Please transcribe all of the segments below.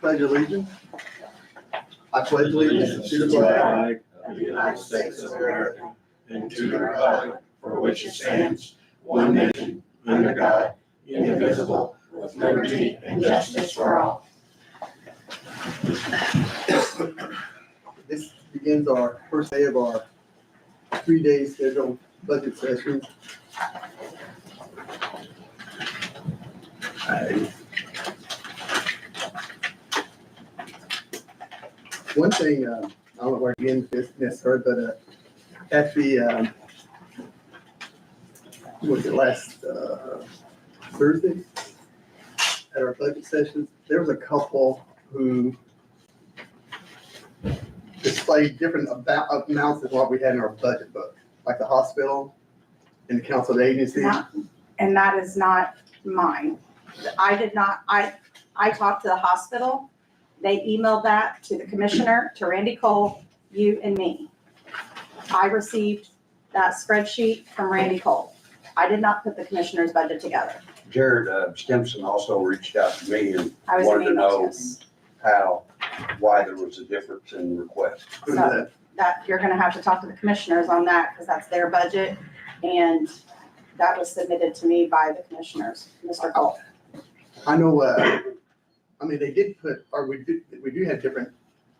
pledge allegiance. I pledge allegiance to the flag of the United States of America and to the republic for which it stands, one nation, under God, indivisible, with liberty and justice for all. This begins our first day of our 3-day scheduled budget session. One thing, I don't know where to begin this necessarily, but at the, was it last Thursday? At our budget sessions, there was a couple who displayed different amounts than what we had in our budget book, like the hospital and the council of agencies. And that is not mine. I did not, I talked to the hospital. They emailed that to the commissioner, to Randy Cole, you and me. I received that spreadsheet from Randy Cole. I did not put the commissioner's budget together. Jared Stimson also reached out to me and I was wanted to know emailed why there was a difference in request. Who's So- that you're gonna have to talk to the commissioners on that, because that's their budget, and that was submitted to me by the commissioners, Mr. Cole. I know, I mean, they did put, or we do have different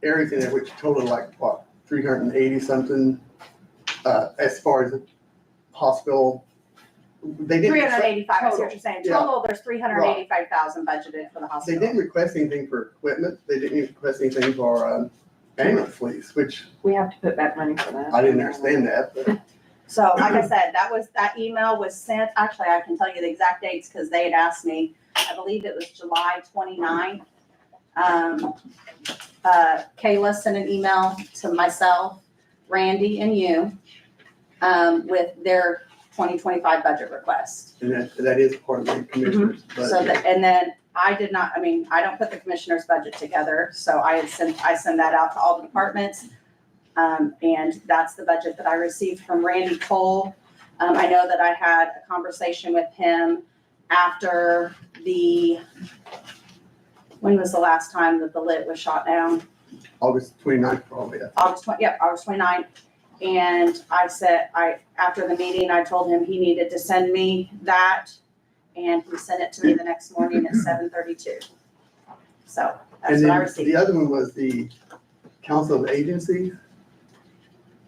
areas in there which total like, what, 380 something, as far as the hospital. They didn't, 385, I see what you're saying. Yeah. Total, there's 385,000 budgeted for the they hospital. didn't request anything for equipment. They didn't request anything for, ambulance fleets, which We have to put back money for that. I didn't understand that, but So like I said, that email was sent, actually, I can tell you the exact dates because they had asked me, I believe it was July 29th. Kayla sent an email to myself, Randy, and you with their 2025 budget request. and that is part of the commissioner's So budget. that, and then I did not, I mean, I don't put the commissioner's budget together, so I send that out to all the departments. And that's the budget that I received from Randy Cole. I know that I had a conversation with him after when was the last time that the lit was shot down? August 29th, probably. August 29th. And I said, after the meeting, I told him he needed to send me that, and he sent it to me the next morning at 7:32. So that's And what I then received. the other one was the council of agencies.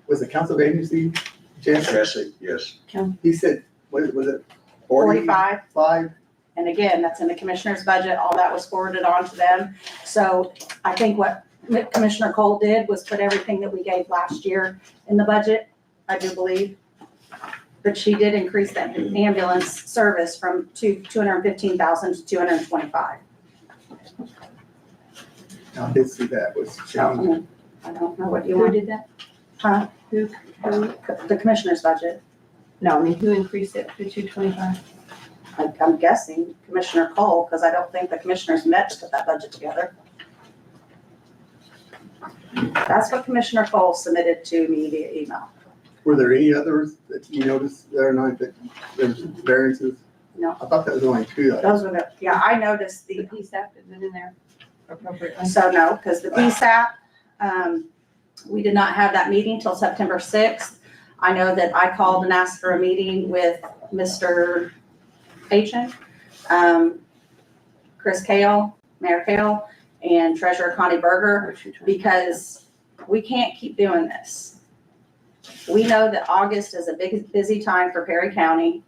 Was it council of agency? Jesse, Jesse, yes. he said, what was it? 45. 45? And again, that's in the commissioner's budget, all that was forwarded on to them. So I think what Commissioner Cole did was put everything that we gave last year in the budget, I do believe. But she did increase that ambulance service from 215,000 to 225. I did see that was So, I changed. mean, I don't know what you Who want, did that? huh? Who? The commissioner's budget. No, I mean, who increased it to 225? I'm guessing Commissioner Cole, because I don't think the commissioners met to put that budget together. That's what Commissioner Cole submitted to me via email. Were there any others that you noticed that are not, that there's variances? No. I thought that was only two. Those were I noticed The PSAP, is it in there appropriately? so no, because the PSAP, we did not have that meeting till September 6th. I know that I called and asked for a meeting with Mr. Pachin, Chris Kale, Mayor Kale, and Treasurer Connie Berger, because we can't keep doing this. We know that August is a big, busy time for Perry County.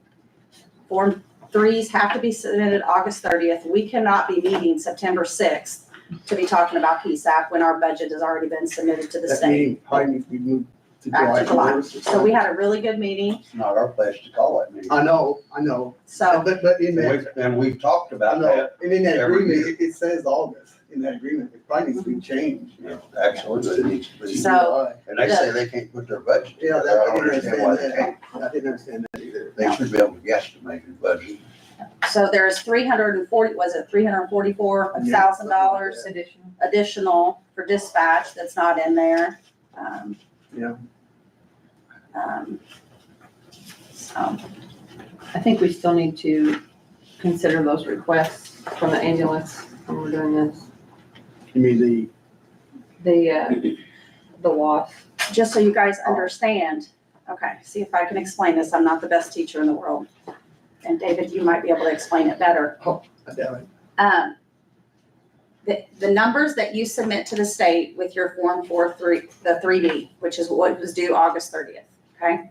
Form 3s have to be submitted August 30th. We cannot be meeting September 6th to be talking about PSAP when our budget has already been submitted to the That state. meeting probably needs to be moved to Back to July. July. So we had a really good meeting, It's not our place to call that meeting. I know, so, but in that, And we've talked I about know, that. and in that every agreement, it says August, in that agreement, it probably needs to be changed. You know, absolutely, it needs to be. So- And they say they can't put their budget Yeah, together. I I don't didn't understand why they understand can't. that, I didn't understand that either. They should be able to guesstimate the budget. so there's $344,000 Additional. additional for dispatch that's not in there. Yeah. So, I think we still need to consider those requests from the ambulance when we're doing this. You mean The loss. just so you guys understand, okay, see if I can explain this, I'm not the best teacher in the world. And David, you might be able to explain it better. I doubt it. The numbers that you submit to the state with your Form 4.3, the 3D, which is what was due August 30th, okay?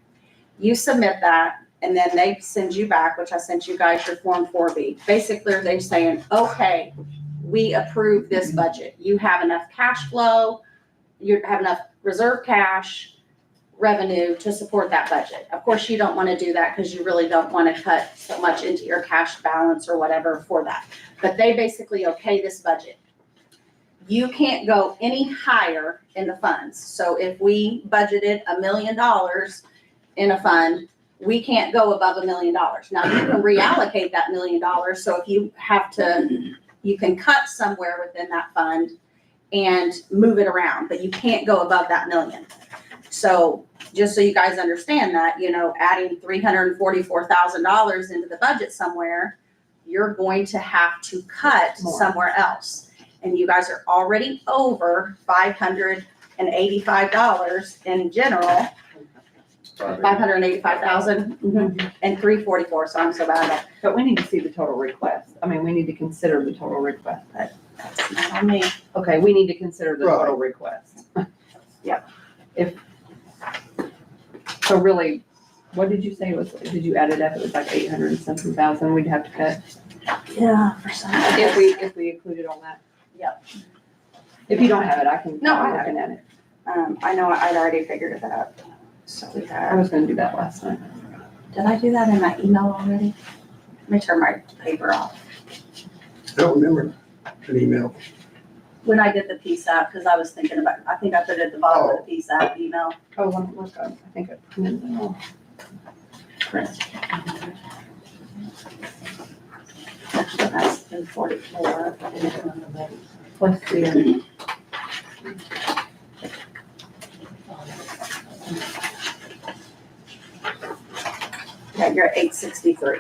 You submit that, and then they send you back, which I sent you guys your Form 4B. Basically, they're saying, okay, we approve this budget. You have enough cash flow, you have enough reserve cash, revenue to support that budget. Of course, you don't want to do that because you really don't want to cut so much into your cash balance or whatever for that. But they basically okay this budget. You can't go any higher in the funds. So if we budgeted $1 million in a fund, we can't go above $1 million. Now, you can reallocate that $1 million. So if you have to, you can cut somewhere within that fund and move it around, but you can't go above that million. So just so you guys understand that, adding $344,000 into the budget somewhere, you're going to have to cut More. somewhere else. And you guys are already over $585 in general, 585,000 and 344, so I'm so bad at But we need to see the total request. I mean, we need to consider the total request. that. That's not on me. Okay, we need to consider the total request. Yep. So really, what did you say it was, did you add it up? It was like 800 and something thousand we'd have to cut Yeah, for some. if we included all that? Yep. If you don't have it, I can, No, I I'm have looking at it. I know I'd already figured it out. So we I got, was gonna do that last night. did I do that in my email already? Let me turn my paper off. I don't remember an email. When I did the PSAP, because I was thinking about, I think I put it at the bottom of the PSAP email. Oh, look, I think I printed it all. Actually, that's 344. Plus the, Yeah, you're at 863.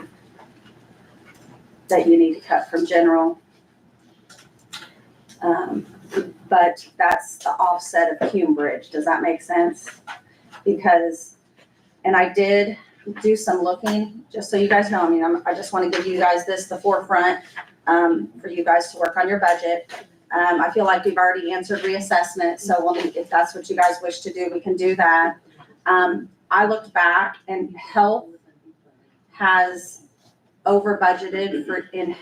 That you need to cut from general. But that's the offset of Hume Bridge. Does that make sense? Because, and I did do some looking, just so you guys know, I just want to give you guys the forefront, for you guys to work on your budget. I feel like we've already answered reassessment, so if that's what you guys wish to do, we can do that. I looked back and health has over budgeted in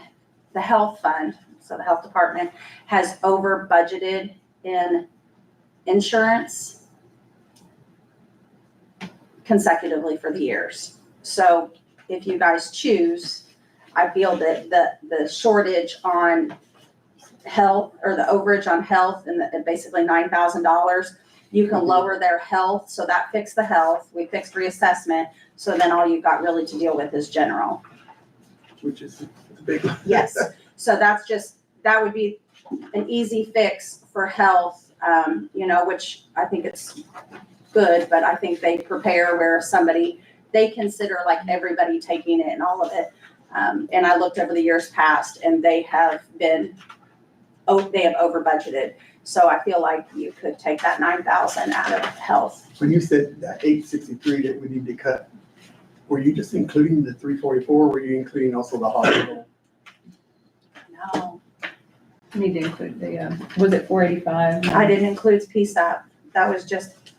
the health fund. So the health department has over budgeted in insurance consecutively for the years. So if you guys choose, I feel that the shortage on health, or the overage on health, and basically $9,000, you can lower their health, so that fixed the health, we fixed reassessment, so then all you've got really to deal with is general. Which is a big one. Yes, so that would be an easy fix for health, which I think it's good, but I think they prepare where they consider like everybody taking it and all of it. And I looked over the years past and they have over budgeted. So I feel like you could take that 9,000 out of health. When you said that 863 that we need to cut, were you just including the 344, or were you including also the hospital? No, we need to include the, was it 485? I didn't include PSAP. That was just,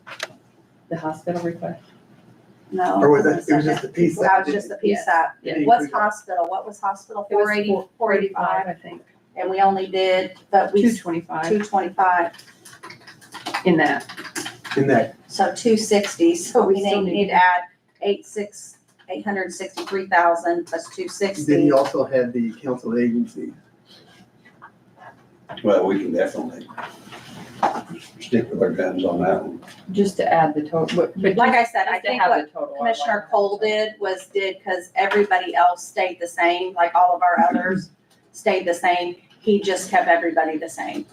The hospital request? no. Or was it was just the piece? That was just the Yes. PSAP. Yeah. What's hospital? What was hospital? It was 485, I think. and we only did, but we, 225 225, in that. In that, so 260, so we We still need to add 863,000 plus 260. then you also had the council agency. Well, we can definitely stick with our guns on that one. Just to add the total, but Like I said, I just to think have what the total. Commissioner Cole did because everybody else stayed the same, like all of our others stayed the same. He just kept everybody the same,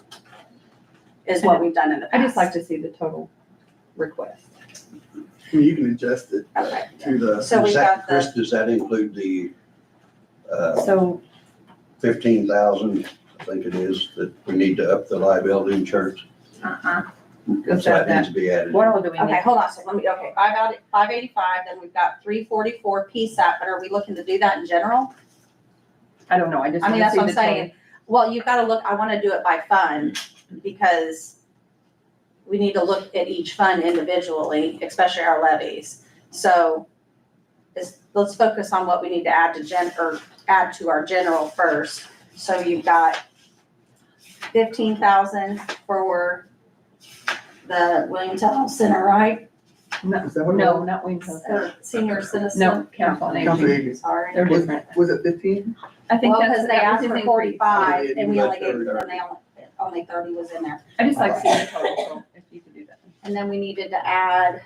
is what we've done in the I past. just like to see the total request. I mean, you can adjust it Okay, to the, so we Does that- got Chris, the, does that include the, So 15,000 think it is, that we need to up the liability insurance. Because So that that, needs to be added. what all do we Okay, need? hold on a second, let me, okay, 585, then we've got 344 PSAP, but are we looking to do that in general? I don't know, I just. I mean, wanna that's see what I'm the total. saying. Well, you've gotta look, I wanna do it by fund, because we need to look at each fund individually, especially our levies. So, let's focus on what we need to add to add to our general first. So you've got 15,000 for the William Tell Center, right? No, Is that what it no, was? not Wayne County. For senior citizen. No, Council on Council Aging. Aging. Sorry. They're Was different. was it 15? I think Well, that's. because they that was asked his for increase. 45, Yeah, and we you only got gave, 30. and they only 30 was in there. I just like seeing the total, so if you could do that. And then we needed to add,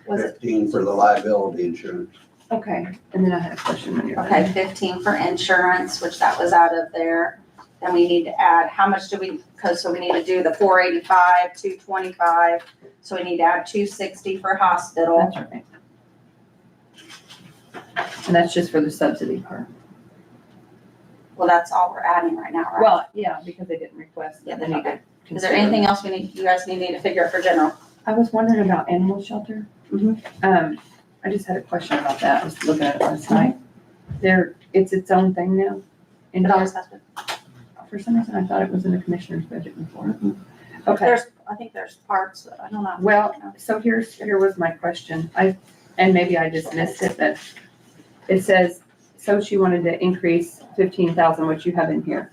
was it, 15 for the liability insurance. Okay, and then I had a question when you're done. okay, 15 for insurance, which that was out of there. Then we need to add, how much do we, so we need to do the 485, 225, so we need to add 260 for hospital. That's right. And that's just for the subsidy part. Well, that's all we're adding right now, right? Well, yeah, because they didn't request. Yeah, they need to okay. Is there consider anything that. else you guys need to figure out for general? I was wondering about animal shelter. Mhm. I just had a question about that. I was looking at it last night. It's its own thing now. And It always has been. for some reason, I thought it was in the commissioner's budget before. Okay, I think there's parts, I don't know. well, so here was my question. And maybe I just missed it, but it says, so she wanted to increase 15,000, which you have in here,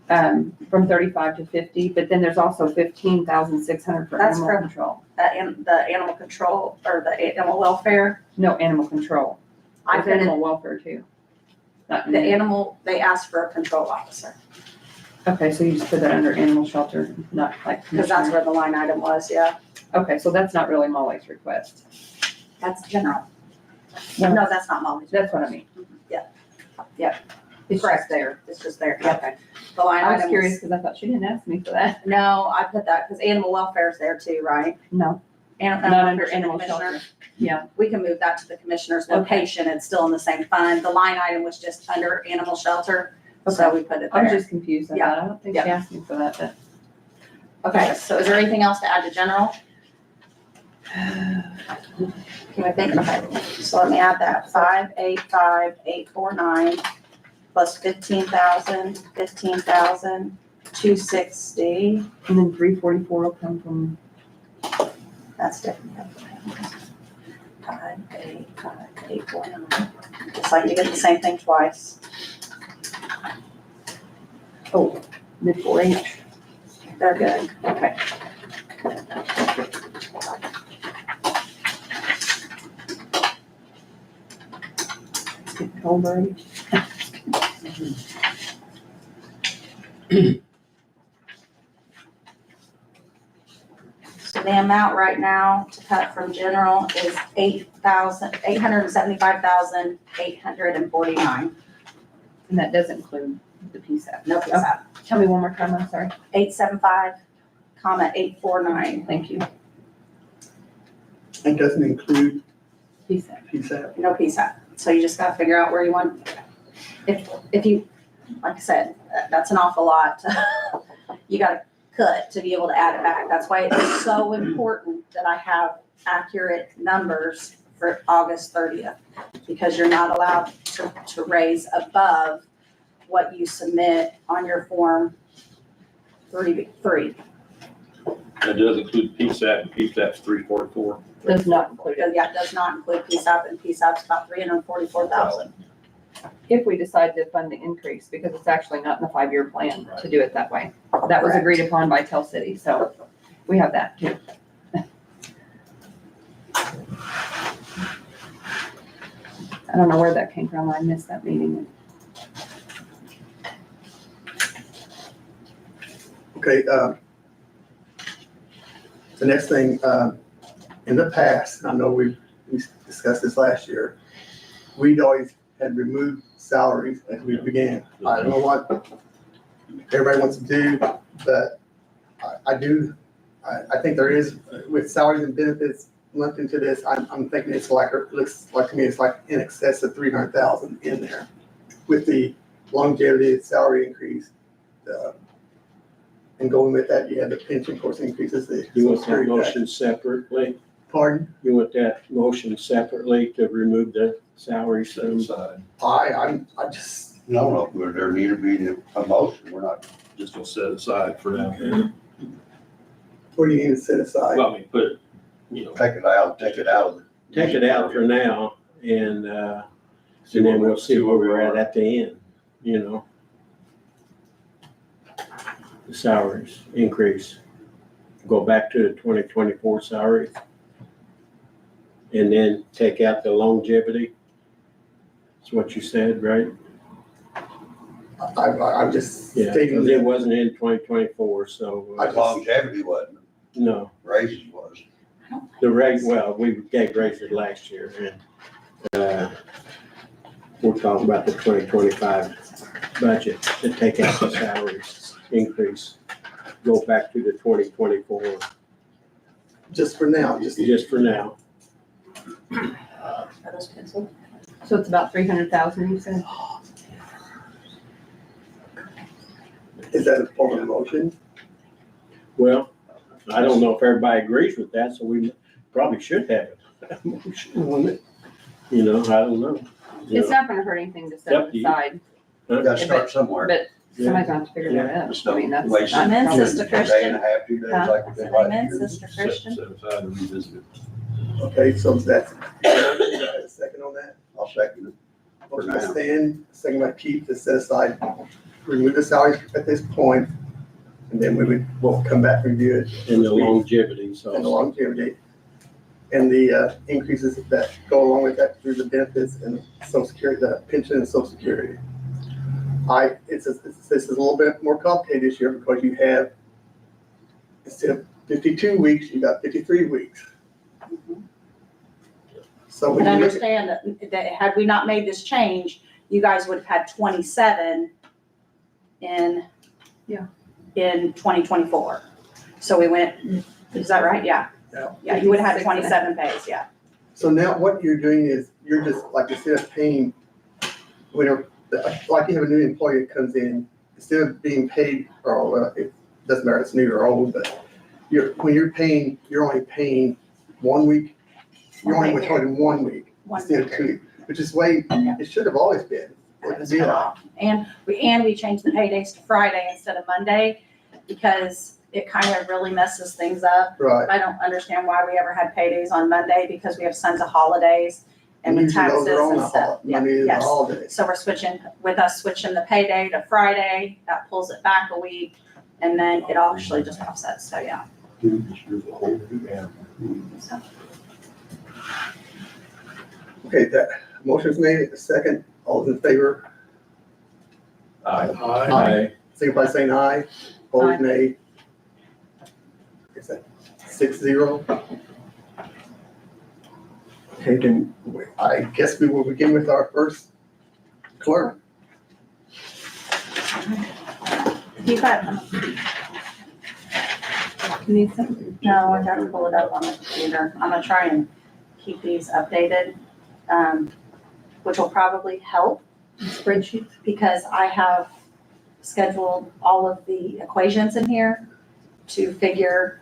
from 35 to 50, but then there's also 15,600 for That's animal for- control. The animal control, or the animal welfare, No, animal control. I There's couldn't, animal welfare too. Not the animal, they asked for a control officer, Okay, so you just put that under animal shelter, not like because that's commissioner. where the line item was, yeah. Okay, so that's not really Molly's request. That's general. Well, No, that's not Molly's. That's what I mean. Yeah. It's Correct. just there. It's just there, yeah. Okay. The line I was item curious was, because I thought she didn't ask me for that. no, I put that, because animal welfare's there too, right? No, Animal not under welfare's the animal commissioner. shelter. Yeah, We can move that to the commissioner's Okay. location, it's still in the same fund. The line item was just under animal shelter, so we put it I was there. just confused. I Yeah. thought, I don't think she asked me for that, but. Okay, so is there anything else to add to general? Can I think, okay, so let me add that, 585,849 plus 15,000, 260, And then 344 will come from, that's different. 585,849, just like to get the same thing twice. oh, mid 4-H. They're good, okay. It's getting cold already. So the amount right now to cut from general is 875,849. And that does include the PSAP. No PSAP. Tell me one more time, I'm sorry. 875,849. Thank you. It doesn't include PSAP. PSAP. No PSAP. So you just gotta figure out where you want, if you, like I said, that's an awful lot. You gotta cut to be able to add it back. That's why it's so important that I have accurate numbers for August 30th. Because you're not allowed to raise above what you submit on your form 3. That does include PSAP, and PSAP's 344. Does not include it. Yeah, it does not include PSAP, and PSAP's about 344,000. If we decide to fund the increase, because it's actually not in the 5-year plan to do it that way. That was Correct. agreed upon by Tell City, so we have that too. I don't know where that came from. I missed that meeting. Okay, the next thing, in the past, I know we discussed this last year, we'd always had removed salaries as we began. I don't know what everybody wants to do, but I think there is, with salaries and benefits lumped into this, I'm thinking it's like, it looks like to me, it's like in excess of 300,000 in there with the longevity salary increase. and going with that, you had the pension course increases, the You social want that security tax. motion separately? Pardon? You want that motion separately to remove the salary Set sum? aside. I just, No, there need to be a motion, we're not, Just gonna set aside for now. what do you need to set aside? Well, I mean, put it, you know, take it out of it. Take it out for now and then we'll see where we're at the end, you know? The salaries increase. Go back to the 2024 salary. And then take out the longevity. That's what you said, right? I'm just Yeah, stating because it that, wasn't in 2024, so, Longevity wasn't, no. raises was. The rate, well, we gave raises last year and, we're talking about the 2025 budget to take out the salaries increase. Go back to the 2024, just for now, just for now. Are those penciled? So it's about 300,000, you said? is that a form of motion? Well, I don't know if everybody agrees with that, so we probably should have a motion on it. You know, I don't know. You It's know, not gonna hurt anything to set Up it to you. aside, You gotta start somewhere. but somebody's gonna have to figure that out. Just I mean, that's. waste not- Amen, a Sister day and Christian. a half, 2 days Huh? like we did last Amen, year. Sister set Christian. aside and revisit it. Okay, so that's, a second on that? I'll second it. Motion by now. Stan, second by Keith to set aside, remove the salaries at this point, and then we'll come back and review it. And the longevity, And the so, longevity, and the increases that go along with that through the benefits and social security, the pension and social security. This is a little bit more complicated this year because you have, instead of 52 weeks, you got 53 weeks. So when And you look at, understand that had we not made this change, you guys would have had 27 in. Yeah. In 2024. So we went, is that right? Yeah. Yeah. Yeah, you would have had 56 27 pays, yeah. so now what you're doing is, you're just, like, instead of paying, whenever, like you have a new employee that comes in, instead of being paid, or, well, it doesn't matter, it's new or old, but when you're paying, you're only paying 1 week, you're only withholding 1 week One instead of figure. 2, which is way, it should have always been. That was cut off. And we changed the paydays to Friday instead of Monday because it kind of really messes things up. Right. I don't understand why we ever had paydays on Monday because we have sons of holidays and with Usually taxes those are on and a stuff. hol- Yeah, Monday is a yes. holiday. So we're switching the payday to Friday, that pulls it back a week, and then it actually just offsets, so yeah. So, Okay, that motion's made, a second, all those in favor, I, signify by saying aye, Aye. opposed nay. Is that 6-0? Okay, then, I guess we will begin with our first clerk. You got, You need something? no, I gotta pull it up on the computer. I'm gonna try and keep these updated, which will probably help Spreadsheet? because I have scheduled all of the equations in here to figure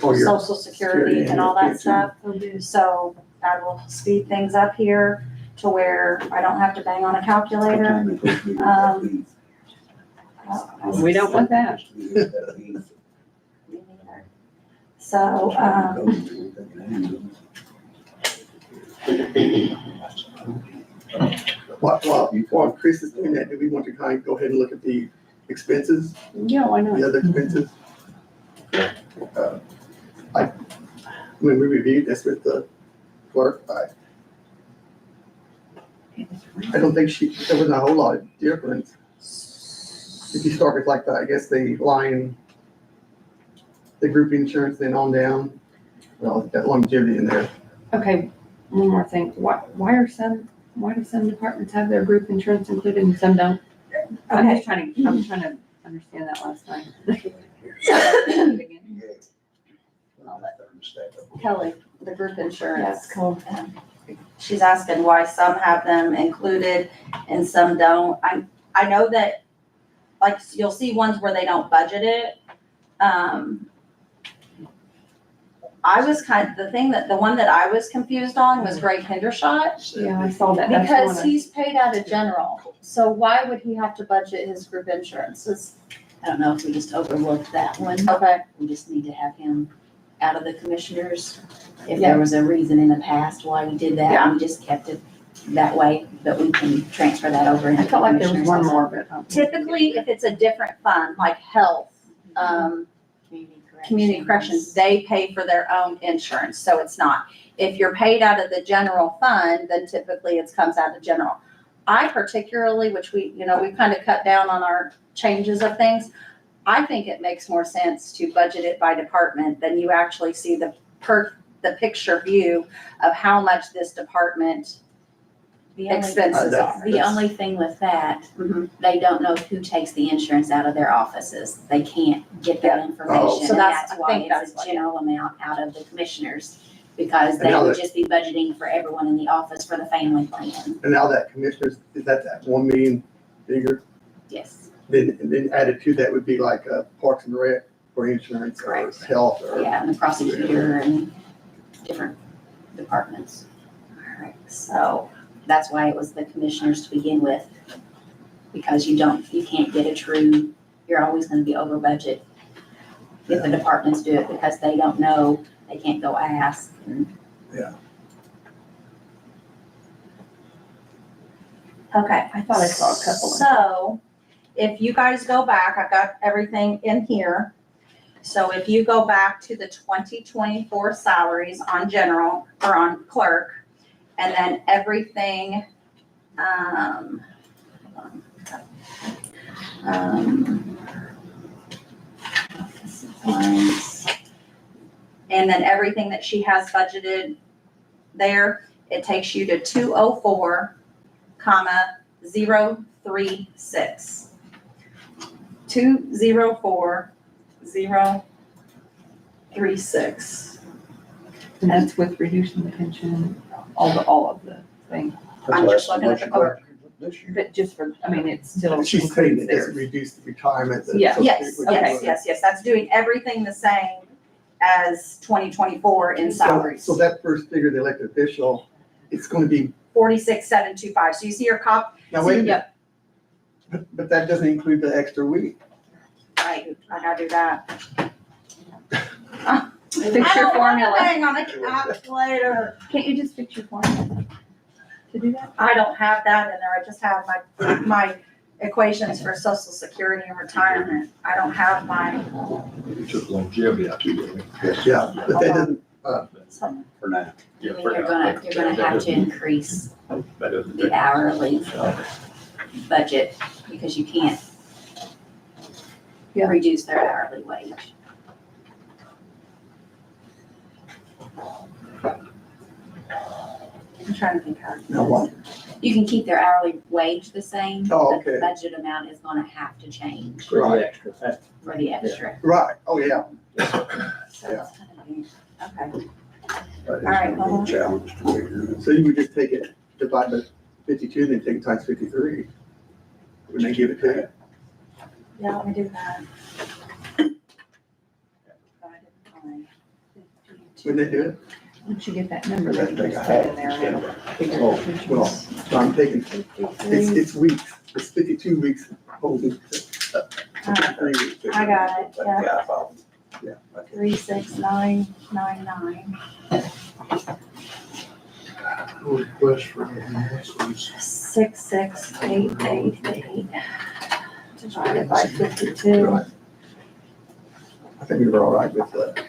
Oh, your social security and all that stuff. So that will speed things up here to where I don't have to bang on a calculator. We don't want that. So, while Chris is doing that, do we want to kind of go ahead and look at the expenses, Yeah, why not? the other expenses? When we reviewed this with the clerk, I don't think there wasn't a whole lot of difference. If you start with like the, I guess the line, the group insurance, then on down, well, that longevity in there. Okay, one more thing. Why do some departments have their group insurance included and some don't? I'm just trying to understand that last time. Kelly, the group insurance. That's cool. She's asking why some have them included and some don't. I know that like, you'll see ones where they don't budget it. The one that I was confused on was Greg Hendershot. Yeah, I saw that. That's the one Because I- he's paid out of general, so why would he have to budget his group insurances? I don't know if we just overlooked that one. Okay, We just need to have him out of the commissioners. If Yeah. there was a reason in the past why we did that, Yeah. we just kept it that way, but we can transfer that over into I the felt like there was commissioners one also. more, but. typically, if it's a different fund, like health, community corrections, they pay for their own insurance, so it's not. If you're paid out of the general fund, then typically it comes out of general. I particularly, which we kind of cut down on our changes of things, I think it makes more sense to budget it by department than you actually see the picture view of how much this department The only, expenses are. the only thing with that, Mhm. they don't know who takes the insurance out of their offices. They can't get that information, So and that's- that's I why think it's that's a why. general amount out of the commissioners. Because And they now would that- just be budgeting for everyone in the office for the family plan. And now that commissioners, is that 1 million figure? Yes, Then added to that would be like Parks and Rec for insurance or Correct. health or. yeah, and the prosecutor and different departments. Alright, so, That's why it was the commissioners to begin with. Because you can't get a true, you're always gonna be over budget. If the departments do it because they don't know, they can't go ask. okay. I thought I saw a couple. So, if you guys go back, I've got everything in here. So if you go back to the 2024 salaries on general, or on clerk, and then everything, and then everything that she has budgeted there, it takes you to 204, 036. 204,036. And that's with reducing the pension, all of the thing. I'm just looking at the clerk. This year. But just for, I mean, it's still. She's saying includes that it's theirs. reduced the retirement. the Yeah. Social Yes, Security, which is- yes, that's doing everything the same as 2024 in salaries. So that first figure, the elected official, it's gonna be, 46,725. So you see your now wait a minute. Yep. But that doesn't include the extra week. Right, I gotta do that. Fix your formula. Hang on a calculator. Can't you just fix your formula to do that? I don't have that in there. I just have my equations for social security and retirement. I don't have my, We took longevity out too, didn't we? Yeah, but that doesn't, For now. Yeah, I mean, for you're now. gonna have to increase That doesn't the take- hourly budget, because you can't Yeah. reduce their hourly wage. I'm trying to think how. now what? You can keep their hourly wage the same, Oh, but the okay. budget amount is gonna have to change For the extra, that, for the extra. Right, oh, yeah. So Yeah. it's gonna be- Okay. That is right, gonna hold be a challenge to figure. So you would just take it, divide by 52, then take it times 53. When they give it to you. Yeah, let me do that. When they do it, Once you get that number, Let's then take you a just put it in half there. instead and of figure Oh, it out. well, so I'm taking, it's weeks, it's 52 weeks holding. 53 weeks. I got it, yeah. Yeah, I follow. Yeah. 36999. Request for enhancements. 66888. Divided by 52. Right. I think we were all right with that.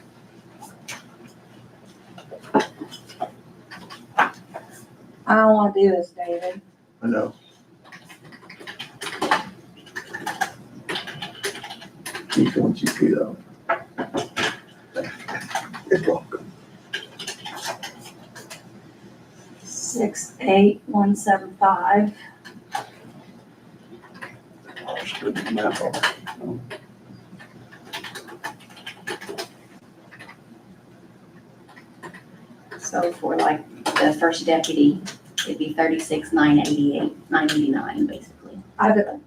I don't wanna do this, David. I know. Each one you see though. It's welcome. 68175. Just put the math on. So for like the first deputy, it'd be 36,988, 989 basically.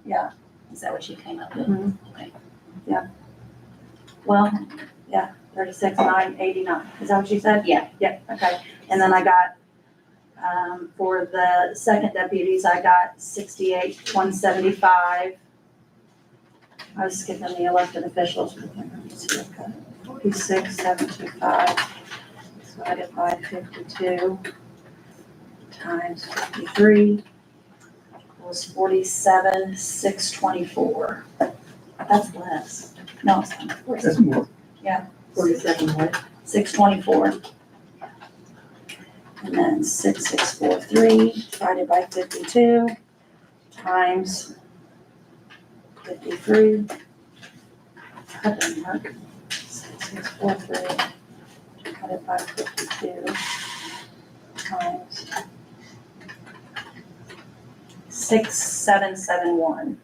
Yeah. Is that what you came up with? Mhm. Okay. Well, yeah, 36,989. Is that what you said? Yeah. Yeah, okay. And then I got, for the second deputies, I got 68,175. I was skipping the elected officials. 46,725 divided by 52 times 53 was 47,624. That's less. No, it's not. That's more. 47 what? 624. And then 6643 divided by 52 times 53. That doesn't work. 6643 divided by 52 times 6771.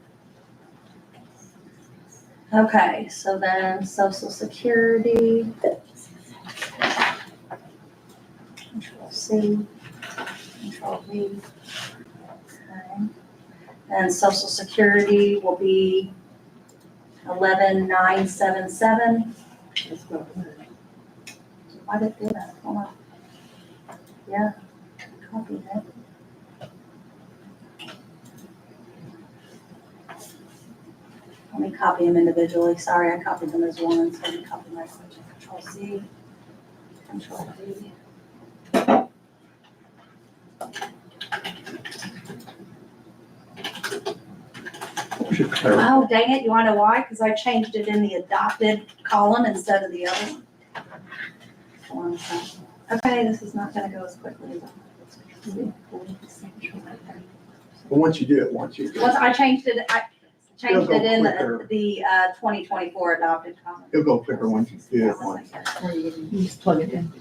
Okay, so then Social Security. Control C, Control V. Okay. And Social Security will be 11,977. Why did it do that? Hold on. Yeah, copy that. Let me copy them individually. Sorry, I copied them as one, so let me copy my Control C, Control V. Should clarify. Oh, dang it, you wanna know why? Because I changed it in the adopted column instead of the other one. Hold on a second. Okay, this is not gonna go as quickly as I. But once you do it, once you do Once it, I changed it, It'll go in quicker. the 2024 adopted column. it'll go quicker once you do it once. You just plug it in.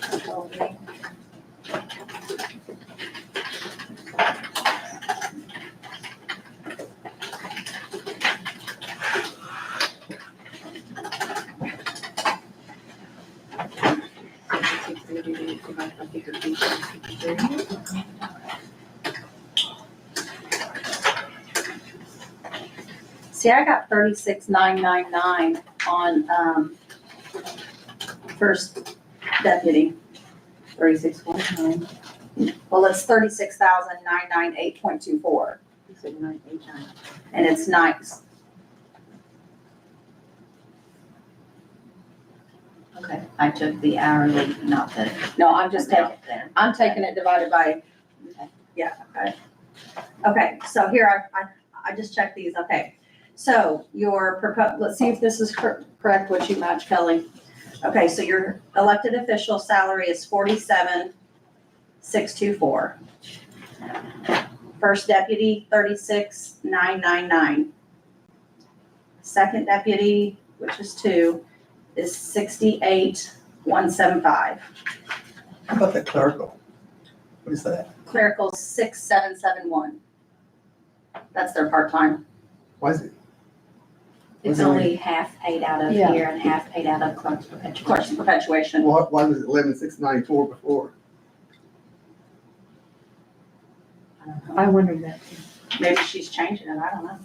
Control V. See, I got 36,999 on, first deputy. 36,999. Well, it's 36,998.24. And it's nice. Okay, I took the hourly, not the. No, I'm just taking, amount then. I'm taking it divided by, Okay. yeah, okay. Okay, so here, I just checked these, okay. So your let's see if this is correct, what you match, Kelly. Okay, so your elected official salary is 47,624. First deputy, 36,999. Second deputy, which is 2, is 68,175. How about that clerical? What is that? Clerical, 6,771. That's their part-time. Why is it? It's Okay. only half paid out of Yeah. here and half paid out of clerk's Clerk's perpetuation. perpetuation. Why was it 11,694 before? I don't know. I wondered that too. Maybe she's changing it, I don't know.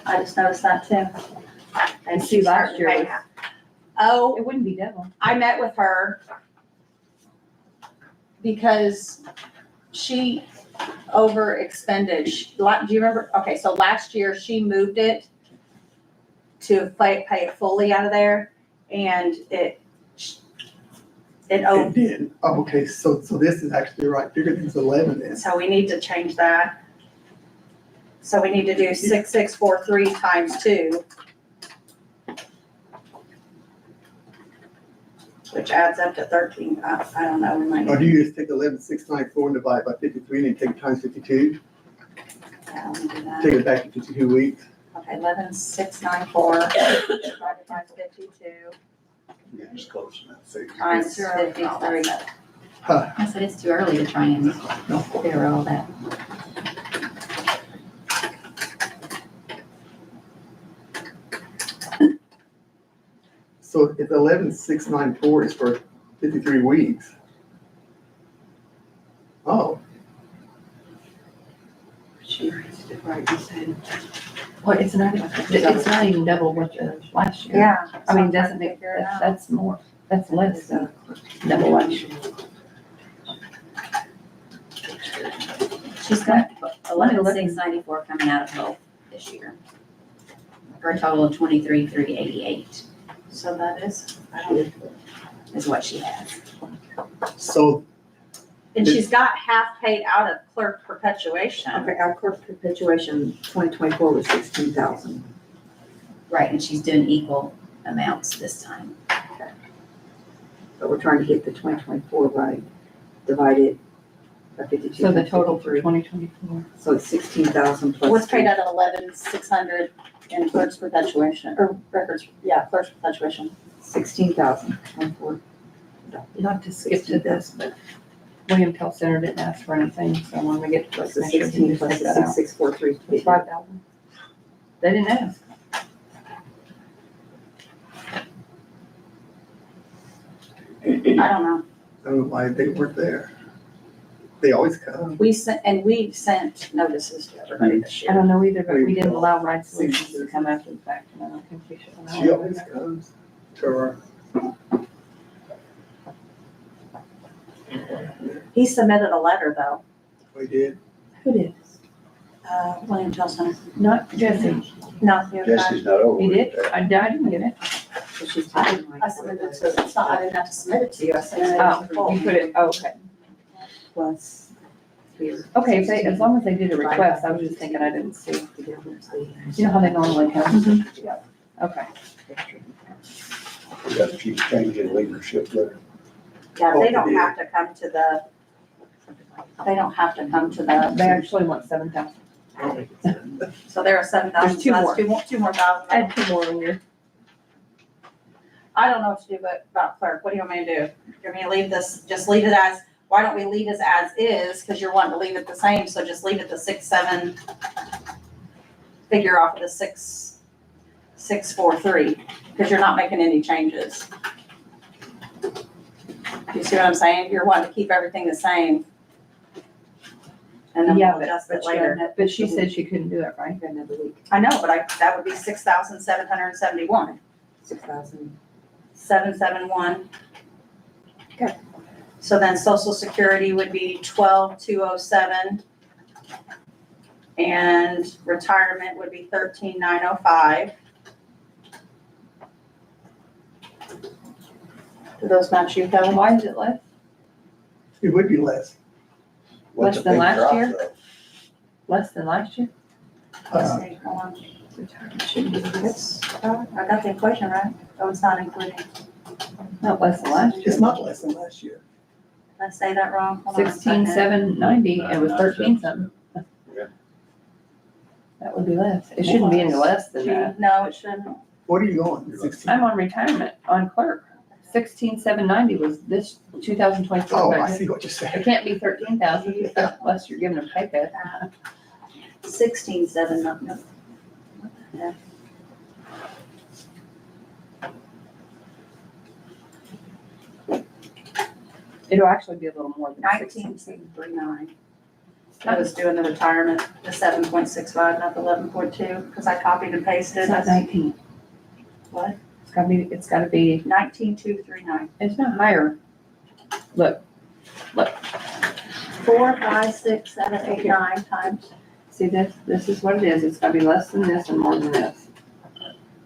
I just noticed that too. And See, she's last starting year to pay was- half. Oh, It wouldn't be double. I met with her because she overexpended. Do you remember? Okay, so last year she moved it to pay it fully out of there, and it It did. Oh, okay, so this is actually the right figure, it's 11 then. so we need to change that. So we need to do 6643 times 2. Which adds up to 13, I don't know. we might- Or do you just take 11,694 and divide by 53 and then take it times 52? Yeah, let me do that. Take it back to 52 weeks? Okay, 11,694 divided by 52 Yeah, it's close enough. See. times 53. I said it's too early to try and figure all that. So if 11,694 is for 53 weeks. Oh, She raised it right, you said. Well, it's not even double what the last year. Yeah. I mean, doesn't it, that's more, that's less than double last year. She's got 11,694 coming out of health this year. For a total of 23,388 So that is, is what she has. so and she's got half paid out of clerk perpetuation. Okay, our court perpetuation, 2024 was 16,000. Right, and she's doing equal amounts this time. But we're trying to get the 2024 right, divided by 52. So the total for 53. 2024. So it's 16,000 plus. What's paid out of 11,600 in clerk's perpetuation, or records, yeah, clerk's perpetuation. 16,000, 24. Not to skip to this, but William Tell Center didn't ask for anything, so when we get to Plus the the commissioners, 16 we just plus take the that out. 6643. It's 5,000. They didn't ask. I don't know. I don't know why they weren't there. They always come. We sent, and we sent notices to everybody this I year. don't know either, but we didn't allow Ride Solutions to come after the fact, and I don't think we should allow She always it. comes to her. He submitted a letter though, We did. Who did? William Tillson. Not Jesse. No, the other guy. Jesse's not over. He with did? that. I didn't get it. So she's I taking like. submitted it to, it's not, I didn't have to submit it to you, I sent it Oh, to you. you put it, oh, okay. Plus here. Okay, if they, as long as they did a request, I was just thinking I didn't see. You know how they normally come? Yeah. Okay. We got a few changes in leadership there. Yeah, they don't have to come to the, they don't have to come to They the, actually want 7,000. so they're a 7,000, There's two so more. that's two more thousand. Add 2 more in here. I don't know what to do about clerk, what do you want me to do? You want me to leave this, just leave it as, why don't we leave this as is, cause you're wanting to leave it the same, so just leave it the 6,7. Figure off of the 6,643, cause you're not making any changes. You see what I'm saying? You're wanting to keep everything the same. And then Yeah, we'll adjust it but later. But she said she couldn't do it, right? Another week, I know, but that would be 6,771, 6,000. 771. Okay. So then social security would be 12,207. And retirement would be 13,905. Do those match you, Kelly? Why is it less? It would be less. What's Less a than big last drop, year? though? Less than last year? Let's see, hold on. I got the equation right. Oh, it's not including. Not less than last year. It's not less than last year. Did I say that wrong? Hold on a second. 16,790, it was 13 something. Yeah. That would be less. It shouldn't be any less than that. No, it shouldn't. What are you going? 16? I'm on retirement, on clerk. 16,790 was this 2024 Oh, I budget. see what you're It saying. can't be 13,000 unless you're giving a pay cut. 16,7, no. What the heck? It'll actually be a little more than 16. 19,239. I was doing the retirement, the 7.65, not the 11.2, because I copied and pasted. It's not 19. What? It's gotta be, 19,239. it's not higher. Look, 4, 5, 6, 7, 8, 9 times. see this is what it is. It's gotta be less than this and more than this.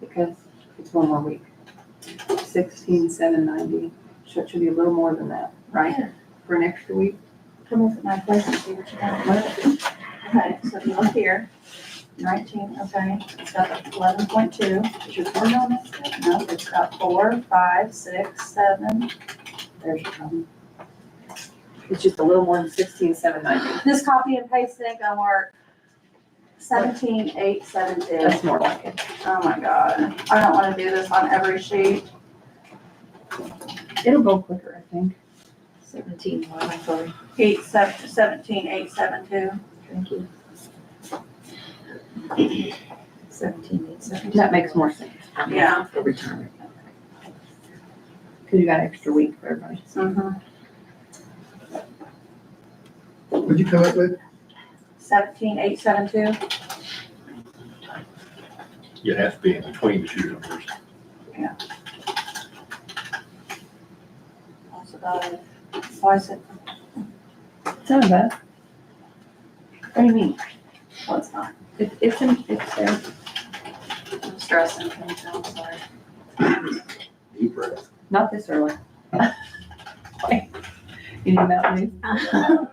Because it's one more week. 16,790, so it should be a little more than that, right? For an extra week. Come look at my place and see what you got. Okay, so if you look here, 19, okay, it's got 11.2. Is your formula messed up? No, it's got 4, 5, 6, 7. There's your problem. It's just a little more than 16,790. This copy and paste ain't gonna work. 17,872. That's more like it. Oh my God. I don't wanna do this on every sheet. It'll go quicker, I think. 17, what, I'm sorry, 872. thank you. 17, 8, 17. That makes more sense, Yeah. For retirement. because you got an extra week for everybody. Mhm. What'd you come up with? 17872. You have to be in between the two numbers. That's about it. Why is it? It's not bad. What do you mean? Well, it's not. It's there. I'm stressing things out, sorry. Deep breath. Not this early. You need Mountain Dew?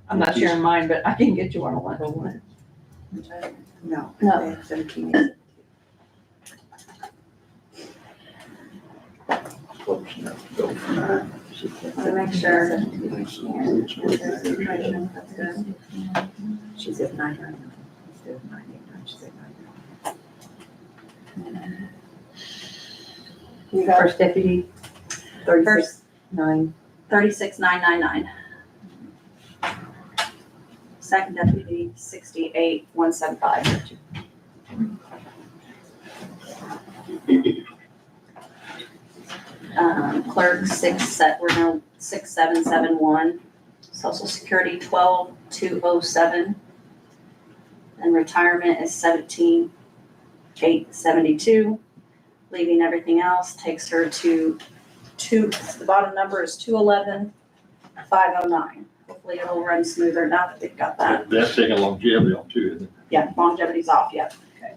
I'm not sharing mine, but I can get you one on For one. what? No. No. 17, 8. Go for that. Let me make sure. That's good. She's at 999 instead of 989, she's at 999. You got First deputy, 36, first 9. 36999. Second deputy 68175. Clerk we're now 6771. Social Security 12207. And retirement is 17872. Leaving everything else takes her to the bottom number is 211,509. Hopefully it'll run smoother now that we've got that. That's taking longevity on too, isn't it? Yeah, longevity's off yet. Okay.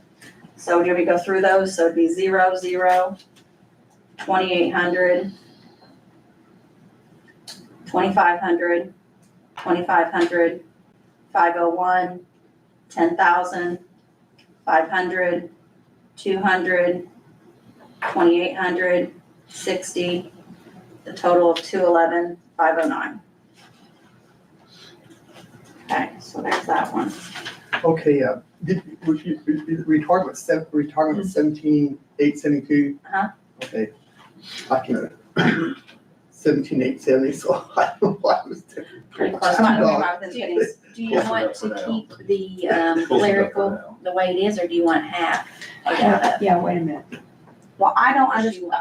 So do we go through those? So it'd be 00, 2800, 2500, 2500, 501, 10,000, 500, 200, 2800, 60, the total of 211,509. Okay, so there's that one. Okay, retirement was 17,872? Uh-huh. Okay, I can, 17,870, so I don't know why I was different. Pretty close. Might be my within pennies. Do you want to keep the clerical the way it is, or do you want half? Yeah, wait a minute. Well, I don't understand.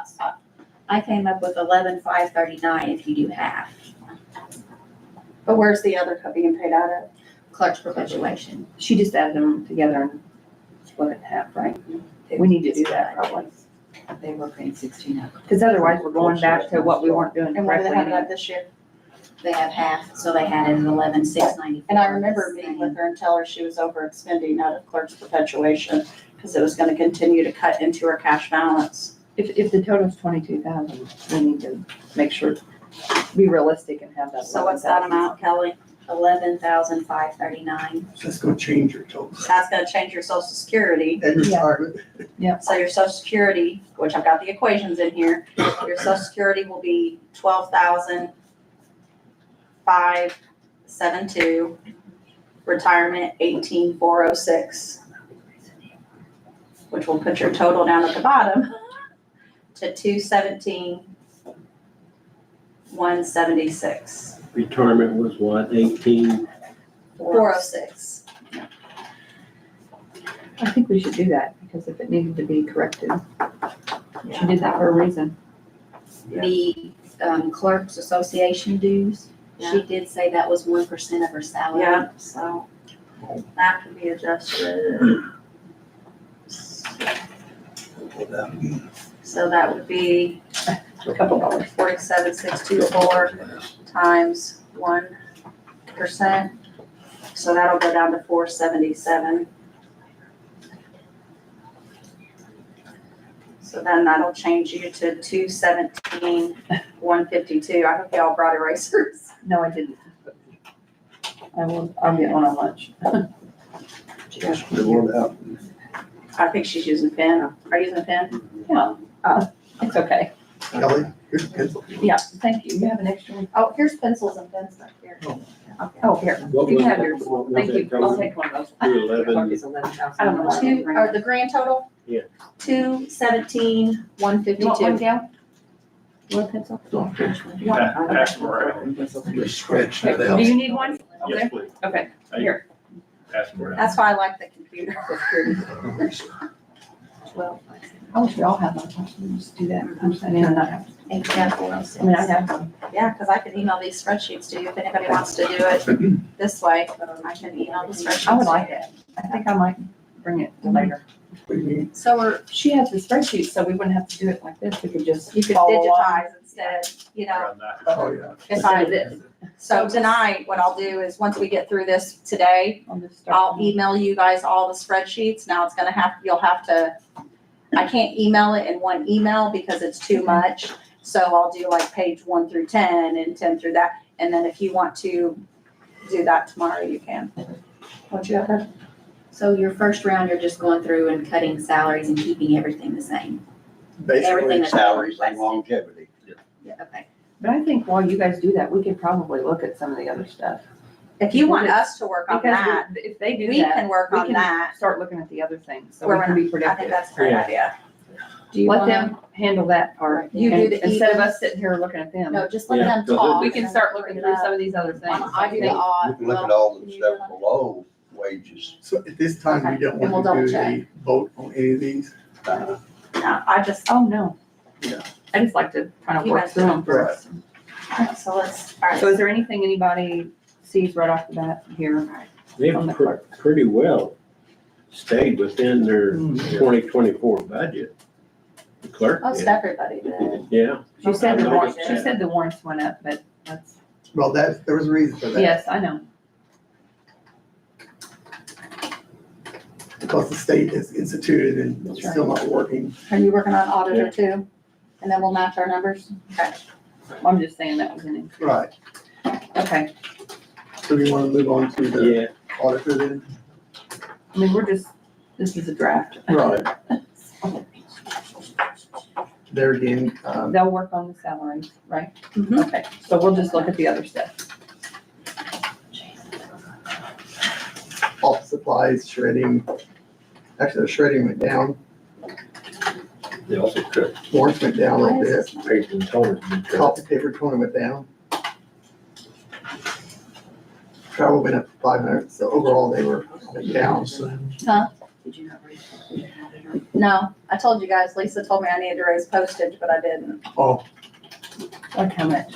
I came up with 11,539 if you do half. But where's the other being paid out of? Clerk's perpetuation. She just added them together and split it in half, right? We need to do that probably, They were paying 16 out. because otherwise we're going back to what we weren't doing And what do they have it correctly. at this year? They have half, so they had it at 11,694. And I remember meeting with her and tell her she was over expending out of clerk's perpetuation because it was gonna continue to cut into her cash balance. If the total's 22,000, we need to make sure, be realistic and have that. So what's that 11,000. amount, Kelly? 11,539. So that's gonna change your total. That's gonna change your social security. And retirement, So your social security, which I've got the equations in here, your social security will be 12,572. Retirement 18,406. Which will put your total down at the bottom to 217,176. Retirement was what, 18? 406. I think we should do that, because if it needed to be corrected, she did that for a reason. The clerks association dues, she did say that was 1% of her salary. Yeah, so that can be adjusted. So that would be A couple dollars. 47,624 times 1%. So that'll go down to 477. So then that'll change you to 217,152. I hope y'all brought erasers. No, I didn't. I'll get one on lunch. Just the word out. I think she's using a pen. Are you using a pen? Yeah, it's okay. Kelly, here's a pencil. Yeah, thank you. You have an extra one? Oh, here's pencils and pens back here. Oh, here. What You was have it? yours. What was Thank it you. I'll total? take one of those. 211. Is 11,000. I don't know. Or the grand total? Yeah. 217,152. You want one, Gail? Want a pencil? Pass them around. Just scratch it Do out. you need one? Okay, Yes, please. okay, here. Pass them around. That's why I like the computer. Well, I wish we all had one. Just do that, punch that in and not have, I mean, I have one. Yeah, because I can email these spreadsheets to you if anybody wants to do it this way. I can email the spreadsheets. I would like it. I think I might bring it later. So She has the spreadsheet, so we wouldn't have to do it like this. We could just you could follow along. digitize instead, you know. Around that. Oh, yeah. If I, Instead of this. so tonight, what I'll do is, once we get through this today, I'll just start. I'll email you guys all the spreadsheets. Now it's gonna have, you'll have to, I can't email it in one email because it's too much. So I'll do like page 1 through 10 and 10 through that. And then if you want to do that tomorrow, you can. What'd you have? So your first round, you're just going through and cutting salaries and keeping everything the same. Everything Basically, that's Salaries and requested. longevity. Yeah, okay. But I think while you guys do that, we could probably look at some of the other stuff. If you want us to work on Because that, if they do we that, can work we on can that. start looking at the other things, so Where we we're can be I think predictive. that's a great Yeah. idea. Do you Let wanna, them handle that part. You do And the instead of evens? us sitting here looking at them, no, just let Yeah, them go talk. we can start looking through some of these other things. I do the You odd. can look at all the stuff below wages. so at this time, we don't And we'll want to do double a vote on any of these. No, I just, Oh, no. Yeah. I just like to kind of You work guys through them Right. first. so let's, all right. So is there anything anybody sees right off the bat here? They've On the pretty well stayed within their 2024 budget. The clerk Most did, everybody did. yeah. She said the Okay. warrants, she said the warrants went up, but that's, Well, there was a reason for that. yes, I know. Because the state is instituted and it's still not working. Are you working on auditor too? And then we'll match our numbers? Okay. I'm just saying that was an, Right. okay. So we want to move on to the Yeah, auditor then? I mean, we're just, this is a draft. Right. There again, They'll work on the salaries, right? Mhm. Okay, so we'll just look at the other stuff. office supplies, shredding. Actually, the shredding went down. They also cut Warrants went down a little Why bit. is this paper and toner. to be cut. Copy paper toner went down. Travel went up 500, so overall they were down. did you not read it? No, I told you guys, Lisa told me I needed to raise postage, but I didn't. Oh, Like how much?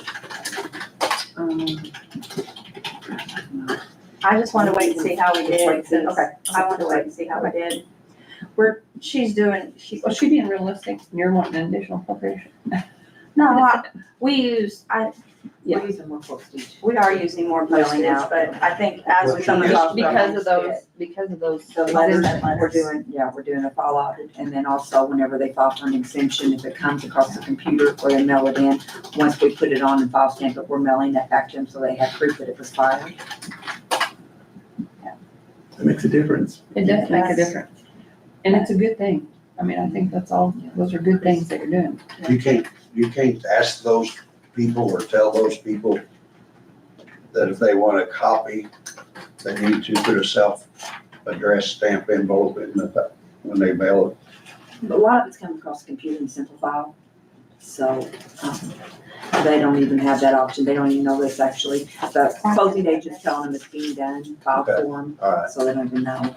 I just wanted to wait and see how we did. Okay. I wanted to wait and see how we did. She's doing, Was she being realistic? You're wanting an additional appropriation? We're using more postage. we are using more postage, but I think as we come across. Because of those The letters, Letters. we're doing a file audit, and then also whenever they file for an exemption, if it comes across the computer or they mail it in, once we put it on and file stamp it, we're mailing that back to them so they have proof that it was filed. it makes a difference. It does make a Yes. difference. And it's a good thing. I mean, I think that's all, those are good things that you're doing. You can't ask those people or tell those people that if they want a copy, they need to put a self-addressed stamp envelope in the, when they mail it. A lot of it's coming across the computer and simple file, so, they don't even have that option, they don't even know this actually. The closing agent's telling them it's being done, file Okay. form, All right. so they don't even know.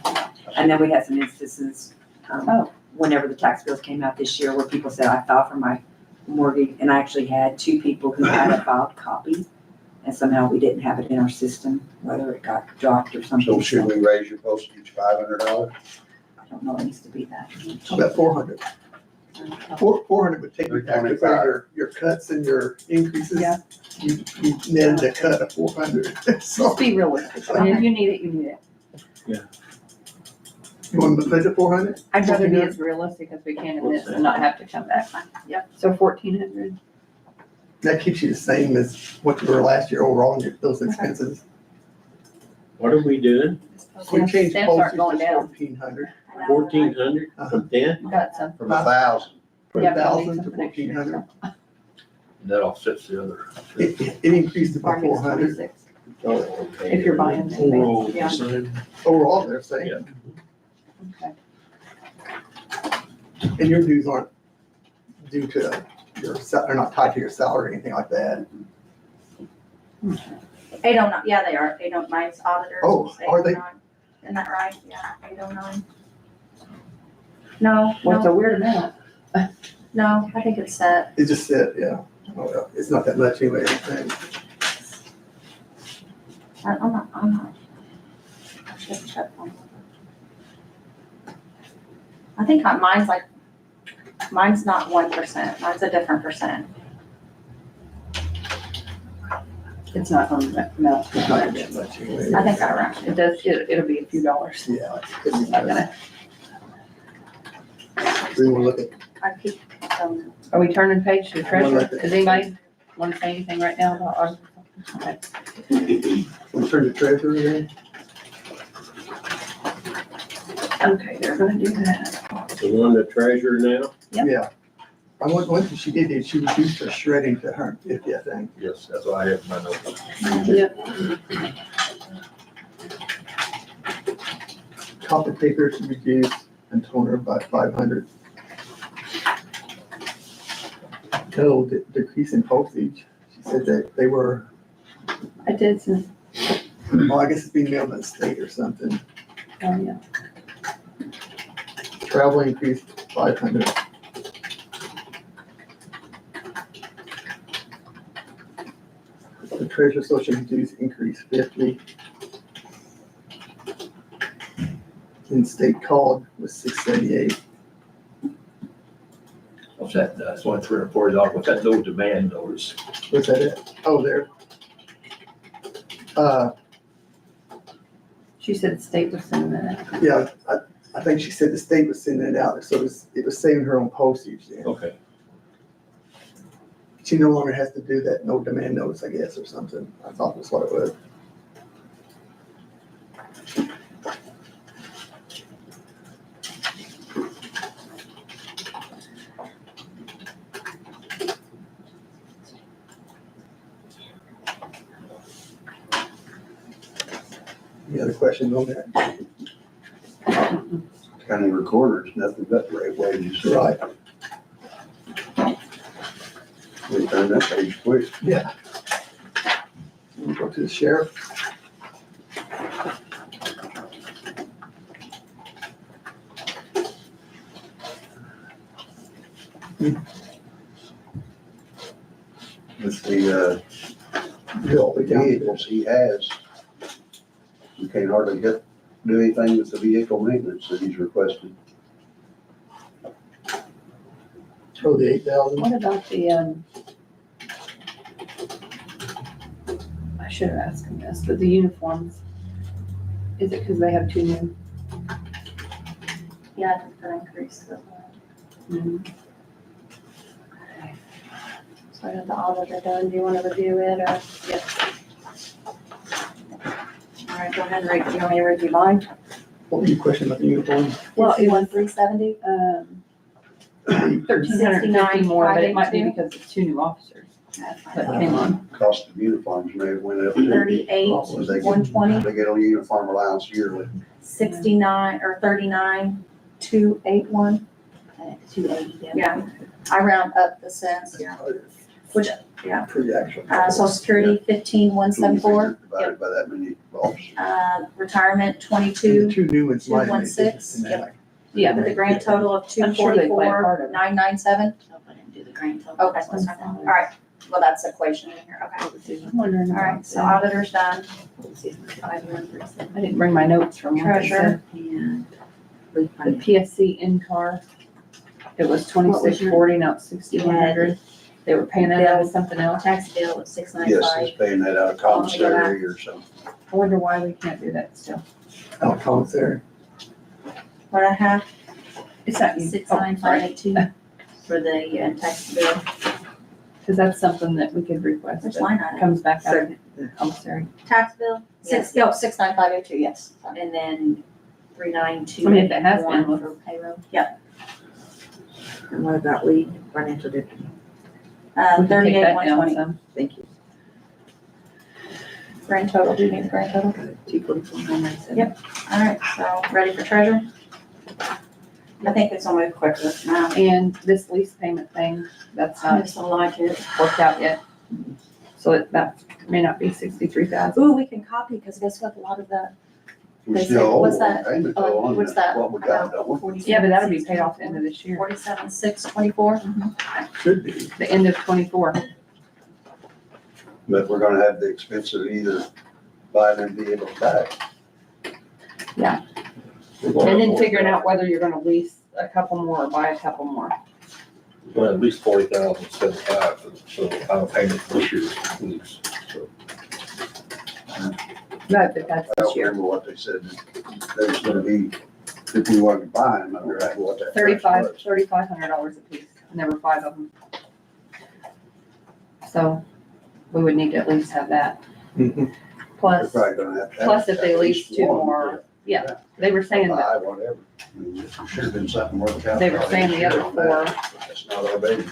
And then we had some instances, Oh. whenever the tax bills came out this year, where people said, I filed for my mortgage, and I actually had 2 people who had a filed copy, and somehow we didn't have it in our system, whether it got dropped or something. So should we raise your postage $500? I don't know, it needs to be that. How about 400? 400 would take you back to where your cuts and your increases. Yeah. You netted a cut of 400. So Just be realistic. I mean, if you need it, you need it. you want to put it at 400? I'd rather be as realistic as we can in this and not have to come back. Yep. So 1,400. That keeps you the same as what you were last year overall in those expenses. what are we doing? We changed Stamps postage aren't to going down. 1,400, 1,400 from 10? Got some. From 1,000. from Yeah, but we'll need 1,000 to some for next year. 1,400. And that offsets the other. It increased to about Bargain's 400. 26, Oh, okay. if you're buying them. Yeah. Overall, they're saying, Yeah. Okay. and your dues aren't due to they're not tied to your salary or anything like that. 809, yeah, they are, 809's auditors. Oh, are they? 809. Isn't that right? Yeah, 809. No, What's a no, weird amount? no, I think it's set. It just said, yeah. Oh, well, it's not that much anyway, I think. I'm not. I should have checked on. I think mine's not 1%, mine's a different percent. It's not on that amount. It's not that much anyway. I think I rounded It does, it'll be a few dollars. Yeah. It's not gonna, We want to look at, I keep, are we turning page to the treasurer? like that. Does anybody want to say anything right now about our? Okay. we turn to treasurer again. Okay, they're gonna do that. The one, the treasurer now, Yep. Yeah. One thing she did, she reduced her shredding to 150, I think. Yes, that's what I have in my notes. Yep. Copy paper she reduced and toner by 500. Total decrease in postage. She said that they were, I did some, well, I guess it's being mailed to the state or something. yeah. Travel increased 500. The treasurer social dues increased 50. And state called was 678. What's that? That's only $340. What's that no demand notice? What's that at? Oh, there. She said the state was sending that. Yeah, I think she said the state was sending it out, so it was saving her own postage then. Okay. She no longer has to do that no demand notice, I guess, or something. I thought that's what it was. Any other questions on that? County recorder's nothing but rate wages. Right, We turn that page quick. yeah. We'll go to the sheriff. With the, Bill, we got it. vehicles he has, we can't hardly do anything with the vehicle maintenance that he's requesting. Oh, the 8,000. What about the, I should have asked him this, but the uniforms, is it because they have two new? yeah, I think that increased. So I got the auditor done, do you want to review it, or? Yes. All right, go ahead and read, do you want me to review mine? What was your question about the uniform? Well, it was, 370? 1,350 more, but it might be 69,582. because it's two new officers that came on. Cost of uniforms may have went up too. 38, So they get- 120, They get a uniform allowance yearly. 69, or 39, 281. 280, yeah. Yeah, I round up the cents, yeah. Which, yeah. Pretty actual. Social Security, 15,174. Divided by that many officers. Retirement, The 22. two new ones might make 216, difference in that. Yeah, With a grand total of I'm sure they play a part 244, of it. 997. Nope, I didn't do the grand total. Okay, so it's not, all right, well, that's the equation in here, okay. I'm wondering All right, about so that. auditor's done. I didn't bring my notes from what they said. And The PSC in-car, it was 2640, now it's 6,100. They were paying that out of something else. tax bill of Yes, 695. he's paying that out of commissary or something. I wonder why we can't do that still. Out commissary. What I have, It's not you. 69582 for the tax bill. Because that's something that we could request. which that line item? Comes back out of the commissary. Tax bill? Yes. 69502, yes. And then 392. I mean, if it has been, for payroll. And what about lead financial deputy? We can take 38, that down 120. some. Thank you. Grand total, do you need the grand total? 244,997. Yep. All right, so ready for treasure? I think it's gonna move quicker now. And this lease payment thing, that's I not just don't like it. worked out yet. So that may not be 63,000. Ooh, we can copy, because guess what, a lot of that, We They still said, owe what's one that? payment though on what's that? what we got, don't we? Yeah, but that'll be paid off at the end of this year, 47,624. Should be. the end of 24. But we're gonna have the expense of either buying them vehicles back. And then figuring out whether you're gonna lease a couple more or buy a couple more. Well, at least 40,075 for the final payment for this year's lease. So, But that's I this don't year. remember what they said. There's gonna be, if you wanted to buy them, I don't remember what that. price was. $3,500 a piece, and there were 5 of them. So we would need to at least have that. Mhm. Plus, They're probably gonna have to have plus if they at lease least 2 one, more, yeah, they were saying that, buy whatever. I mean, it should have been something worked out. they were saying the other 4. That's not our baby.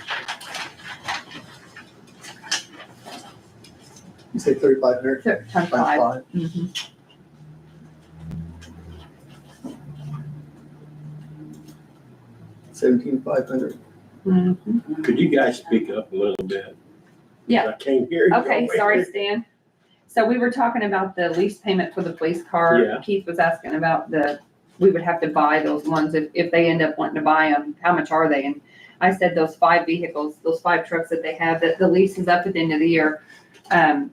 You say 3,500 Times times 5. 5, Mhm. 17,500. Mhm. Could you guys speak up a little bit? Yeah. I can't hear you. Okay, over sorry, here. Stan. So we were talking about the lease payment for the police car. Yeah. Keith was asking about we would have to buy those ones if they end up wanting to buy them, how much are they? And I said those 5 vehicles, those 5 trucks that they have, that the lease is up at the end of the year.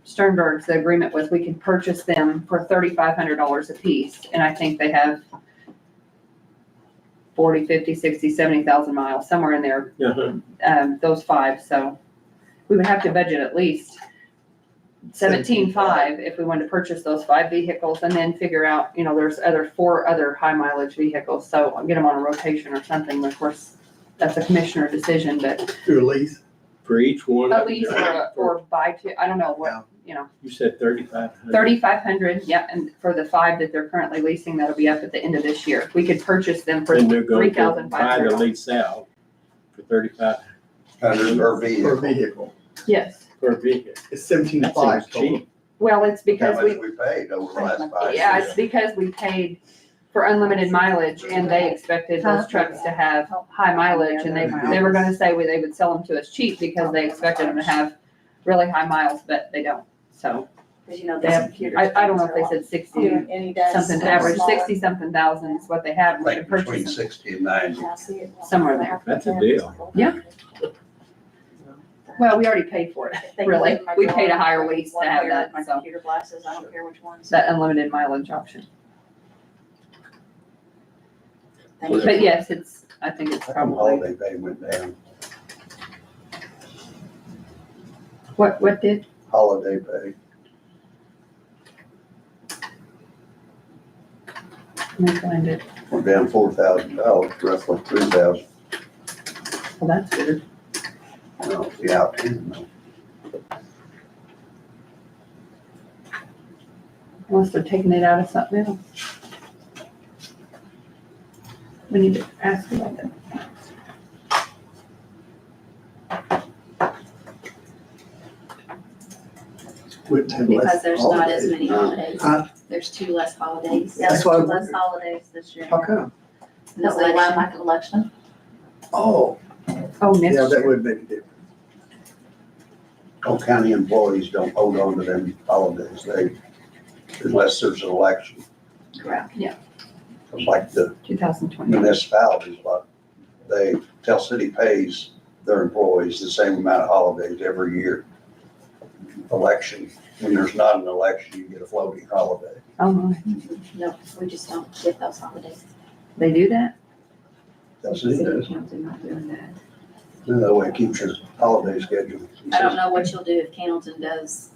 Sternberg's, the agreement was we could purchase them for $3,500 a piece. And I think they have 40, 50, 60, 70,000 miles, somewhere in there, Uh-huh. those 5, so we would have to budget at least 17.5 if we wanted to purchase those 5 vehicles, and then figure out, there's 4 other high mileage vehicles, so I'll get them on a rotation or something. Of course, that's a commissioner decision, but Through a lease. For each one? of at least them? or buy 2, I don't know what, You said 3,500? 3,500, yeah, and for the 5 that they're currently leasing, that'll be up at the end of this year. We could purchase them for And they're going to buy the $3,500. lease out for 3,500 Per Per vehicle. vehicle. Yes, per vehicle. It's That 17,500 seems total. cheap. well, it's How because much we paid over the last 5 years. Yeah, it's because we paid for unlimited mileage, and they expected those trucks to have high mileage, and they were gonna say they would sell them to us cheap because they expected them to have really high miles, but they don't, so. Because they They have, computers. I don't know if they said 60 Any does. something, average 60 something thousand is what they have, I and we think could between purchase them. 60 and 90. Somewhere there. That's a deal. Yeah. Well, we already paid for it, really. We paid a higher lease to have that, My so, computer glasses, I don't care which ones. that unlimited mileage option. Thank you. But yes, I think it's probably, Holiday pay went down. what did? Holiday pay. Let me find it. We're down $4,000, roughly 3,000. Well, that's weird. No, yeah, 10, no. Unless they're taking it out of something else. We need to ask about that. Wouldn't have less Because there's not as holidays. many holidays. Huh? There's 2 less holidays. Yeah, That's there's why two I'm- less holidays this year. How come? Because they want like an election. Oh, Oh, next yeah, that year. would make a difference. Oh, county employees don't hold on to them holidays, unless there's an election. Correct. Like the 2020. municipalities, but Tell City pays their employees the same amount of holidays every year. Election, when there's not an election, you get a floating holiday. Oh, my. No, we just don't get those holidays. They do that? Tell City City does. council not doing that. That way it keeps your holiday schedule. I don't know what you'll do if Cannleton does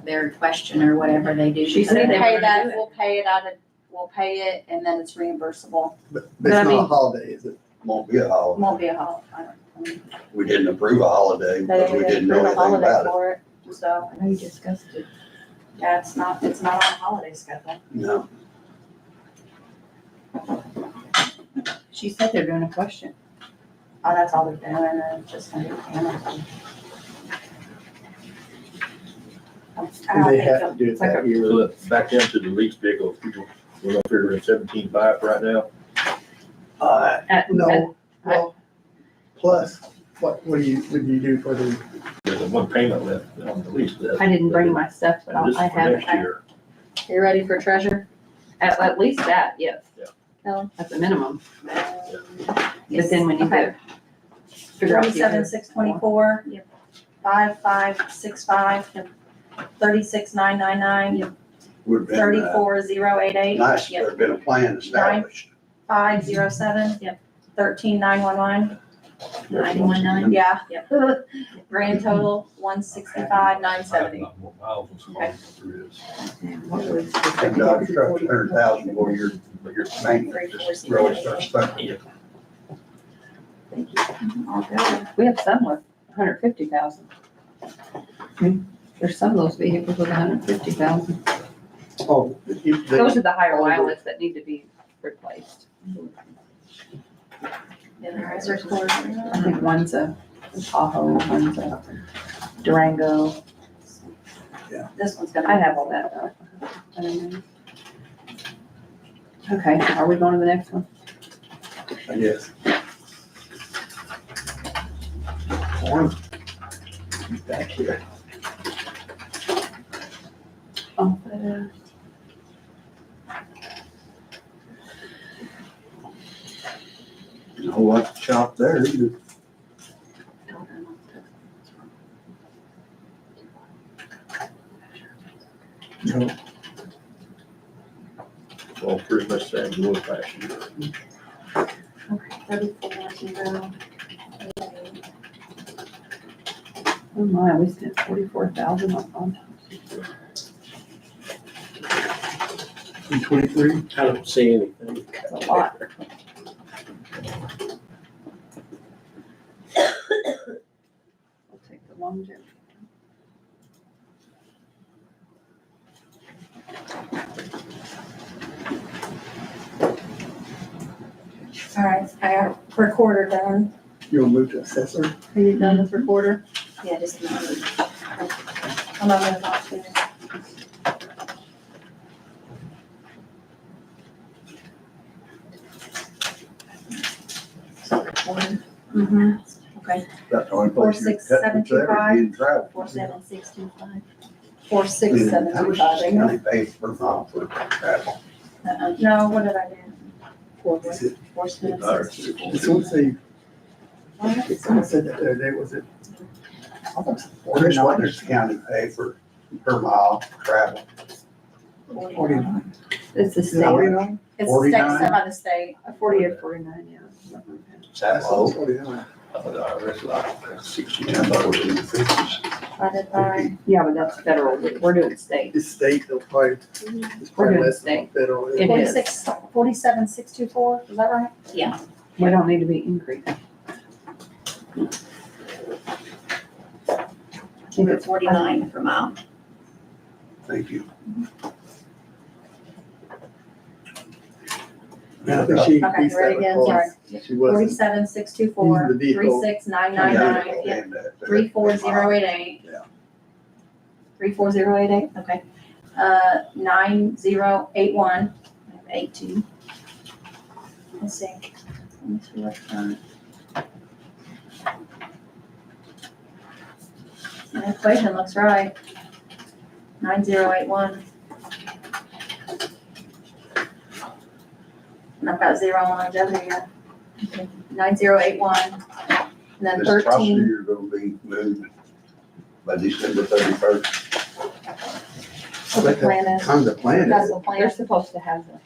their question or whatever they do. She We said they were pay gonna that, do it. we'll pay it, and then it's reimbursable. But But I it's not a mean- holiday, is it? Won't be a holiday. Won't be a holiday. We didn't approve a holiday because we didn't know They anything approve a about it. holiday for it, so, I know you discussed it. yeah, it's not on the holiday schedule. No, She said they're doing a question. Oh, that's all they're doing, and it's just gonna be Hamilton. I And don't they think have they'll- to do it It's like that a- year. So back down to the lease vehicle, people, we're gonna figure in 17.5 right now. No, well, plus, what do you do for the, There's a one payment left on the lease. I didn't bring my stuff, but This is I for have it. next year. You ready for treasure? At least that, yes. Yeah. No. At the minimum. But Yes. then we need Okay. to figure out the 47,624. Yep. 5565. 36,999. Would have been 34,088. nice if there'd been a plan established. 507. Yep. 13,911. 91.9. Yeah. Yep. Grand total, 165,970. More miles and Okay. stuff there is. Thank God, the truck's 100,000 before your maintenance just really starts spending. We have some with 150,000. There's some of those vehicles with 150,000. oh, Those are the higher mileage that need to be replaced. There's scores. I think one's a Tahoe, one's a Durango. This one's gonna. I have all that. Okay, are we going to the next one? Yes. One. Back here. Oh, No what to chop there either. No, All pretty much same as it was last year. Okay, 34,000. Oh my, we spent 44,000 on. 223. I don't see anything. That's a lot. We'll take the longevity. All right, I got recorder done. You want to move to assessor? Are you done with recorder? Yeah, just a minute. I'm not gonna talk to you. Mm-hmm. That's the only place you're 46,725. in travel. 47,625. 46725. County pays per mile for travel. No, what did I do? Is it, 47,624. this one say, someone said that the other day, was it? Chris, what does the county pay for per mile travel? 49. It's the Is it state, 49? It's the state, 49? set by the state. 48 or 49, yeah. Is that Oh, low? 49. I thought the IRS like 60. I thought it was in the fifties. Divided by, Yeah, but that's federal, we're doing state. It's state, they'll probably, it's We're probably doing less than state. federal. It is. 47,624, is that right? We don't need to be increased. I think it's 49 per mile. Thank you. And I think she Okay, increased that ready again, sorry. because she wasn't. 47,624, Using the vehicle. 36,999, Yeah, and that- 34088. Yeah. 34088, okay. 9081, 82. let's see. Let me see what's done. The equation looks right. 9081. And I've got zero on longevity here. 9081, and then This 13. prosecutor gonna be moved by December 31st. What the plan is. Kind of plan That's is, the plan. They're supposed to have the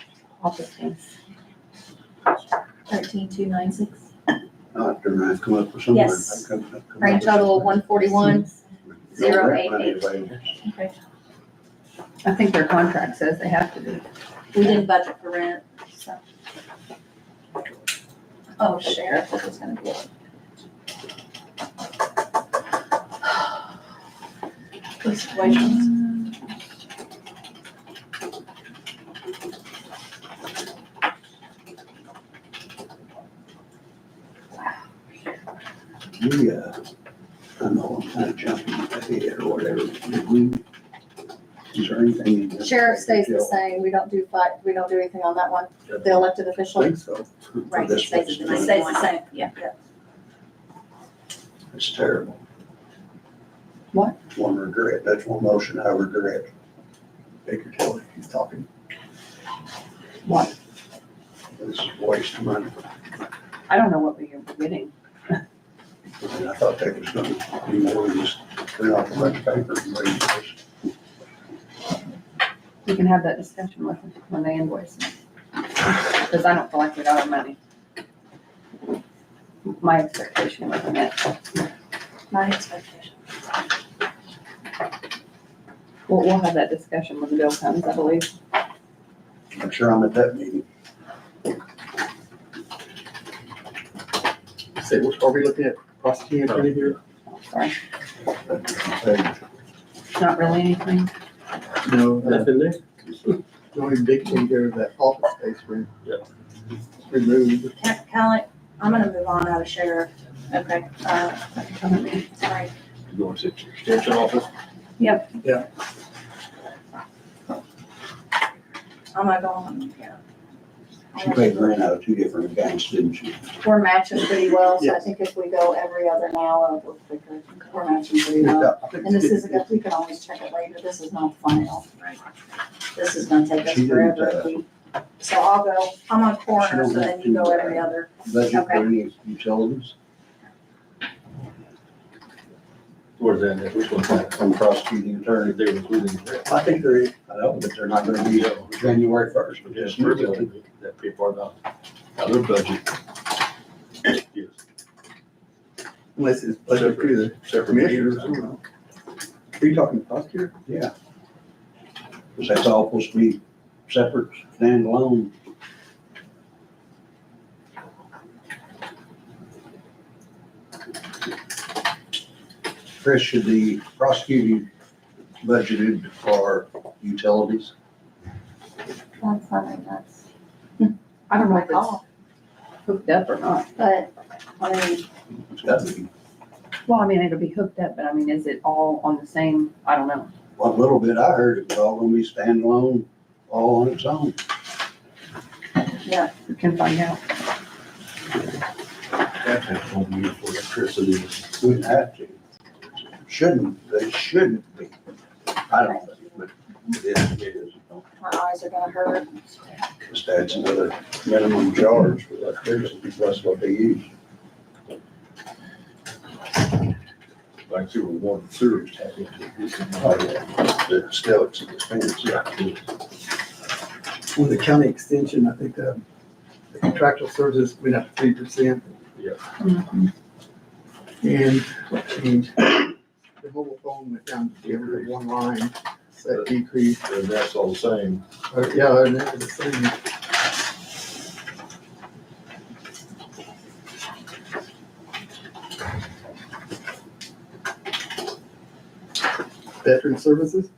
office things. 13296. Not to try to come up with somewhere. Yes. Grand total 141,088. Okay. I think their contract says they have to be. We didn't budget for rent, so. Oh, sheriff, this is gonna be it. These situations. We, I know I'm kind of jumping ahead or whatever. Did we, is there anything in this? sheriff stays the same, we don't do anything on that one, the elected I official. think so. Right, it stays at the It stays the 91. same. Yeah. It's terrible. What? One regret, that's one motion I regret. Baker Tilly, he's talking. What? This is a waste of money. I don't know what we're getting. And I thought that was gonna be more than just print off a bunch of paper and raise this. We can have that discussion with them when they invoice me. Because I don't feel like we got our money. My expectation wasn't it. My expectation. We'll have that discussion when the bill comes, I believe. I'm sure I'm at that meeting. Say, are we looking at prosecuting attorney here? Sorry, Hey, not really anything. No, Nothing there? the only big thing there is that office space room. Yeah. Removed. Callie, I'm gonna move on out of sheriff. Okay, Sorry. You going to the extension office? I'm not going, yeah. She paid rent out of two different accounts, didn't she? We're matching pretty well, so I Yes. think if we go every other now, it'll go quicker. We're matching pretty well. I think And this it's is, we can always check it later, this is not final. right. This is gonna take us She didn't, Forever if we, so I'll go, I'm on She corner, don't so have then you to, go every other. Budget for Okay. any utilities Where's that, at? Which one's that? from prosecuting attorney. They're including. I think there is. I know, but they're not gonna be January first, but Yes, just we're utility. going, that people are not, other budget. Yes, Unless it's budget through the separate commissioners. meters. Are you talking prosecutor? Yeah. Because that's all supposed to be separate, standalone. Chris, should the prosecuting budgeted for utilities? That's not, that's, I don't know if it's call, hooked up or not. but, I mean, It's got to be. Well, I mean, it'll be hooked up, but I mean, is it all on the same, I don't know. One little bit I heard, it was all gonna be standalone, all on its own. We can find out. That's what we use for electricity. Wouldn't have to. They shouldn't be. I don't think, but it is. my eyes are gonna hurt. Just adds another minimum charge for electricity, plus what they use. Like, see, with water and sewage tap into it. But still, it's an expense. Yeah. With the county extension, I think the contractual services went up 3%. Mhm. And what changed? The mobile phone went down to every one line, so that decreased. And that's all the same. Yeah, and that was the same. Veteran services?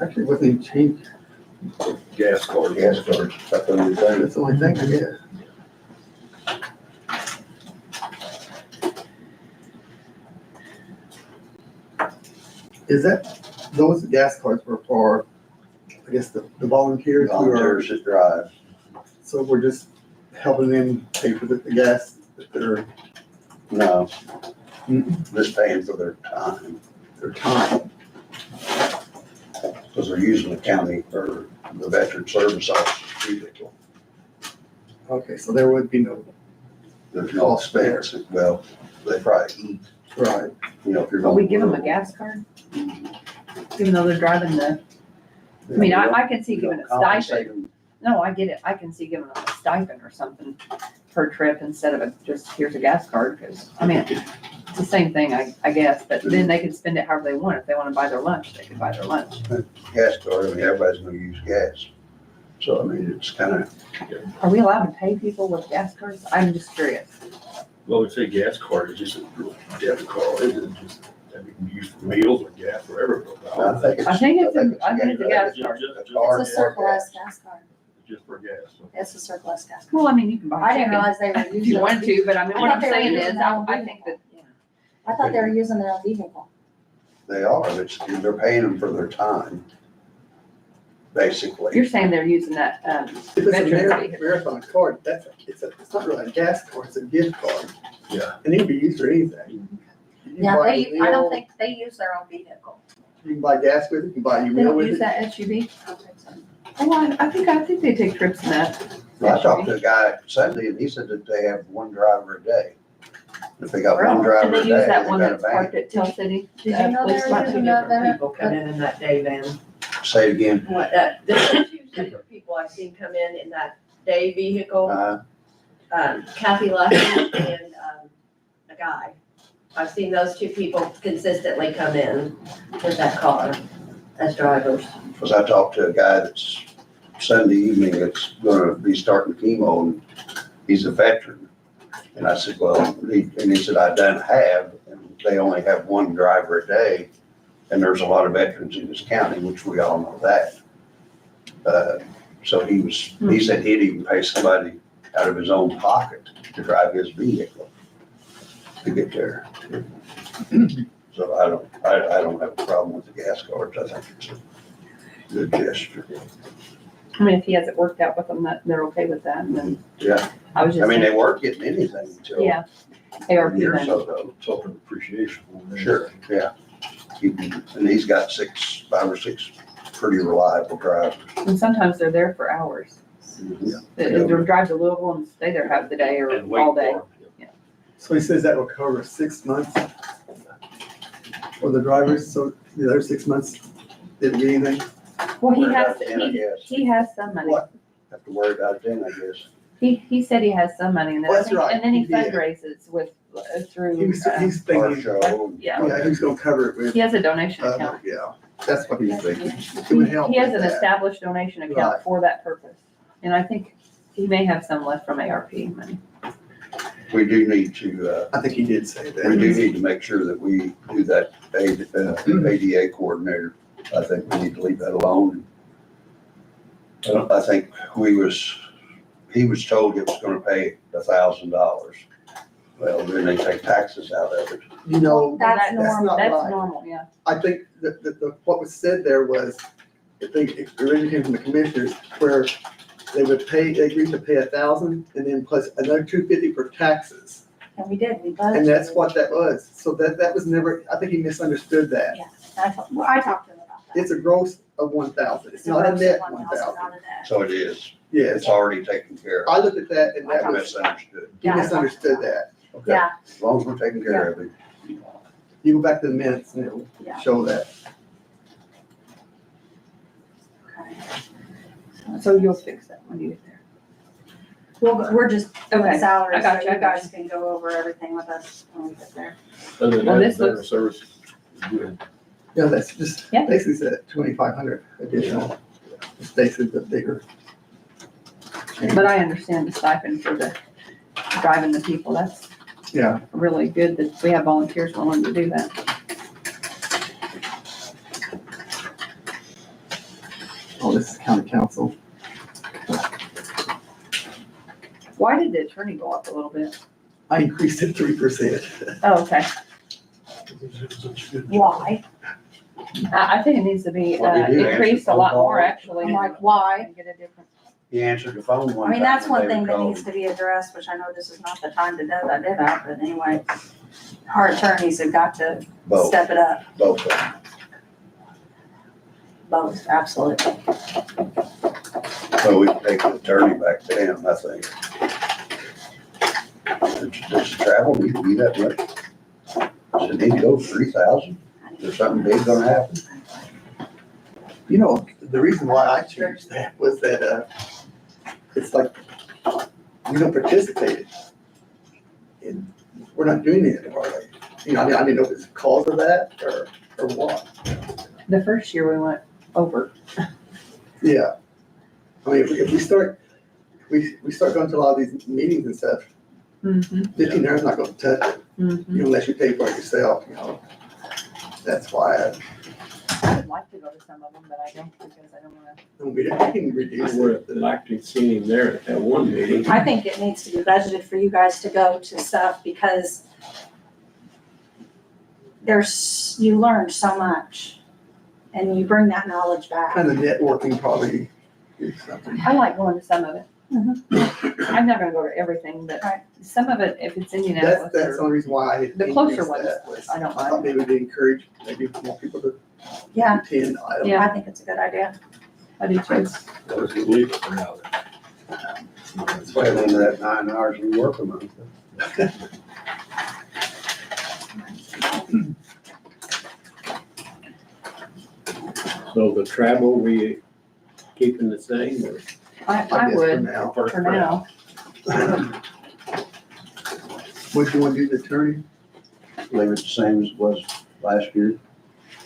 Actually, wasn't even changed. Gas card. Gas cards, that's the only thing. That's the only thing, I guess. Is that, those gas cards were for, I guess, the volunteers who are, Volunteers that drive. so we're just helping them pay for the gas that they're, No. Mm. Just paying for their time, their time. because they're using the county or the veteran service office vehicle. Okay, so there would be no, There's no expense. Well, they probably eat, right, you know, if you're. But we going give them a rural. gas card, even though they're driving the, I mean, I can see You giving don't a compensate stipend. them. No, I get it. I can see giving them a stipend or something per trip instead of just, here's a gas card, because, I mean, it's the same thing, I guess, but then they can spend it however they want. If they want to buy their lunch, they can buy their lunch. Gas card, I mean, everybody's gonna use gas. So, I mean, it's kind of, Are we allowed to pay people with gas cards? I'm just curious. Well, we say gas card is just a debit card, it isn't just, that we can use for meals or gas, whatever. I think it's a gas Just- card. just- Card. It's a surplus gas card. just for gas. So It's a surplus gas. Well, I mean, you can buy I didn't chicken realize they were using. if you want to, but I mean, what I I'm thought they were saying using is, their own I think that, I thought they were using their own vehicle. They are, they're paying them for their time, basically. you're saying they're using that, If it's a veterans vehicle. marathon card, it's not really a gas card, it's a gift card. Yeah. And it can be used for anything. You can Yeah, buy a I don't meal, think they use their own vehicle. You can buy gas with it, you can buy your They meal don't with use it. that SUV? Oh, I think they take trips in that. I talked to a guy Sunday and he said that they have one driver a day. If they got one And driver they a day, use they that one got a that's parked van. at Tell City. Did you know they police were department. using that? People come in that day van. Say it again. What, there's two different people I've seen come in that day vehicle, Kathy Lucky and, a guy. I've seen those two people consistently come in with that car as drivers. Cause I talked to a guy that's Sunday evening that's gonna be starting chemo and he's a veteran. And I said, well, he said, I done have, and they only have one driver a day. And there's a lot of veterans in this county, which we all know that. So he said he'd even pay somebody out of his own pocket to drive his vehicle to get there. So I don't have a problem with the gas cards. I think it's a good gesture. I mean, if he has it worked out with them, that they're okay with that, and then. Yeah. I was I just mean, saying, they weren't getting anything until yeah, a ARP year or then. so ago. token appreciation. Sure, yeah. And he's got 5 or 6 pretty reliable drivers. And sometimes they're there for hours. They drive to Louisville and stay there half the day or And wait all day. for them. So he says that will cover 6 months for the drivers, so the other 6 months didn't get anything. Well, he Worry has, about it then, I guess. he has some money. What? Have to worry about it then, I guess. He said he has some money and then, That's right, and then he he did. fundraises with, through, He's uh, thinking, Car show. yeah. he's gonna cover it with, he has a donation account. yeah, that's what he's thinking. It would help He has with an that. established donation account Right. for that purpose. And I think he may have some left from ARP money. We do need to, I think he did say that. we do need to make sure that we do that ADA coordinator. I think we need to leave that alone. I think he was told it was gonna pay $1,000. Well, then they take taxes out of it. You know, That's that's normal. not That's right. normal, yeah. I think that what was said there was, I think it originally came from the commissioners, where they agreed to pay 1,000 and then plus another 250 for taxes. And we did, we budgeted. And that's what that was. So that was never, I think he misunderstood that. I talked to him about that. It's a gross of 1,000. It's not a gross net of 1,000, 1,000. not a net. So it is. Yes. It's already taken care of. I looked at that and I that I was, misunderstood. he misunderstood that. Okay. Yeah, As long as we're taking care of it. You go back to the minutes and it'll Yeah. show that. okay. So you'll fix that when you get there. Well, we're just doing Okay, salaries, I got so you, I you got guys can go over everything with us when we get there. Other than Well, that, this veteran looks- service is good. Yeah, that's just, Yeah. basically said 2,500 additional. It's basically the bigger. change. But I understand the stipend for the driving the people. That's Yeah, really good that we have volunteers willing to do that. oh, this is county council. Why did the attorney go up a little bit? I increased it 3%. Oh, okay. Why? I think it needs to be Well, he did increased a answer lot phone more, calls. actually. I'm like, why? And get a different. He answered the phone one I time. mean, that's and one they thing were that calling. needs to be addressed, which I know this is not the time to do that, but anyway. Our attorneys have got to Both, step it up, both of them. both, absolutely. So we can take the attorney back down, I think. Does the travel need to be that much? Does it need to go 3,000? Is there something big gonna happen? You know, the reason why I changed that was that, it's like, we don't participate in, we're not doing anything, are they? You know, I didn't know if it's cause of that or what. The first year we went over. Yeah. I mean, if we start going to a lot of these meetings and stuff, Mm-hmm, 15 hours not gonna touch it, mm-hmm. you know, unless you pay for it yourself, you know. That's why I would like to go to some of them, but I don't because I don't wanna. We can I reduce would it. have liked to see him there at that one meeting. I think it needs to be budgeted for you guys to go to stuff because you learn so much and you bring that knowledge back. Kind of networking probably is something. I like going to some of it. Mhm. I'm not gonna go to everything, but Right. some of it, if it's Indianapolis That's the or, only reason why I. The closer increased ones, that was I don't I thought mind. maybe we'd encourage maybe more people to Yeah, attend. I don't Yeah. I think it's a good idea. I do too. What is it legal for now? Well, into that 9 hours we work a month. So the travel, we keeping the same or? I guess for would, now. for now. Would you want to do the attorney? Leave it the same as it was last year.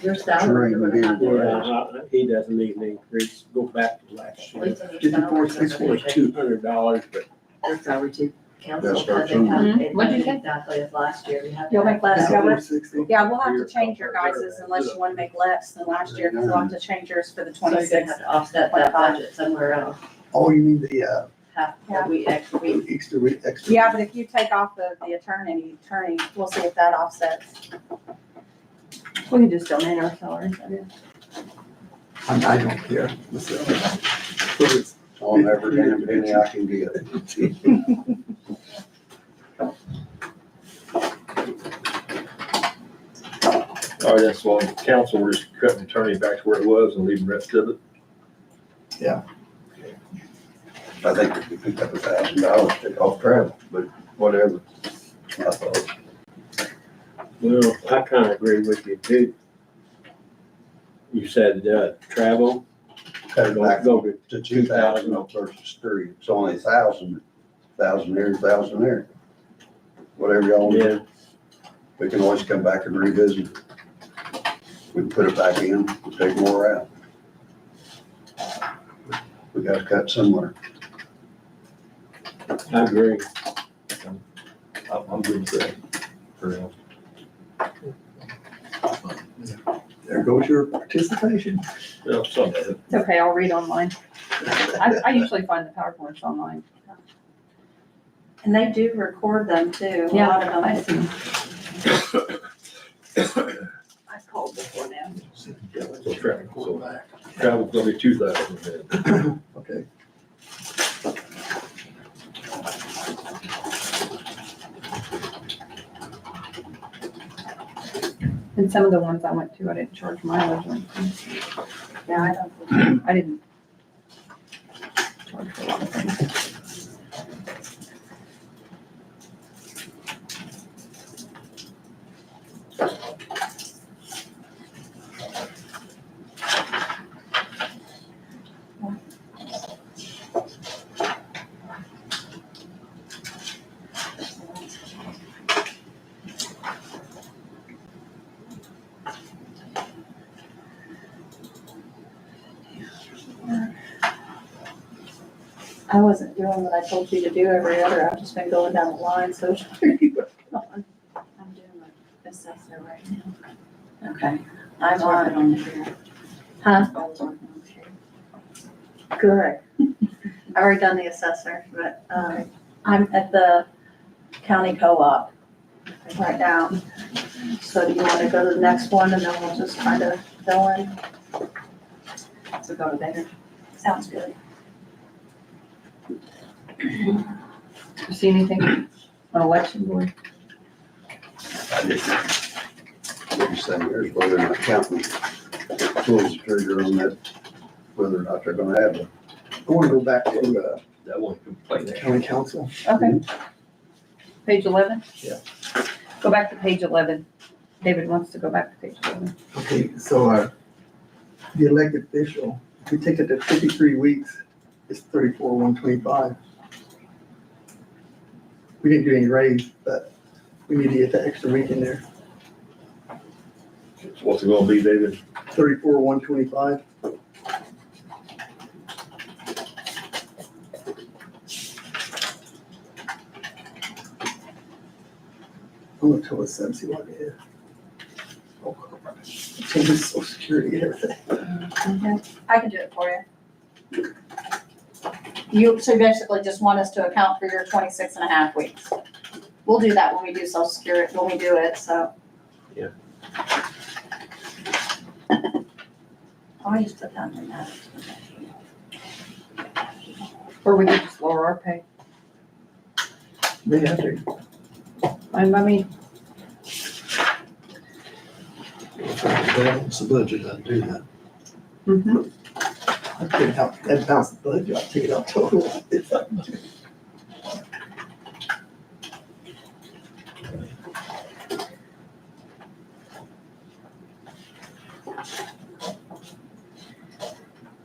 Your salary. Sure, maybe. He doesn't need an increase, go back to last year. $54.64. It was $200, but Their salary too. Council That's our doesn't have Mhm. it What'd you say? exactly as last year. We have to You'll make less, yeah, we're- 54.60. Yeah, we'll have to change your guys's unless you want to make less than last year, because we'll have to change yours for the So you're gonna 26th. have to offset that budget somewhere else. Oh, you mean the, Half Yeah. a week, extra week. extra week, extra? Yeah, but if you take off the attorney, we'll see if that offsets. We can just donate our salaries, I guess. I don't care myself. So it's- On every damn penny I can get. All right, that's why council, we're just cutting attorney back to where it was and leaving the rest of it. I think if we pick up $1,000, take off travel, but whatever. I thought. well, I kind of agree with you too. You said, travel, Cut it back go to to 2,000 versus 3. It's only 1,000 here, 1,000 there. Whatever y'all want to do. We can always come back and revisit. We can put it back in, we'll take more out. We gotta cut somewhere. I agree. I'm good with that. For now. There goes your participation. Yeah, some of it. It's okay, I'll read online. I usually find the PowerPoints online. And they do record them too, a Yeah, lot of I them. see. I've called before now. So travel's gonna be 2,000 then. Okay. And some of the ones I went to, I didn't charge mileage or anything. Yeah, I don't. I didn't charge for a lot of things. I wasn't doing what I told you to do every other, I've just been going down the line, so what are you working on? I'm doing my assessor right now. Okay. I I'm was working on, on the sheriff. huh? I was working on the sheriff. Good. I've already done the assessor, but, I'm at the county co-op right now. So do you want to go to the next one and then we'll just kind of fill in? So go to there. Sounds good. You see anything on election board? I didn't. Biggest thing here is whether or not county pulls the trigger on that, whether or not they're gonna have it. I want to go back to That one complaint. county council. Okay. Page 11? Yeah. Go back to page 11. David wants to go back to page 11. Okay, so, the elected official, if we take it to 53 weeks, it's 34,125. We didn't do any raise, but we need to get that extra week in there. What's it gonna be, David? 34,125. I'm gonna tell us, see what it is. Oh, crap. changes social security and everything. I can do it for you. So you basically just want us to account for your 26 and a half weeks. We'll do that when we do social security, when we do it, so. Yeah. I just put that in that. Or we could just lower our pay. They have to, I mean, Balance the budget, I'd do that. mhm. I think that balance the budget, I take it out total. It's like,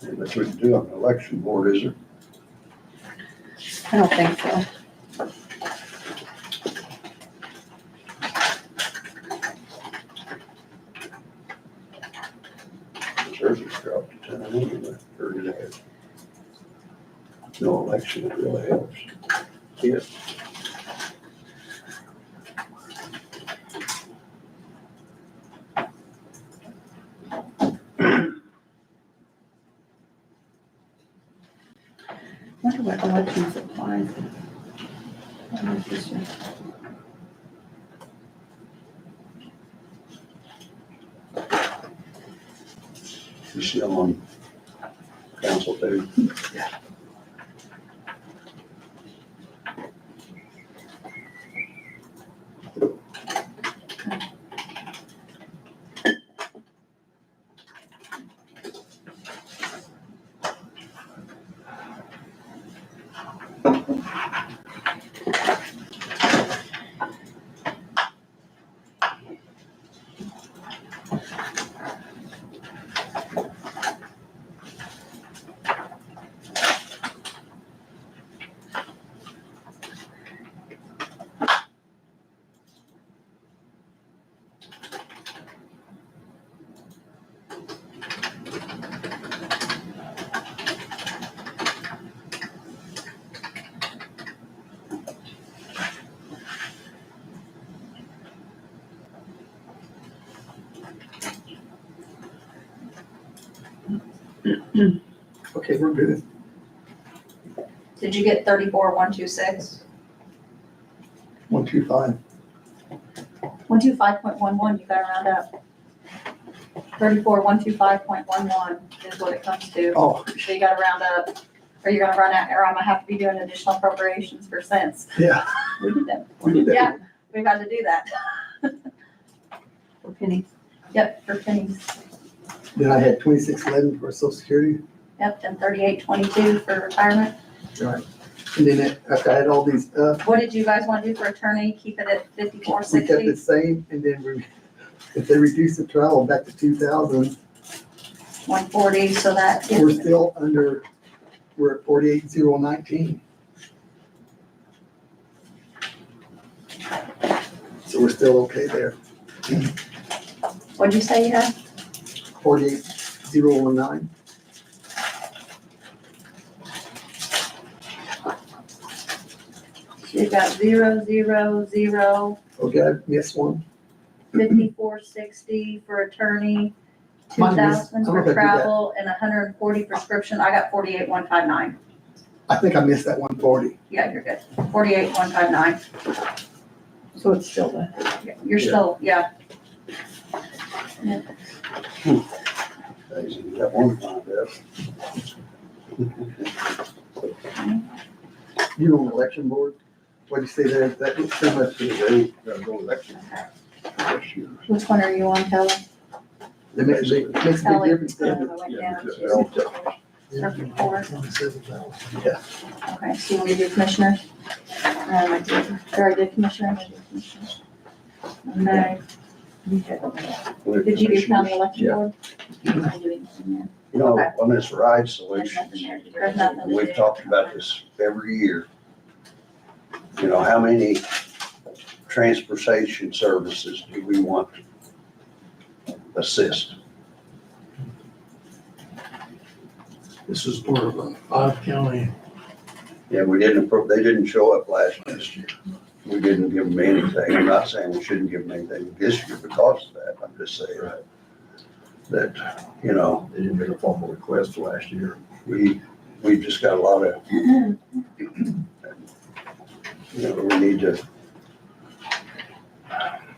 That's what you do on the election board, is it? I don't think so. Theirs has dropped to 10 anyway, or it has. No election, it really helps. Wonder what election supplies. What is this year? You see them on council too. okay, we're good. Did you get 34,126? 125. 125.11, you gotta round up. 34,125.11 is what it comes to. Oh, So you gotta round up, or you're gonna run out, or I'm gonna have to be doing additional appropriations for cents. yeah, We did that. we did that. Yeah, we've got to do that. For pennies. Yep, for pennies. Then I had 2611 for social security. Yep, and 3822 for retirement. And then after I had all these up, What did you guys want to do for attorney? Keep it at we kept 5460? the same, and then if they reduce the travel back to 2,000, 140, so that we're is, still under, we're at 48,019. So we're still okay there. what'd you say you had? 48,019. You got 000, Okay, I missed one. 5460 for attorney, Mine is- 2,000 I don't know if I for did that. travel, and 140 prescription. I got 48,159. I think I missed that 140. Yeah, you're good. 48,159. So it's still the, You're still, yeah. Daisy, you got one lined up. You on the election board? What'd you say there? That was pretty much it. Which one are you on, Kelly? It makes a big difference. I doesn't it? went down because to circuit court. 27,000. Okay, so you want me to do commissioners? I did, or I did commissioners, I did commissioners. No, did you do county election board? I didn't do anything there. You know, Okay. on this ride There's solutions, nothing there. There's nothing to we've do. talked about this every year. You know, how many transportation services do we want to assist? This is part of a 5-county, Yeah, we didn't, they didn't show up last year. We didn't give them anything. I'm not saying we shouldn't give them anything this year because of that. I'm just saying. that, you know, They didn't make a formal request last year. we just got a lot of, you know, we need to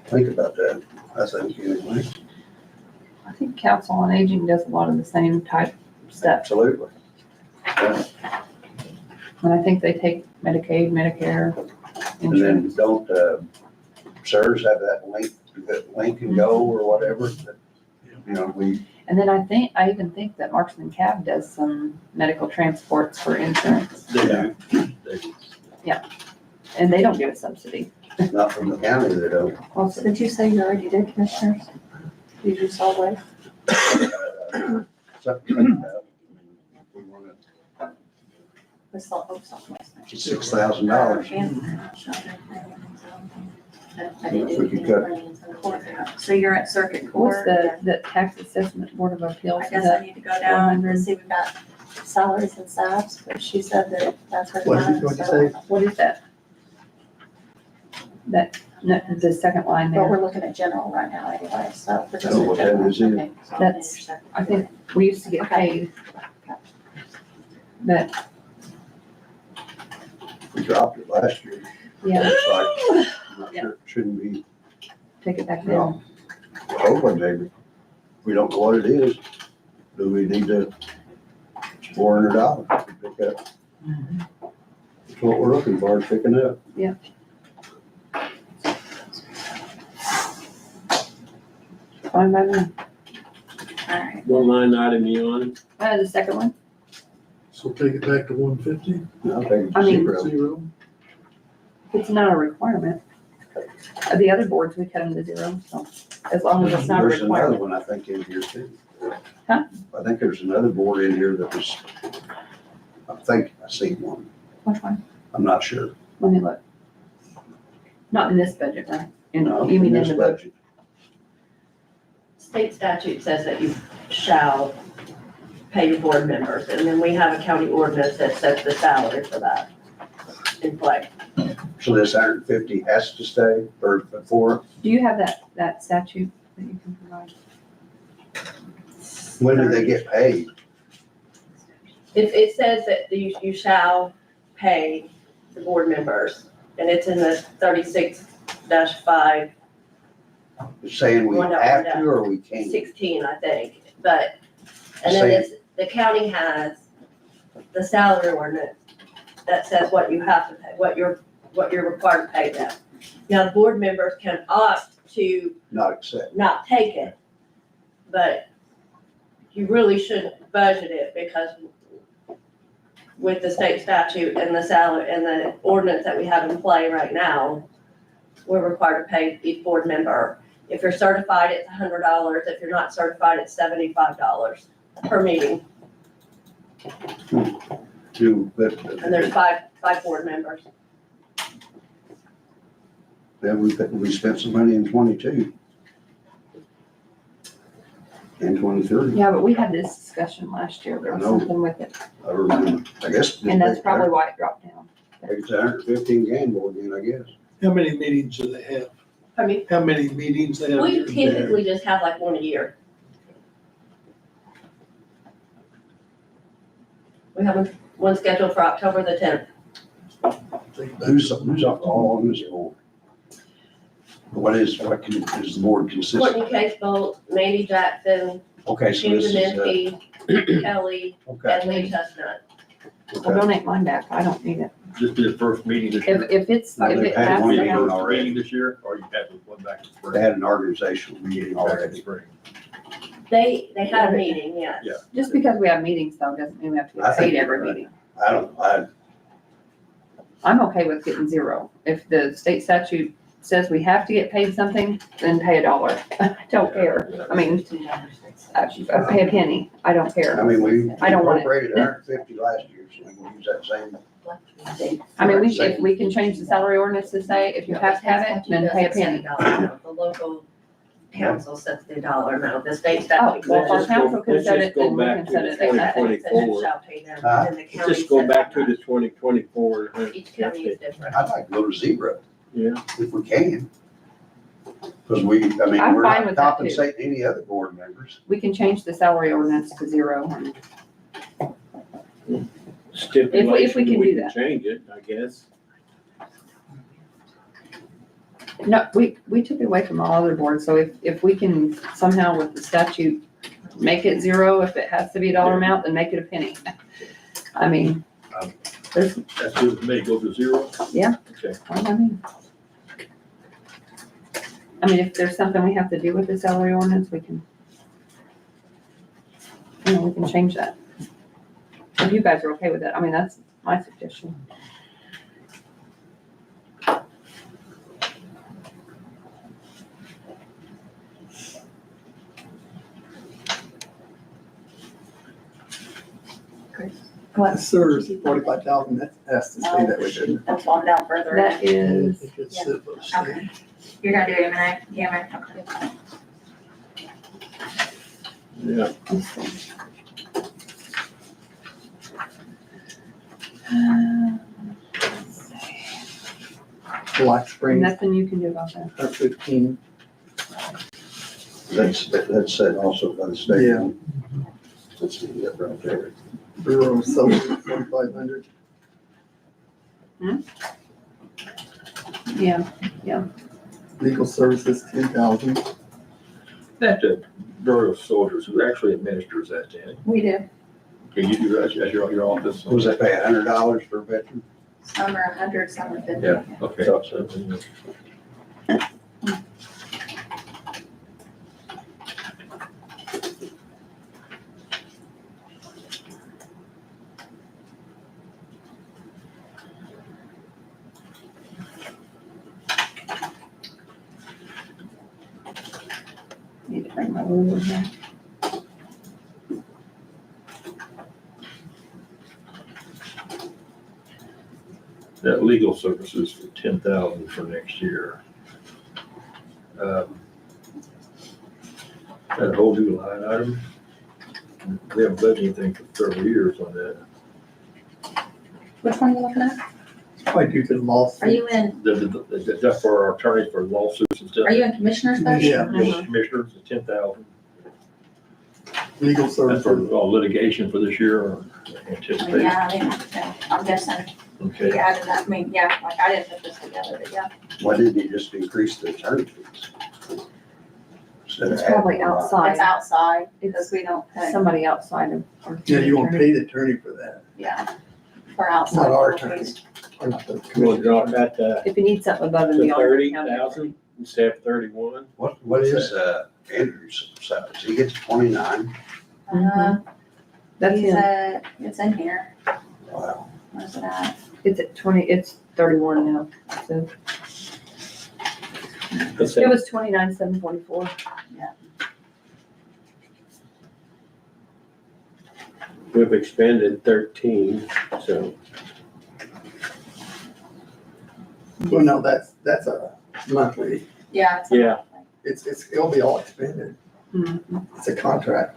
think about that, I think, anyway. I think Council on Aging does a lot of the same type stuff. Absolutely. Yeah. And I think they take Medicaid, Medicare, And insurance. then don't, CSRS have that link and go or whatever, that, you know, And then I even think that Marksman Cab does some medical transports for insurance, They do. They do. and they don't give a subsidy. not from the county, they don't. Also, did you say you already did, commissioners? Did you solve waste? Something to think about. We wanna- We solved, oh, solid waste. It's $6,000. I didn't If do we could anything cut- running into the court. So you're at circuit What's court. the Tax Assessment Board of Appeals? I Is guess I that need to go down 400? and see, we've got salaries and staffs, but she said that that's her What'd time, you so. say? What is that? That, no, the second line But we're there. looking at general right now anyway, so. we're just Oh, in what that general. is, it? Okay, so I'll That's- finish circuit I court. think we used to get paid, but, We dropped it last year. yeah, Looks like, I'm not sure, it shouldn't be, take it back Yeah. down. we're hoping maybe. We don't know what it is. Do we need to, it's $400 to pick up? That's what we're looking for, picking up. Fine by me. All right, What line item you on? The second one, So take it back to 150, I'll take it I to mean- zero. zero. it's not a requirement. The other boards, we cut them to zero, so as long as it's not a There's another requirement. one, I think, in here too. Huh? I think there's another board in here that was, I think I seen one. Which one? I'm not sure. Let me look. Not in this budget, right? No, You mean in this the book? budget. State statute says that you shall pay your board members, and then we have a county ordinance that sets the salary for that in play. So this 150 has to stay or before, Do you have that statute that you can provide? when do they get paid? It says that you shall pay the board members, and it's in the 36-5, It's saying we One up, have one to down. or we can't? 16, I think, but, and then it's, the county has the salary ordinance that says what you have to pay, what you're required to pay them. Now, the board members can opt to Not accept. not take it, but you really shouldn't budget it because with the state statute and the salary and the ordinance that we have in play right now, we're required to pay each board member. If you're certified, it's $100. If you're not certified, it's $75 per meeting. And there's five board members. Then we spent some money in 22. And 23. Yeah, but we had this discussion last year. There was I know. something with it, I remember, I guess. and that's probably why it dropped down. It's 115 game board then, I guess. How many meetings do they have? I mean, How many meetings they have? we here and there? typically just have like one a year. We have one scheduled for October the 10th. Take it back Who's to- all on this board? What is the board consist? Courtney Casebolt, Mandy Jackson, Okay, so Jim this is, Demensky, Kelly, okay, and Lee Chestnut. Well, okay. donate mine back. I don't need it. Just be the first meeting this year. If it's, Now, if they've it had has one to meeting have, already. Meeting this year, or you had one back in spring? They had an organizational meeting Back in already. spring. They had a meeting, yes. Yeah. just because we have meetings though, doesn't mean we have to I get think paid every you're right. meeting. I'm okay with getting zero. If the state statute says we have to get paid something, then pay $1. I don't care. I mean, I pay a penny. I don't care. I mean, we I don't want it. appropriated 150 last year, so we can use that same. I mean, if we can change the salary ordinance to say, if you have to have it, then pay a penny. The local council sets the dollar amount, the state Oh, statute. well, our Let's just go- council can let's set just it, go then we back can to set the it. State at statute that. says it shall pay them, Huh? and the Let's county just go sets back to that. the 2024. Each county is different. I'd like to go to zero Yeah, if we can. Because we, I mean, I'm we're fine not with that, too. compensating any other board members. We can change the salary ordinance to 0. Stipulation, can we do can that. change it, I guess. No, we took it away from all other boards, so if we can somehow with the statute make it 0, if it has to be a dollar amount, then make it a penny. I mean, there's, That's good with me, go to 0? Yeah. Okay. I mean, if there's something we have to do with the salary ordinance, we can, we can change that. If you guys are okay with that, I mean, that's my suggestion. The sewer's 45,000, that has to stay that way, doesn't it? That's on down further. That is, It gets Yeah. set by the state. Okay. You're gonna do it, Emma? Yeah, okay. Yeah. let's see. Black Springs, Nothing you can do about that. are 15. That's said also by the state. Yeah. Let's see, that right there. Bureau of Social, 4,500. Yeah, Legal Services, 10,000. That Bureau of Soldiers, who actually administers that, Danny? We do. Can you do that at your office? Was that pay $100 per veteran? Some are 100, some are 50. Yeah, okay. need to bring my ruler here. That legal services for 10,000 for next year. That whole new line item, we haven't budgeted anything for several years on that. Which one are you looking at? Probably due to the lawsuit. Are you in, That's for our attorneys for lawsuits and stuff. are you in commissioner's budget? Yeah. Commissioners, the 10,000. Legal That's for Services, all litigation for this year or anticipate? Yeah, I think, I'm guessing, Okay. yeah, I didn't, I mean, yeah, like, I didn't put this together, but yeah. Why didn't you just increase the attorney fees? Instead of It's probably adding more on? outside. It's outside, because we don't pay, Somebody outside of our. yeah, you won't pay the attorney for that, yeah, for outside. not our legal attorney, fees. or not the We'll commissioner. drop that to If you need something above and beyond. your county 30,000 instead of 31. What is, Andrew's salary? He gets 29. That's He's it. it's in here, Wow. where's it at? It's at 20, it's 31 now, so. It's It was 29,744. We've expended 13, so Well, no, that's a monthly, Yeah. It's Yeah. it'll be all expended, Mhm. it's a contract.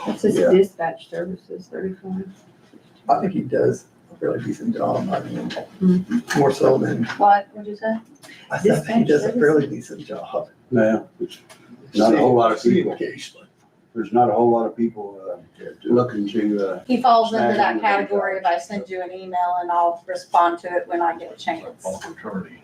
It says Yeah. dispatch services, 35. I think he does a really decent job, I mean, Mhm. more so than, What, what'd you say? I think he does a fairly decent job. Yeah. Not a whole lot of people. Occasionally. There's not a whole lot of people looking to, He falls into Snag that him. category if I send you an email and I'll respond to it when I get a chance. Attorney.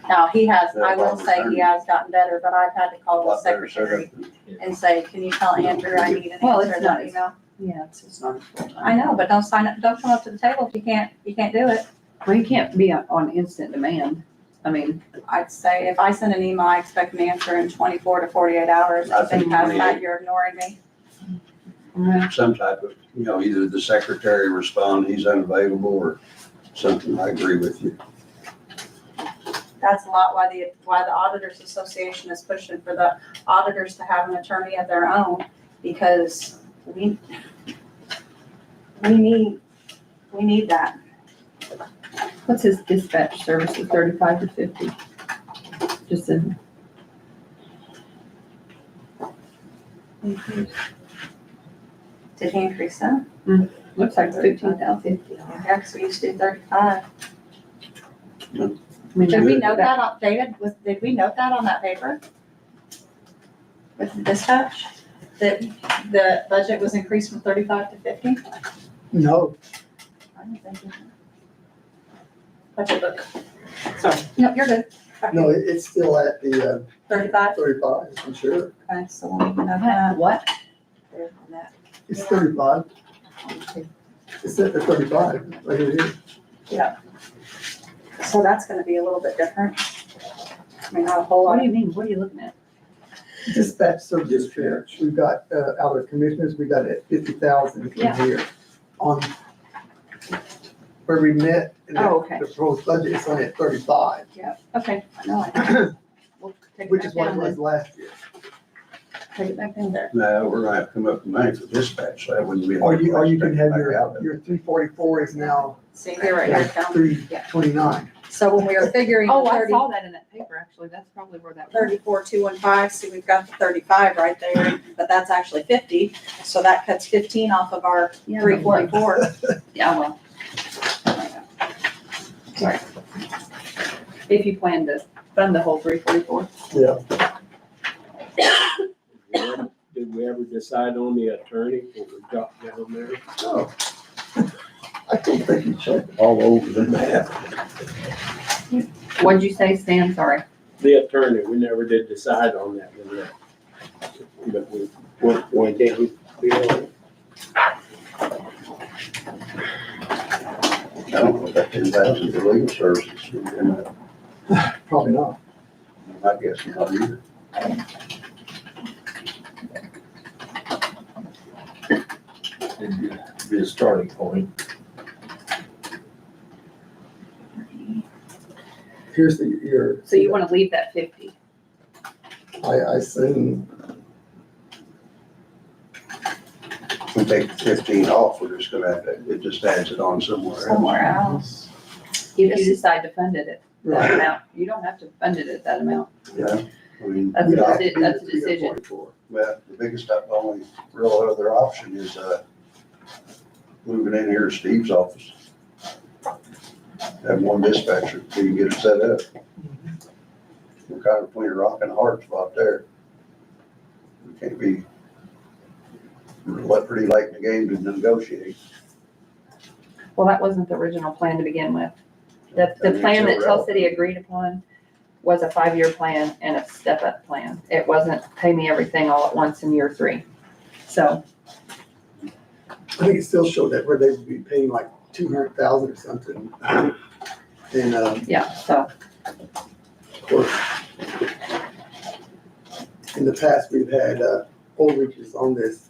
Now, he has, I will say he has gotten better, but I've had to a call the lot better secretary setup. and say, can you tell Andrew I need an Well, answer it's to that not- email? Yeah, it's not a full-time. I know, but don't sign up, don't come up to the table if you can't do it. Well, you can't be on instant demand. I mean, I'd say if I send an email, I expect an answer in 24 to 48 hours. I I think think past 28. that, you're ignoring me. Some type of, either the secretary respond, he's unavailable or something. I agree with you. That's a lot why the Auditors Association is pushing for the auditors to have an attorney of their own, because we need that. what's his dispatch services, 35 to 50? Just in. Did he increase that? Looks like 15,000. Yeah, 'cause we used to do 35. Did we note that on, David, did we note that on that paper? With the dispatch, that the budget was increased from 35 to 50? No, I don't think we did. Budget book. Sorry. Nope, you're good. no, it's still at the 35? 35, I'm sure. Okay, so we'll make a note of that. What? There on that. It's 35. It's at the 35, right here. So that's gonna be a little bit different. I mean, not a whole What lot. do you mean? What are you looking at? Dispatch service fair, we've got, out of the commissioners, we got it at 50,000 in Yeah. here. On where we met, and Oh, okay. the proposed budget is only at 35, Okay. No, I know. We'll take it which back is what it down was then. last year. Take it back down there. No, we're gonna have to come up with money for dispatch, so that wouldn't be. Or you can have Back out. your 344 is now See, here, right here, down. 329. So when we were figuring Oh, I 30, saw that in that paper, actually. That's probably where that was. 34,215, see, we've got the 35 right there, but that's actually 50. So that cuts 15 off of our Yeah, 344. Yeah, well. Sorry. If you plan to fund the whole 344. Did we ever decide on the attorney, what we got down there? Oh. I don't think you checked. All over the map. What'd you say, Stan? Sorry. The attorney, we never did decide on that one yet. But we went down, I don't know about 10,000 for legal services, and Probably not. I guess not either. It'd be a starting point. Here's your. So you want to leave that 50? I assume, If we take the 15 off, we're just gonna have to, it just adds it on somewhere else. Somewhere else. If you decide to fund it at that right, amount, you don't have to fund it at that amount. Yeah, I mean, That's a we'd have to deci- be that's a at decision. 344. well, the biggest, the only real other option is, moving in here to Steve's office. Have one dispatcher till you get it set up. We're kind of between a rock and a hard spot there. We can't be, we're pretty late in the game to negotiate. Well, that wasn't the original plan to begin with. The I mean, plan that it's Tell City irrelevant. agreed upon was a 5-year plan and a step-up plan. It wasn't pay me everything all at once in year 3. So, I think it still showed that where they would be paying like 200,000 or something. And, yeah, so, of course, in the past, we've had, overages on this.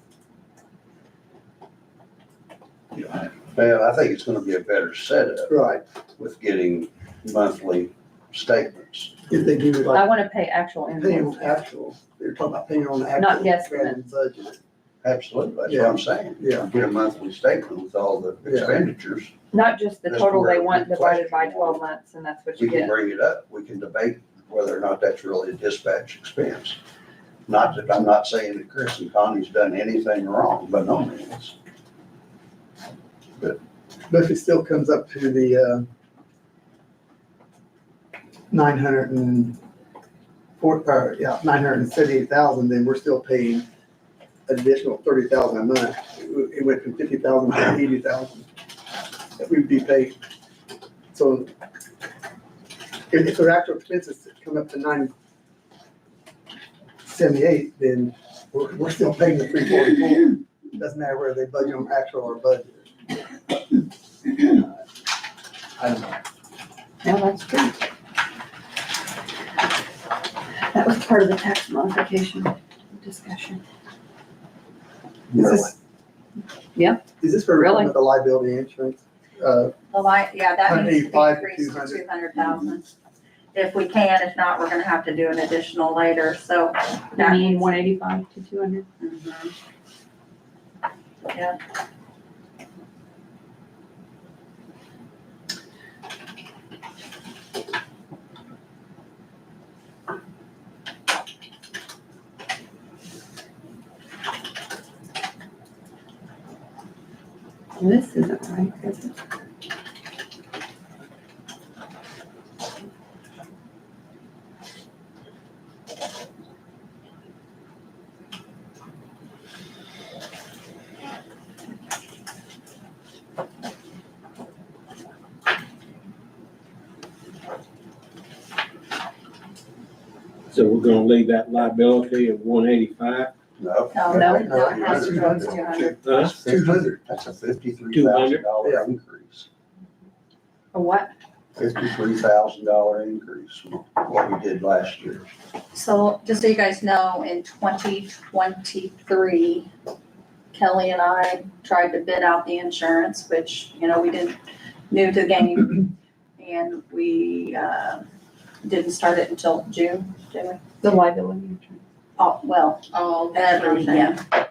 Well, I think it's gonna be a better setup Right, with getting monthly statements. if they do I like want to pay actual paying invoices. on actual, they're talking about paying on the actual. Not guesstimate. rather than budgeted. Absolutely, that's what I'm saying. Yeah. Get a monthly statement with all the Yeah. expenditures. Not just the That's total they where want the divided by question- 12 months, and that's what We you can get. bring it up. We can debate whether or not that's really a dispatch expense. Not that, I'm not saying that Chris and Connie's done anything wrong, by no means. But if it still comes up to the, 978,000, then we're still paying additional 30,000 a month. It went from 50,000 to 80,000 that we'd be paying. So if their actual expenses come up to 978, then we're still paying the 344. Doesn't matter whether they budget on actual or budget. I don't know. Yeah, that's true. That was part of the tax modification discussion. Is this? Yeah. Is this for Really? the liability insurance? The light, yeah, that needs to be 185 to increased to 200. 200,000. If we can, if not, we're gonna have to do an additional later, so. You that mean needs- 185 to 200? Mhm. Yeah. This isn't right, is it? So we're gonna leave that liability of 185. No. No, it has to go to 200. That's 200. That's a $53,000 increase. A what? $53,000 increase from what we did last year. So just so you guys know, in 2023, Kelly and I tried to bid out the insurance, which, we didn't, new to the game. And we didn't start it until June, did we? The liability insurance. Oh, well, All everything. yeah.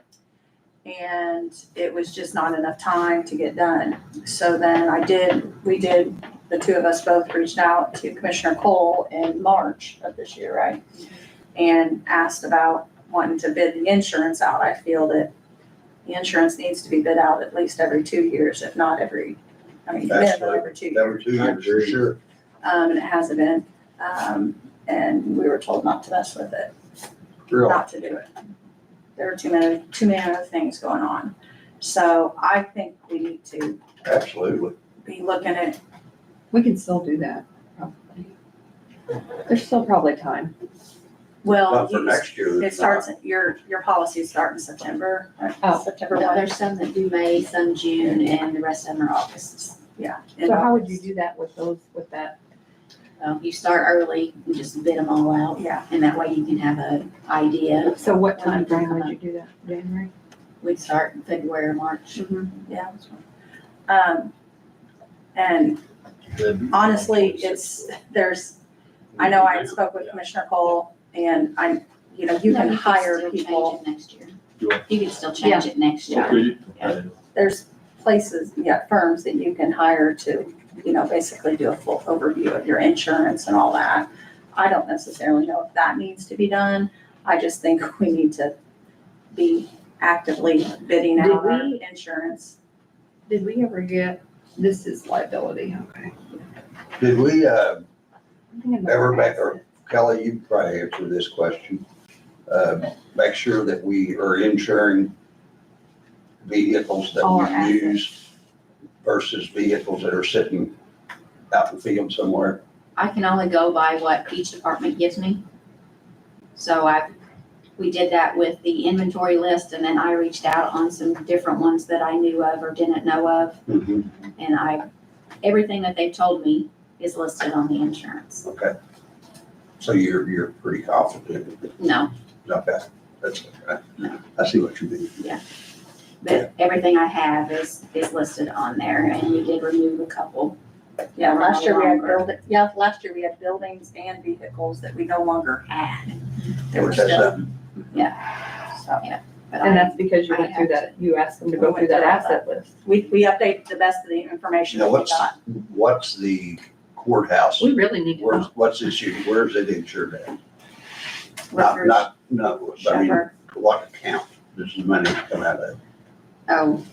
And it was just not enough time to get done. So then the two of us both reached out to Commissioner Cole in March of this year, right? And asked about wanting to bid the insurance out. I feel that the insurance needs to be bid out at least every 2 years, if not every 2 years. Every 2 years, for sure. And it hasn't been. And we were told not to mess with it, Really. not to do it. There are too many other things going on. So I think we need to Absolutely. be looking at, We can still do that, probably. There's still probably time. well, Not for next year. it starts, your policies start in September, Oh. September No, 1. there's some that do May, some June, and the rest of them are August. Yeah. So how would you do that with that? You start early and just bid them all out, Yeah, and that way you can have an idea. So what time frame would you do that? January? We'd start in February or March. yeah. And honestly, I know I spoke with Commissioner Cole and you No, can hire still people. change it next year. You what? You can still change it next year. There's places, firms that you can hire to, basically do a full overview of your insurance and all that. I don't necessarily know if that needs to be done. I just think we need to be actively bidding Did out our we- insurance. Did we ever get, this is liability, okay. Did we, I'm thinking ever about- back, or Kelly, you can probably answer this question. Make sure that we are insuring vehicles that All our we assets. use versus vehicles that are sitting out in the field somewhere. I can only go by what each department gives me. So we did that with the inventory list, and then I reached out on some different ones that I knew of or didn't know of. And everything that they've told me is listed on the insurance. Okay. So you're pretty confident. No, Okay, that's okay. No. I see what you mean. but everything I have is listed on there, and we did remove a couple. Yeah, Or last no year we had longer. last year we had buildings and vehicles that we no longer had. They were That's still, something. so, But And I, that's because you I went through have that, you asked them to go through that asset list. we update the best of the information Now, that we got. what's the courthouse? We really need to know. What's it insured at? Not, but I mean, Shepherd. what account does the money come out of? oh,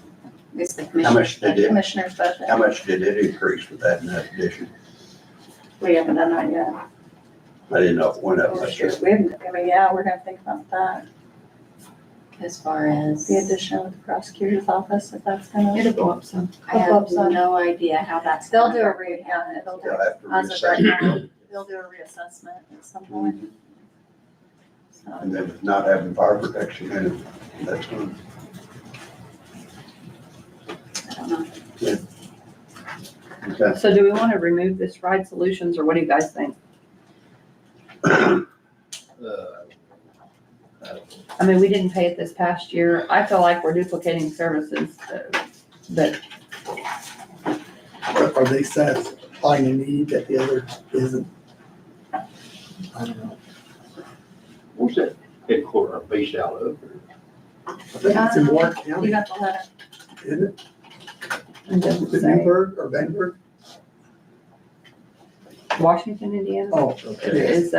it's the How commission. much did it, Commissioner's budget. how much did it increase with that net addition? We haven't done that yet. I didn't know if it went up much. We haven't, we're gonna think about that. As far as, The addition of the prosecutor's office, if that's gonna. It'll go up some. I have no idea how that's. They'll gonna do a work. they'll do, You'll have to as of right reassess. now, they'll do a reassessment at some point. So, And then if not having fire protection in it, that's when. I don't know. Okay. So do we want to remove this Ride Solutions, or what do you guys think? I mean, we didn't pay it this past year. I feel like we're duplicating services, but Are they satisfying a need that the other isn't? I don't know. What's that headquarters based out of? I think it's in Warren You County, got the letter. isn't it? it doesn't Is it say. Newburgh or Vandenberg? Washington, Indiana. Oh, It okay. is,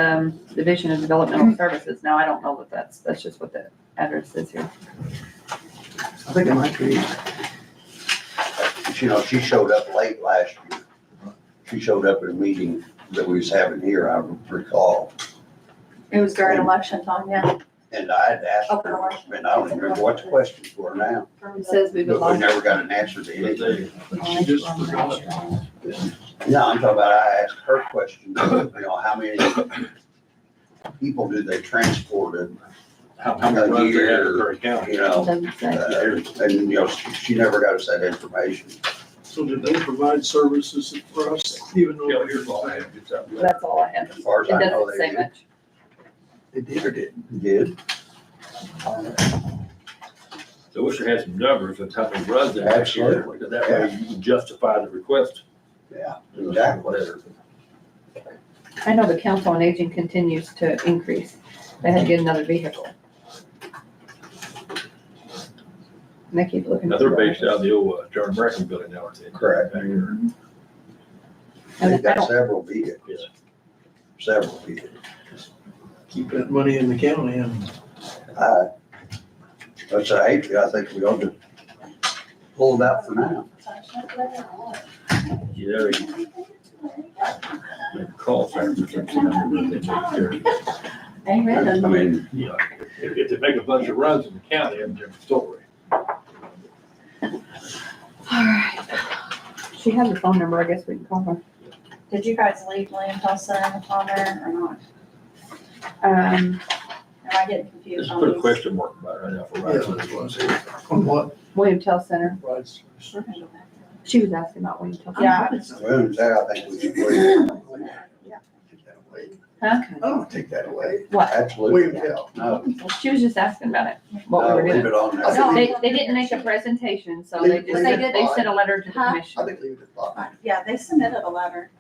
Division of Developmental Services. Now, I don't know what that's just what the address is here. I think it might be. You know, she showed up late last year. She showed up at a meeting that we was having here, I recall. It was during election time, yeah. And I had asked Open her, election. and I don't even remember what the questions were now, It says we would but we like. never got an answer to anything. She just forgot. No, I'm talking about, I asked her questions, how many people do they transported, How many runs they have in Perry County? you know? Doesn't say. And, you know, she never got us that information. So did they provide services for us, even though? Yeah, here's all I have. It's out there. That's all I have. As far as It I know, doesn't they say did. much. They did or didn't? Did. So I wish I had some numbers and how many runs they actually had, Absolutely. because that way you can justify the request. Yeah, exactly. I know the Council on Aging continues to increase. They had to get another vehicle. And they keep looking. Now, they're based out of the old John American building now, aren't they? Correct. Back there. And They've I got don't, several vehicles. Several vehicles. Keep that money in the county and That's I think we ought to hold it out for now. Yeah, they make a call center for something. I read I them. mean, Yeah, if they make a bunch of runs in the county, it's a different story. all right. She has a phone number, I guess we can call her. Did you guys leave William Hill Center on there or not? Um, Am I getting confused Just on put a these? question mark by it right now for yeah, right. that's what I said. On what? William Tell Center. Rights. She was asking about William Tell Center. Yeah. well, I think we should wait. Take that away. Huh? I don't take that away. What? Absolutely. William Hill. No, Well, she was just asking about it, what we no, were leave doing. it on I there. think- They didn't make a presentation, so they Leave- just, leave it they fine. sent a letter to the Huh? I commission. think leave it at 5 Yeah, they submitted a letter.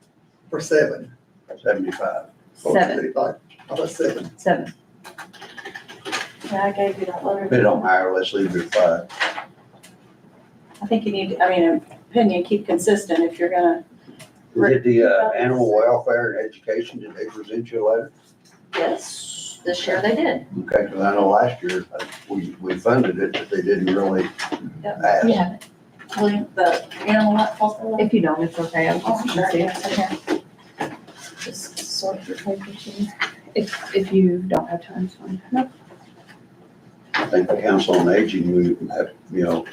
for 7. 75. Oh, 7, 35. How about 7? 7. Yeah, I gave you that letter. If it don't matter, let's leave it at 5. I think you need, I mean, in opinion, keep consistent if you're gonna, Did the animal welfare and education, did they present you a letter? yes, this year they did. Okay, because I know last year, we funded it, but they didn't really Yep. ask. Yeah, William, the animal welfare. if you don't, it's okay, I'll Oh, just sure, see yes, it. okay. Just sort your papers. If you don't have time, it's fine. I think the council on aging, we have, you know,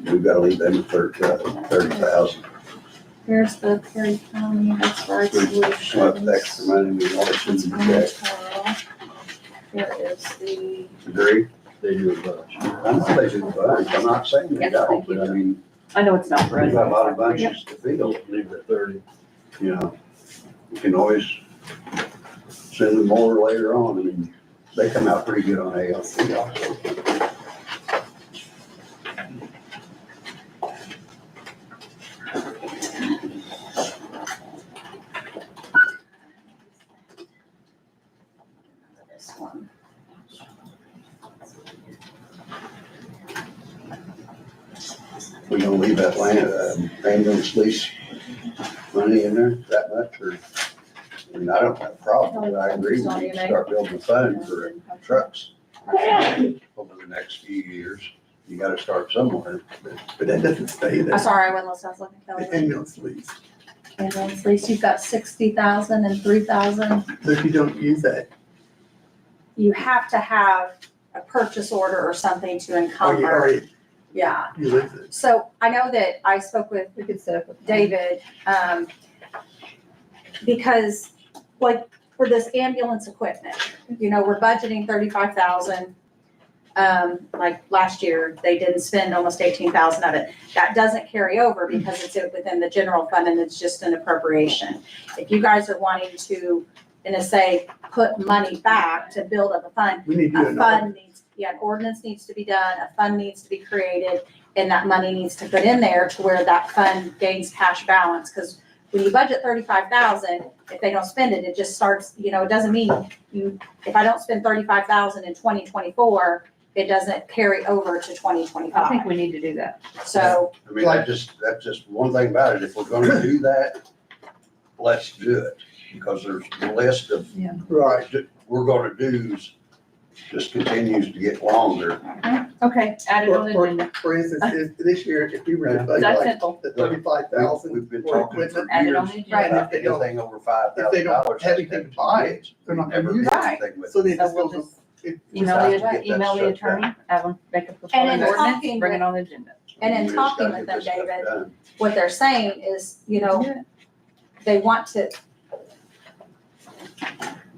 we've got to leave them at 30,000. Here's the Perry County, that's right, Some of the solutions. extra money we always It's send on the the check. total. Here is the, Agree? They do a bunch. I know they do bunch, I'm not saying they Yes, don't, thank you. but I mean, I know it's not for us. we've got a lot of bunches to fill, Don't leave it at 30. you know. You can always send them more later on, I mean, they come out pretty good on ALC also. this one. We gonna leave that ambulance lease money in there that much, or, I mean, I don't have a problem, but I agree, we need to start building a fund for trucks over the next few years. You gotta start somewhere. But that doesn't stay there. I'm sorry, I wasn't listening, I was looking at The Kelly. ambulance lease. Ambulance lease, you've got 60,000 and 3,000. So if you don't use that, You have to have a purchase order or something to or you encumber. already, Yeah, you lose it. so I know that I spoke with We could set up with David, because like for this ambulance equipment, you know, we're budgeting 35,000. Like last year, they didn't spend almost 18,000 of it. That doesn't carry over because it's within the general fund and it's just an appropriation. If you guys are wanting to, in a say, put money back to build up a fund, We need to do a an fund needs, yeah, an ordinance needs to be done, a fund needs to be created, and that money needs to put in there to where that fund gains cash balance, because when you budget 35,000, if they don't spend it, it just starts, you know, it doesn't mean you, if I don't spend 35,000 in 2024, it doesn't carry over to I think 2025. we need to do that. So, I mean, that's just one thing about it. If we're gonna do that, let's do it. Because there's the list of Right. we're gonna do's just continues to get longer. Okay, add it on the agenda. For instance, this year, if we were to budget That's like simple. the 35,000 We've been for talking equipment, for Add it on years the Right. agenda. about anything over $5,000. If they don't have anything to buy, they're not gonna use it. anything with so they So just we'll go. just it- email have to the, get that email the stuff attorney, have them make a And proposed in ordinance, talking bring it with- on the agenda. and in We just talking gotta with get them, this stuff David, done. what they're saying is, you know, they want to,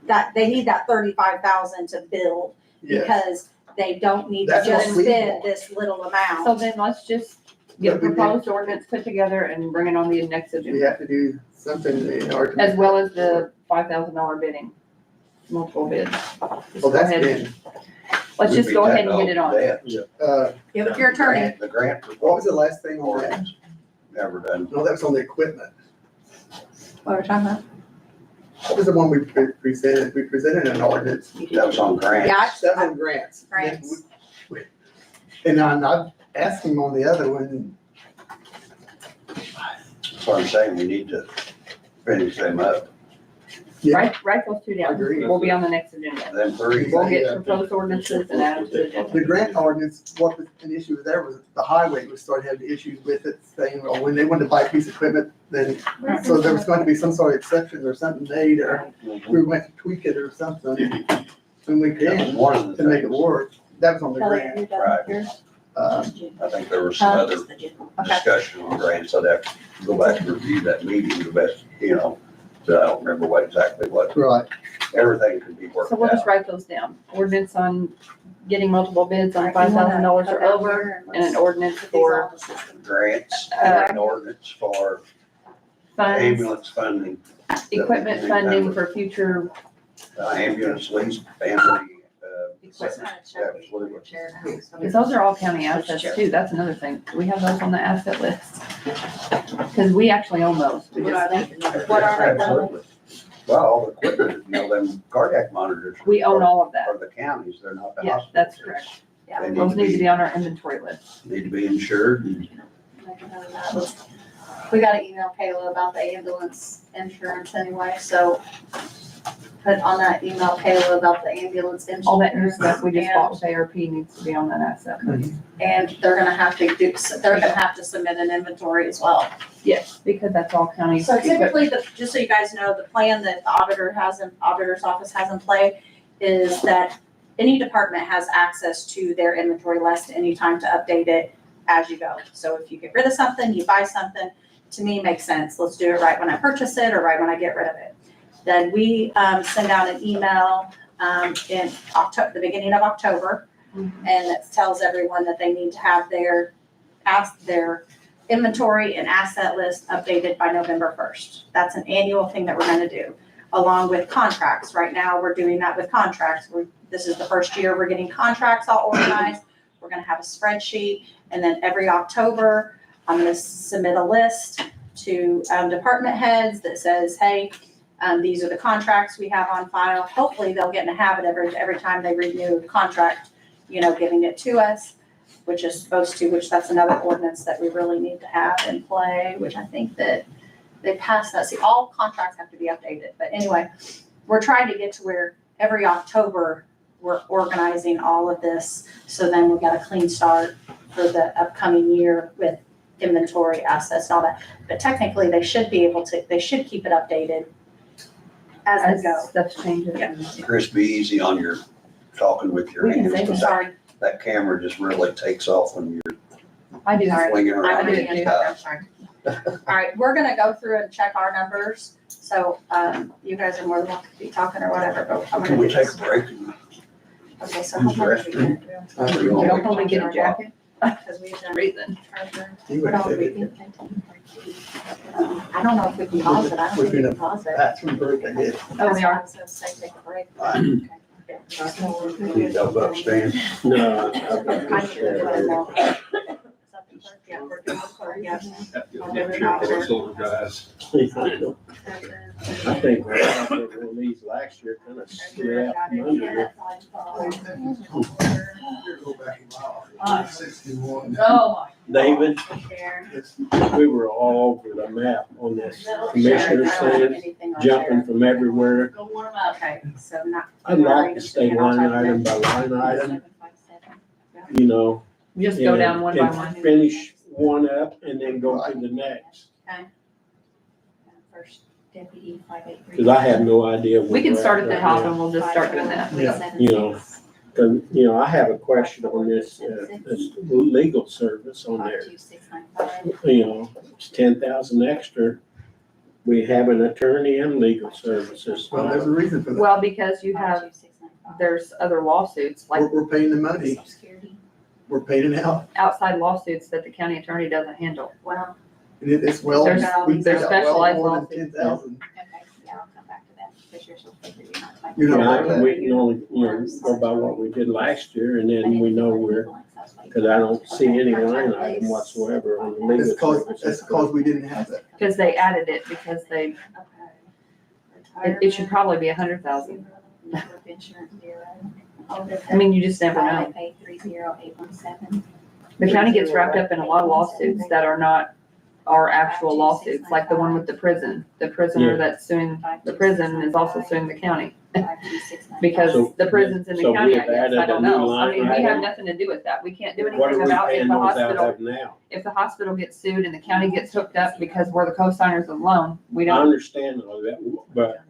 that, they need that 35,000 to build Yes. because they don't need to That's what just we spend want. this little So amount. then let's just get a But we did- proposed ordinance put together and bring it on the next We agenda, have to do something in order to. as well as the $5,000 bidding, multiple bids. Just Well, go that's ahead. been, Let's We just beat go that ahead and get it dog on. to death. Give it to your attorney. The grant what was the last thing on that? ordinance, never done. No, that was on the equipment. What are we talking about? What was the one we presented? We presented an ordinance. That was on grants. Yeah, That was on grants. Grants. And I asked him on the other one, That's what I'm saying, we need to finish them up. yeah, Write those two I down. agree. We'll be on the next agenda. Them three, We'll get proposed ordinances and add them to the agenda. The grant ordinance, what was an issue there was the highway was starting having issues with it, saying, well, when they wanted to buy a piece of equipment, then, so there was going to be some sort of exception or something made, or we went to tweak it or something. And we that was did one of the to make it things. work. That was on the Kelly, grant. you done Right. yours? I think there was some other Okay. discussion on grants, I'd have to go back and review that meeting the best, so I don't remember what exactly what, Right. everything could be worked So we'll just out. write those down. Ordinance on getting multiple bids on $5,000 or over, and an ordinance for Grants, Uh, an ordinance for funds, ambulance funding, equipment funding for future ambulance lease, family, equipment. absolutely. Because those are all county assets too. That's another thing. Do we have those on the asset list? Because we actually own those. We What just- are they? What are they? Absolutely. Well, all the equipment, them cardiac monitors. We own all of that. Are the counties, they're not the Yeah, hospitals. that's correct. Yeah. They Those need to be on our inventory list. Need to be insured and We gotta email Kayla about the ambulance insurance anyway, so put on that email Kayla about the ambulance insurance. All that new stuff we just bought with ARP needs to be on that asset list. And they're gonna have to submit an inventory as well. Yes, because that's all county. So equipment. typically, just so you guys know, the plan that the auditor's office has in play is that any department has access to their inventory list anytime to update it as you go. So if you get rid of something, you buy something, to me, makes sense. Let's do it right when I purchase it or right when I get rid of it. Then we send out an email in October, the beginning of October, and it tells everyone that they need to have their inventory and asset list updated by November 1st. That's an annual thing that we're gonna do, along with contracts. Right now, we're doing that with contracts. This is the first year we're getting contracts all organized. We're gonna have a spreadsheet, and then every October, I'm gonna submit a list to department heads that says, hey, these are the contracts we have on file. Hopefully, they'll get in a habit every time they renew a contract, giving it to us, which is supposed to, which that's another ordinance that we really need to have in play, which I think that they passed that. See, all contracts have to be updated. But anyway, we're trying to get to where every October, we're organizing all of this. So then we've got a clean start for the upcoming year with inventory assets and all that. But technically, they should keep it updated as As they go. stuff changes. Yeah. Chris, be easy on your talking with your We can hands. say because Sorry. That camera just really takes off when you're I do. Sorry. swinging I'm around. gonna do be it too. I'm sorry. All right, we're gonna go through and check our numbers. So, you guys are more than welcome to be talking or whatever, but I'm Can gonna we do take this. a break? Okay, so use how the much are we gonna do? You don't only get a jacket. Because we've done Reason. treasure. You What would else say we that. can- I don't know if we can pause it. I don't think we can pause it. Bathroom break, I guess. Oh, we are. I was gonna say take a break. Fine. Okay. Need those upstairs. No. I need to let them know. Yeah, we're doing the clerk, yeah. Guys. I think we had one of these last year, kind of slid out from under. Oh, David, my. we were all over the map on this commissioner thing, jumping from everywhere. Go warm up. Okay, so not. I'd like to stay line item by line item, Just go down one by and one. finish one up and then go to the next. First deputy 583. Cause I have no idea. where We can we're start at the right top now. and we'll just start doing that. I have a question on this legal service on there. 52695. It's 10,000 extra. we have an attorney and legal services. Well, there's a reason for that. Well, because you have, there's other lawsuits, like We're paying the money. Social Security. We're paying it out. outside lawsuits that the county attorney doesn't handle. Well, And it's well, There's- we paid there's out well specialized more than lawsuits. 10,000. okay, yeah, I'll come back to that, because you're so figured you're not. You're not Yeah, like that. we can only, go by what we did last year, and then we know because I don't see any line item whatsoever on the legal That's cause, services. that's because we didn't have that. Because they added it, because they, it should probably be 100,000. I mean, you just never know. Pay 30817. The county gets wrapped up in a lot of lawsuits that are not our actual lawsuits, like the one with the prison. The prisoner Yeah. that's suing the prison is also suing the county. Because So- the prison's in the so county, we I have guess, added I a don't new know. I line mean, we have item. nothing to do with that. We can't do What anything are we about if paying the those out hospital, of now? if the hospital gets sued and the county gets hooked up because we're the co-signers of the loan, we I don't, understand all that, but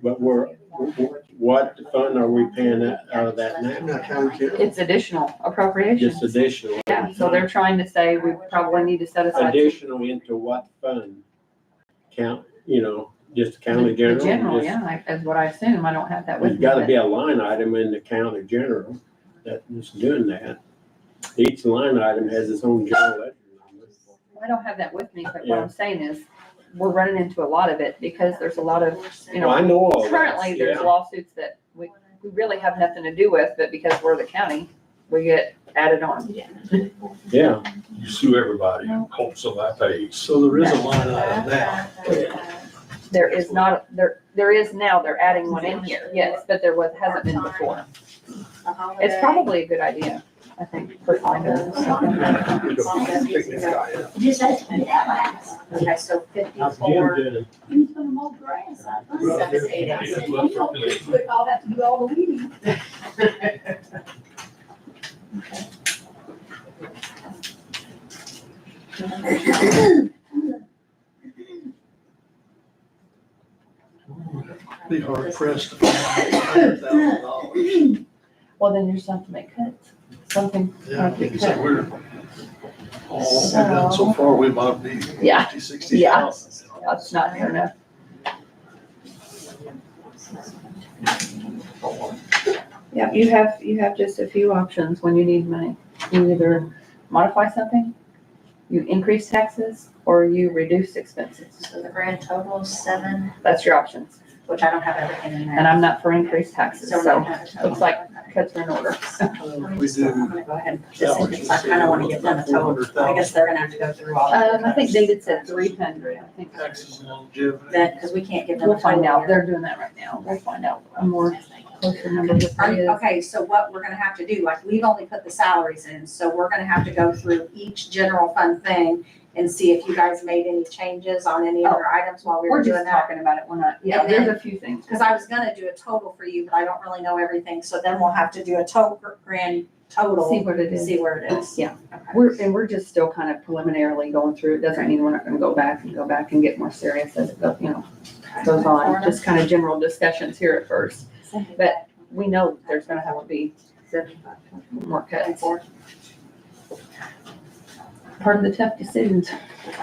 what fund are we paying out of that now? Not county jail. it's additional appropriations. Just additional? Yeah, so they're trying to say we probably need to set aside. Additional into what fund? Count, just county The general? general, Just- yeah, is what I assume. I don't have that with There's me. gotta but- be a line item in the county general that is doing that. Each line item has its own general ledger number. I don't have that with me, but what Yeah. I'm saying is, we're running into a lot of it because there's a lot of, you Well, I know, know all that. currently there's yeah. lawsuits that we really have nothing to do with, but because we're the county, we get added on. Yeah, You sue everybody, hope somebody pays. So there is a line item now. There is not, there is now, they're adding one in here, yes, but there hasn't been before. It's probably a good idea, I think, personally. Just had to put that last. Okay, so how's 54. Jim doing? You put them all grass. I thought 788. You don't put all that to do all the weeding. Be hard pressed to find $100,000. Well, then you're something to make cuts, something. Yeah, so we're, all we've done so far, we might be Yeah. 50, 60,000. That's not near enough. Yeah, you have just a few options when you need money. You either modify something, you increase taxes, or you reduce expenses. So the grand total is 7, That's your options. which I don't have everything in there. And I'm not for increased taxes, So we're so gonna have a total. looks like cuts are in order. We do. I'm gonna go ahead and put this in, because I kind of want to get done a total. I guess they're gonna have to go through all of it. I think David said 300, I think. Taxes and longevity. That, because we can't give them a We'll find total out. here. They're doing that right now. We'll find out a more closer number. of what it is. Okay, so what we're gonna have to do, like, we've only put the salaries in, so we're gonna have to go through each general fund thing and see if you guys made any changes on any other items while we We're were just doing that. talking about it. We're not, yeah, And there's then- a few things. Because I was gonna do a total for you, but I don't really know everything, so then we'll have to do a grand total, See what it is. see where it is. Yeah. Okay. We're just still kind of preliminarily going through. It doesn't mean we're not gonna go back and get more serious as it goes, goes on. Just kind of general discussions here at first. But we know there's gonna have to be more cuts. Part of the tough decisions.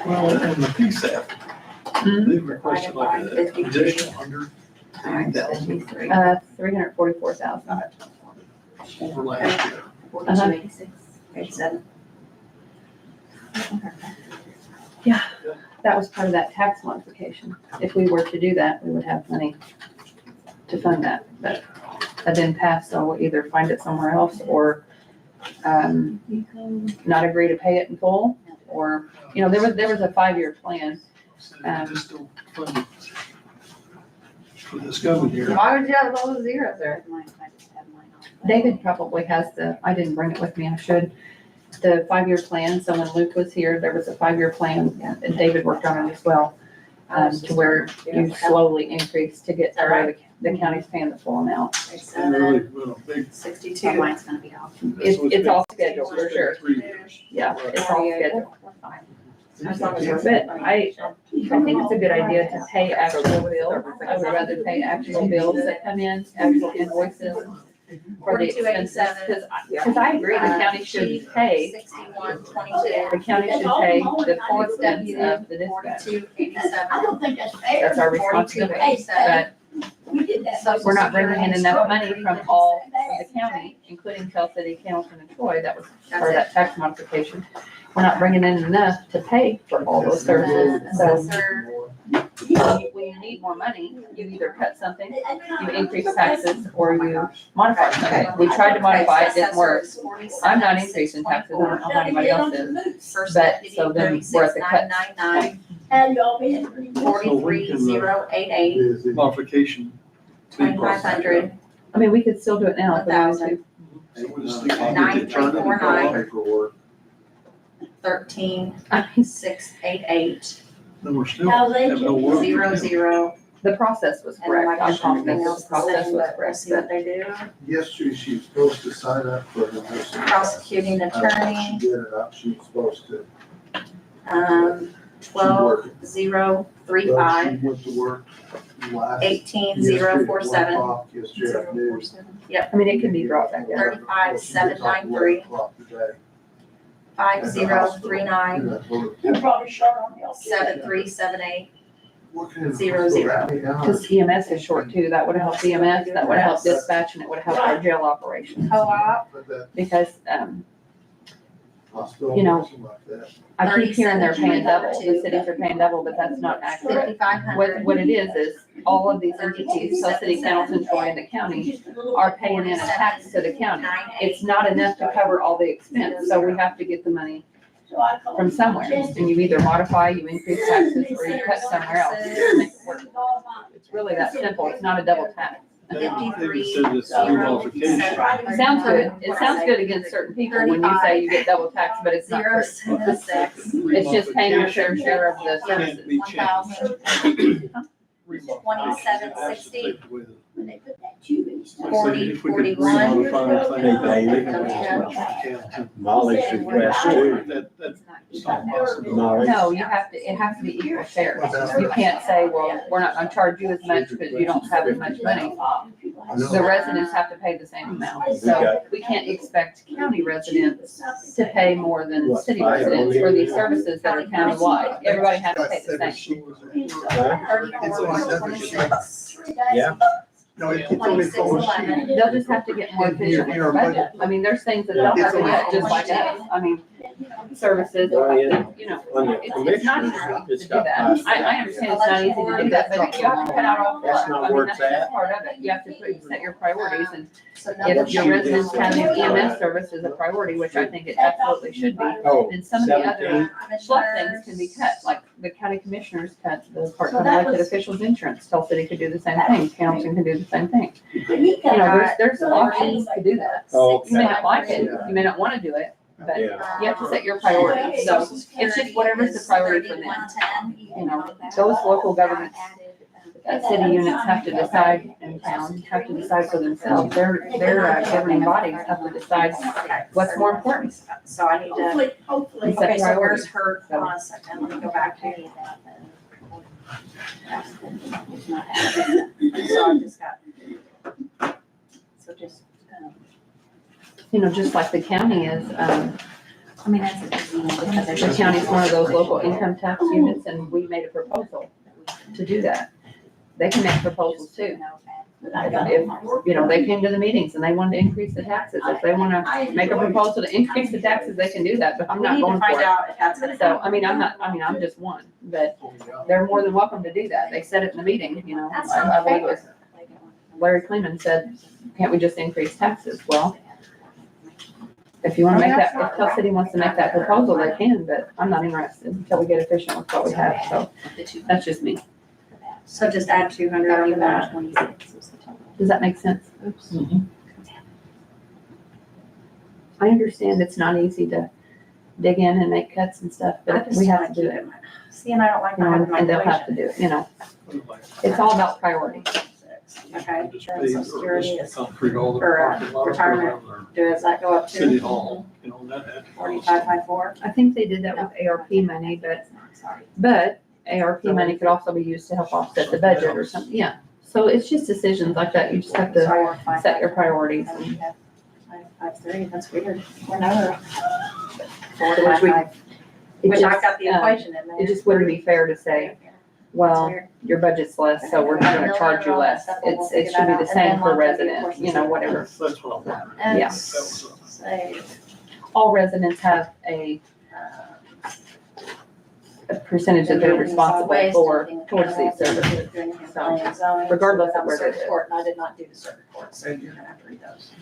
Well, and the PSAP, Mhm. they requested like an additional $180,000 $344,000. over last year. 4286, 87. That was part of that tax modification. If we were to do that, we would have money to fund that, but that didn't pass, so we'll either find it somewhere else or, not agree to pay it in full, or, there was a 5-year plan. So they just don't fund it for this coming year. Why would you have all the zeros there? David probably has I didn't bring it with me, I should. The 5-year plan, so when Luke was here, there was a 5-year plan, and David worked on it as well, to where you slowly increase to get to where the county's paying the full amount. They really went a big. 62. So mine's gonna be off. It's all scheduled, for sure. 3 years. Yeah, it's all scheduled. As long as we're But I think it's a good idea to pay actual bills. I would rather pay actual bills that come in, actual invoices, for the expenses. 4287. Cause I agree, the county should pay, 6122. the county should pay the full expense of the dispatch. 4287. I don't think that's fair. That's our responsibility, 4287. but We did that. Social we're not bringing in enough money from all of That's the county, including Tell City, Hamilton, and Troy, that was That's part of it. that tax modification. We're not bringing in enough to pay for all those services, so Assessor, when you need more money, you either cut something, you increase taxes, or you modify something. We tried to modify, it didn't work. I'm not increasing taxes, I don't know how anybody else is, First but, deputy, so then we're at the cut. 36999, And y'all been pretty good. 43088, Modification. 2500, I mean, we could still do it now if we wanted to. 9349, Paperwork. 13688, Then we're still How's they have no work. 00. The process was And then correct, like I'm confident everything else the the process same, was but we'll correct, see what but they do. Yesterday, she was supposed to sign up for the nursing. Prosecuting She attorney, did it up, she was supposed to. 12035, Well, she went to work last. 18047, Yesterday afternoon. I mean, it can be brought back down. 35793, 5039, They're probably short on y'all. 7378, What kind of- 00. Because EMS is short too, that would help EMS, that would help dispatch, and it would help our jail operation. co-op, But that Because, hospital, You know, something like that. I keep hearing they're paying double, the cities are paying double, but that's not accurate. 5500. What it is all of these entities, Tell City, Hamilton, Troy, and the county are paying in a tax to the county. It's not enough to cover all the expense, so we have to get the money from somewhere. And you either modify, you increase taxes, or you cut somewhere else. to make it work. It's really that simple, it's not a double tax. David said this modification. Sounds good, it sounds good against certain people when you say you get double tax, but it's not true. 076, It's just paying your fair share of the services. 1000, 2760, When they put that tube in. 4041, Hey, David, Molly's request too. That's not possible. Molly, No, you have to, it has to be equal shares. You can't say, well, we're not gonna charge you as much because you don't have as much money. The residents have to pay the same amount, so we can't expect county residents to pay more than city residents for these services that are countywide. Everybody has to pay the same. Huh? 3426, Yeah. No, it's only for. 2611, They'll just have to get more efficient with their budget. I mean, there's things that they'll have to get just like us. I mean, services, they'll have to, you know, On the it's not easy commissioner, to it's do got that. 5 I understand it's not easy to do that, but you have to cut out all That's fluff. not I mean, where that's it's just at. part of it. You have to set your priorities, and so number if your residents have an EMS service as a priority, which I think it absolutely should be, Oh, then some of the other 17. fluff things can be cut, like the county commissioners cut the part-time elected officials insurance. Tell City could do the same thing, Hamilton can do the same thing. You know, there's options to do that. Oh, You may okay. not like it, you may not wanna do it, but Yeah. you have to set your priorities, so it's just whatever's the priority for them. You know, those local governments, city units have to decide, and towns have to decide for themselves, their governing bodies have to decide what's more important. So I need to, Hopefully. Set okay, so where's priorities. her, hold on a second, let me go back to. So I just got. So just, You know, just like the county is, I mean, that's a easy one because there's. the county's one of those local income tax units, and we made a proposal to do that. They can make proposals too. If, you know, they came to the meetings and they wanted to increase the taxes, if they wanna make a proposal to increase the taxes, they can do that, but I'm We not need to going find for it. out if that's gonna So, happen. I'm just one, but they're more than welcome to do that. They said it in the meeting, you know, I believe it was Larry Kleeman said, can't we just increase taxes? Well, if you wanna make that, if Tell City wants to make that proposal, they can, but I'm not interested until we get efficient with what we have, so that's just me. So just add 200 on that. Does that make sense? I understand it's not easy to dig in and make cuts and stuff, but we have to do it. See, and I don't like You not having know, my and they'll have equation. to do it, you know. It's all about priority. Okay, Just then pay social or security just is, concrete all the or, parking lots retirement. around does that go up City to Hall, you know, that had. 4554? I think they did that with ARP money, but ARP money could also be used to help offset the budget or something, yeah. So it's just decisions like that. You just have to set your priorities. And 553, that's weird. We're never. 4 Which we- 5. it Which I just, got the um, equation in there. it just wouldn't be fair to say, well, your budget's less, so we're gonna charge you less. It should be the same per resident, you know, whatever. That's what I'm wondering. Yeah. Say, All residents have a percentage that they're responsible for towards these services. So, regardless of where they live. Report, and I did not do the circuit report, so you're gonna have to read those.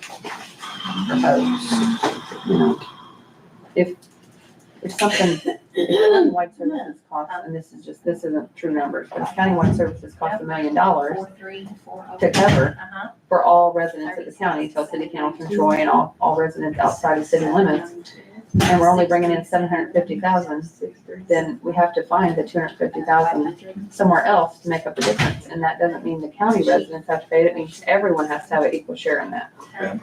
You know, if something, if countywide services cost, and this isn't true numbers, but if countywide services cost $1 million 4340. to cover Uh-huh. for all residents of the county, so city council, Troy, and all residents outside of city limits, and we're only bringing in 750,000, then we have to find the 250,000 somewhere else to make up the difference. And that doesn't mean the county residents have to pay it. It means everyone has to have an equal share in that. Yeah,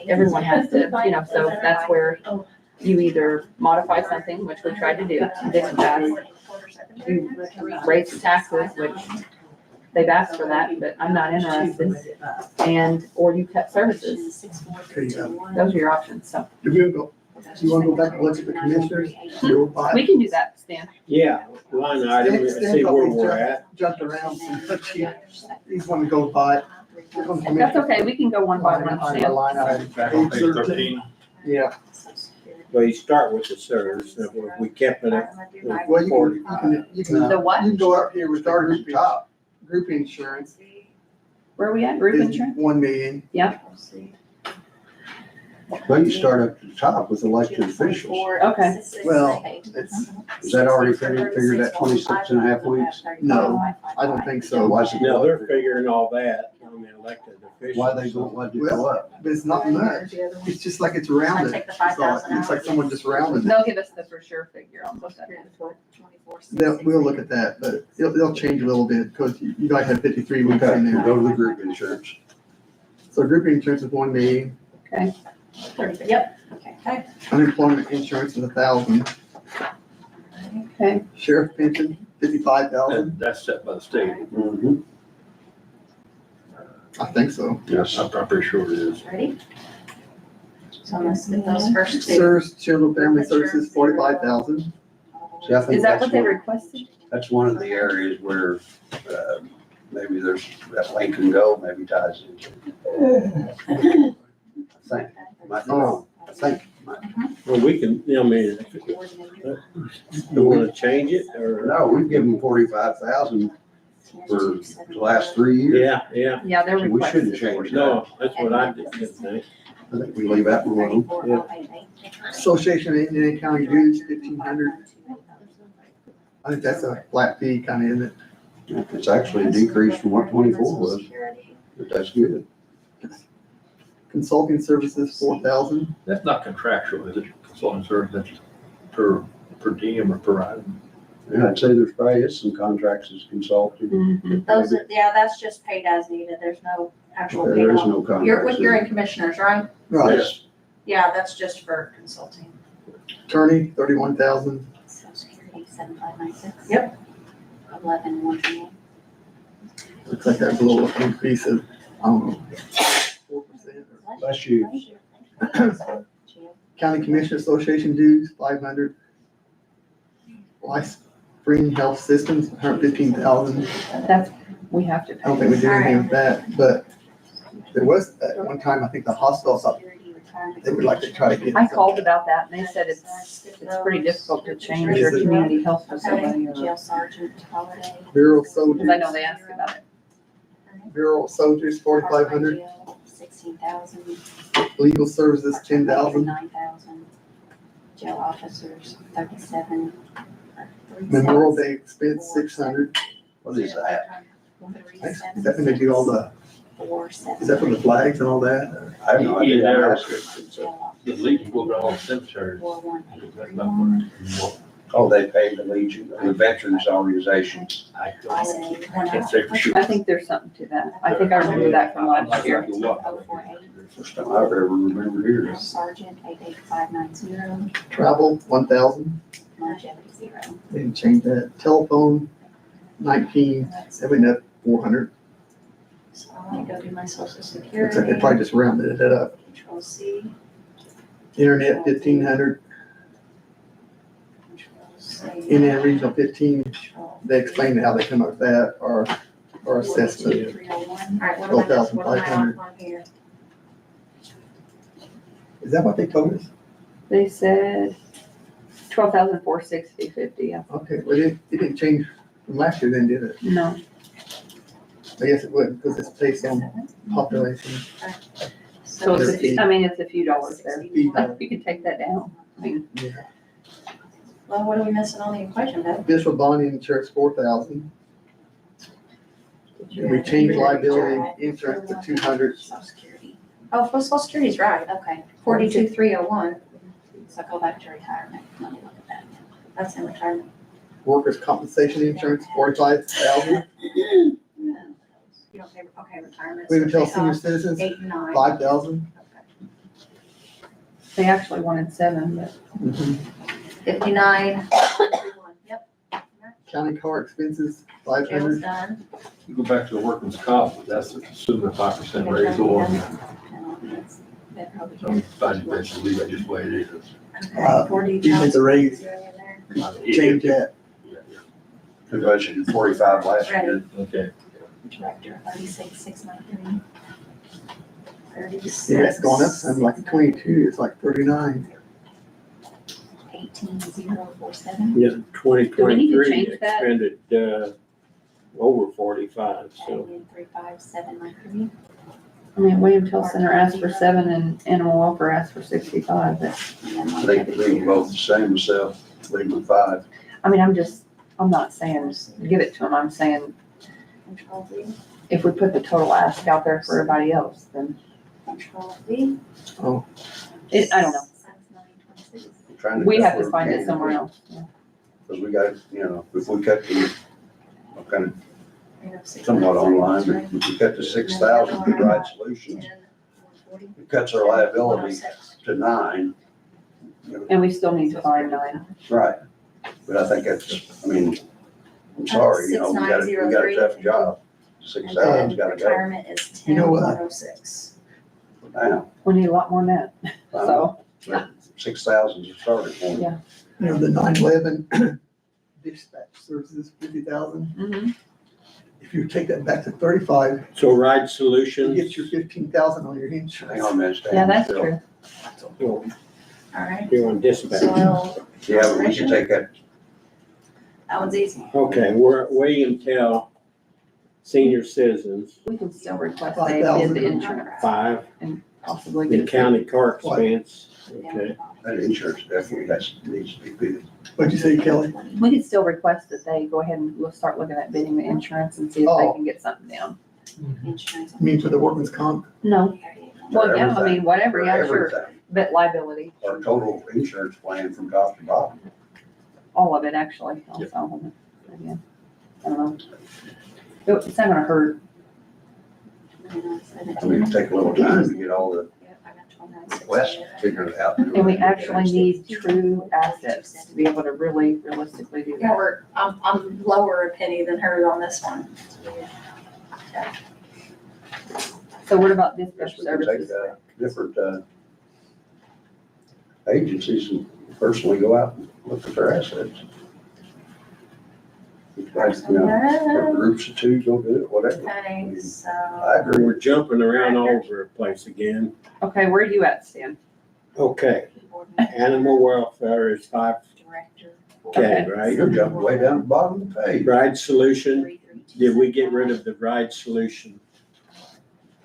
everyone has to, you know, so that's where you either modify something, which we tried to do, didn't pass. You raise the taxes, which they've asked for that, but I'm not interested. Or you cut services. Those are your options, so. Do you wanna go back and look at the commissioners? Go by- We can do that, Stan. Yeah, line item, and see where we're at. Jumped around, but he's wanting to go by. That's okay, we can go one by one, On the Stan. line item. Back on page 13. Yeah, Well, you start with the SERS, and if we kept it at well, you 40. can, The what? you can go up here with our group, Top. group insurance. Where are we at, group is insurance? 1 million. Well, you start up at the top with elected officials. Okay. Well, it's, Is that already figured at 26 and a half weeks? no, I don't think So so. why is it No, go they're up? figing all that on the elected officials. Why they go, why'd it go up? But it's not much. It's just like it's rounded. I take the It's all- 5,000 It's like someone just rounded it. They'll give us the for sure figure on what that is. We'll look at that, but they'll change a little bit because you guys have 53 weeks Okay, in go there. to the group insurance. So group insurance is 1 million. Yep. Okay. Unemployment insurance is 1,000. Okay. Sheriff pension, 55,000. And that's set by the state. Mhm. I think so. Yes. I'm pretty sure it is. Ready? So let's get those first two. CSRS, Children Family Services, 45,000. See, I think Is that that's what they one, requested? that's one of the areas where, maybe there's, that Lincoln Go maybe ties into. I think, might be wrong. I think. Well, we can, I mean, you wanna change it, or? No, we've given them 45,000 for the last 3 years. Yeah, yeah, Yeah, they're We shouldn't requested. change that. no, that's what I did think. I think we leave that one alone. Association of Indiana County Dues, 1,500. I think that's a flat fee kind of, isn't it? It's actually a decrease from what 24 was, but that's good. Consulting services, 4,000. That's not contractual, is it? Consulting service, that's per diem or per item. Yeah, I'd say there's probably is some contracts as consulting. Mhm. Those, yeah, that's just paid as needed. There's no actual pay. There is no contract. You're in commissioners, right? Right. Yes. Yeah, that's just for consulting. Attorney, 31,000. Social Security, 7596. Yep. 11,128. Looks like that's a little increase of, I don't know, 4%. Bless you. County Commissioner Association dues, 500. Life Spring Health Systems, 115,000. That's, we have to I don't pay. think we did anything with that, but there was, at one time, I think the hospital thought they would like to try to get. I called about that and they said it's pretty difficult to change your community health facility or, Jail sergeant holiday. Bureau soldiers, because I know they asked about it. Bureau soldiers, 4,500. 16,000. Legal services, 10,000. 9,000. Jail officers, 37. Memorial Day expense, 600. What is that? Is that when they do all the, is that for the flags and all that? I have no idea. Yeah. Jail The Legion will go all the cemeteries. That's not what- Oh, they pay the Legion, the Veterans Organizations. I can't say for sure. I think there's something to that. I think I remember that from last year. First time I've ever remembered here. Sergeant, 88590. Travel, 1,000. Longevity, 0. They didn't change that. Telephone, 19. They went up 400. So let me go do my social Looks like security. they probably just rounded it up. Control C. Internet, 1,500. Control C. Indiana Regional 15, Control they explained how they come up with that, or assessment. 42,301. All right, what am I missing? What am I on here? Is that what they told us? They said 12,460.50, yeah. Okay, well, it didn't change from last year then, did it? No, I guess it would, because it's based on population. so it's a few, They're- I mean, it's a few dollars there. Feed, You can take that down. I mean, Well, what are we missing on the equation, Beth? Official bonding insurance, 4,000. We changed liability insurance to 200. Social Security. Oh, Social Security's right, okay. 42,301. So go back to retirement. Let me look at that. That's in retirement. Workers' compensation insurance, 45,000. You don't pay, okay, retirement. We would tell senior citizens, 8 and 9. 5,000. they actually wanted 7, but 59. Yep. County car expenses, Jail's 500. done. You go back to the workman's comp, that's assuming a 5% raise or, That probably I'm finding that to leave it just the way it is. Uh, 40 even with the raise, in there. change that. We budgeted 45 last year. Okay. Director, 36,693. 36. Yeah, it's gone up, something like 22, it's like 39. 18,047. Yeah, Do we need to 2023 change that? expended, over 45, so. 35,793. I mean, William Hill Center asked for 7 and Animal Welfare asked for 65, but, I think we leave them both the same myself, leave them 5. I mean, I'm not saying give it to them, I'm saying Control V. if we put the total ask out there for everybody else, then Control V. I don't know. Trying to We cut have where to we find it can. somewhere else. Yeah. Because we got, if we cut the, kind of somewhat online, but if we cut to 6,000 for Ride Solutions, it cuts our liability to 9. And we still need to find 9. Right. But I think that's, I'm sorry, we got a tough job. 6,000's gotta go. Retirement is You know what? 10,106. Now, We need a lot more than that, so. 6,000 is a starting point. Yeah. The 9/11 dispatch services, 50,000. Mhm. If you take that back to 35, So Ride you Solutions, get your 15,000 on your Hang insurance. on a minute, Stan. Yeah, that's true. well, All right. you're on dispatch. Soil, Yeah, but we can take that, that one's easy. Okay, we're at William Tell Senior Citizens, We can still request they bid the insurance, 5, possibly the get it. county car expense, okay. that insurance definitely needs to be bid. What'd you say, Kelly? We could still request that they go ahead and we'll start looking at bidding the insurance and see if they can get something down. Insurance. You mean for the workman's comp? No, well, yeah, I everything. mean, whatever, For yeah, sure, everything. but liability, Our total insurance plan from top to bottom. all of it actually, also, yeah, I don't know. It's not gonna hurt. It'd take a little time to get all the West figured out. And we actually need true assets to be able to really realistically do Yeah, that. I'm lower a penny than her on this one. So what about Guess dispatch we could take services? different agencies and personally go out and look at their assets. Or groups of 2 go do it, whatever. Okay, so. I agree. We're jumping around all over the place again. Okay, where are you at, Stan? Okay, animal welfare is 5K, Okay. right? You're jumping way down the bottom of the page. Ride Solution, did we get rid of the Ride Solution?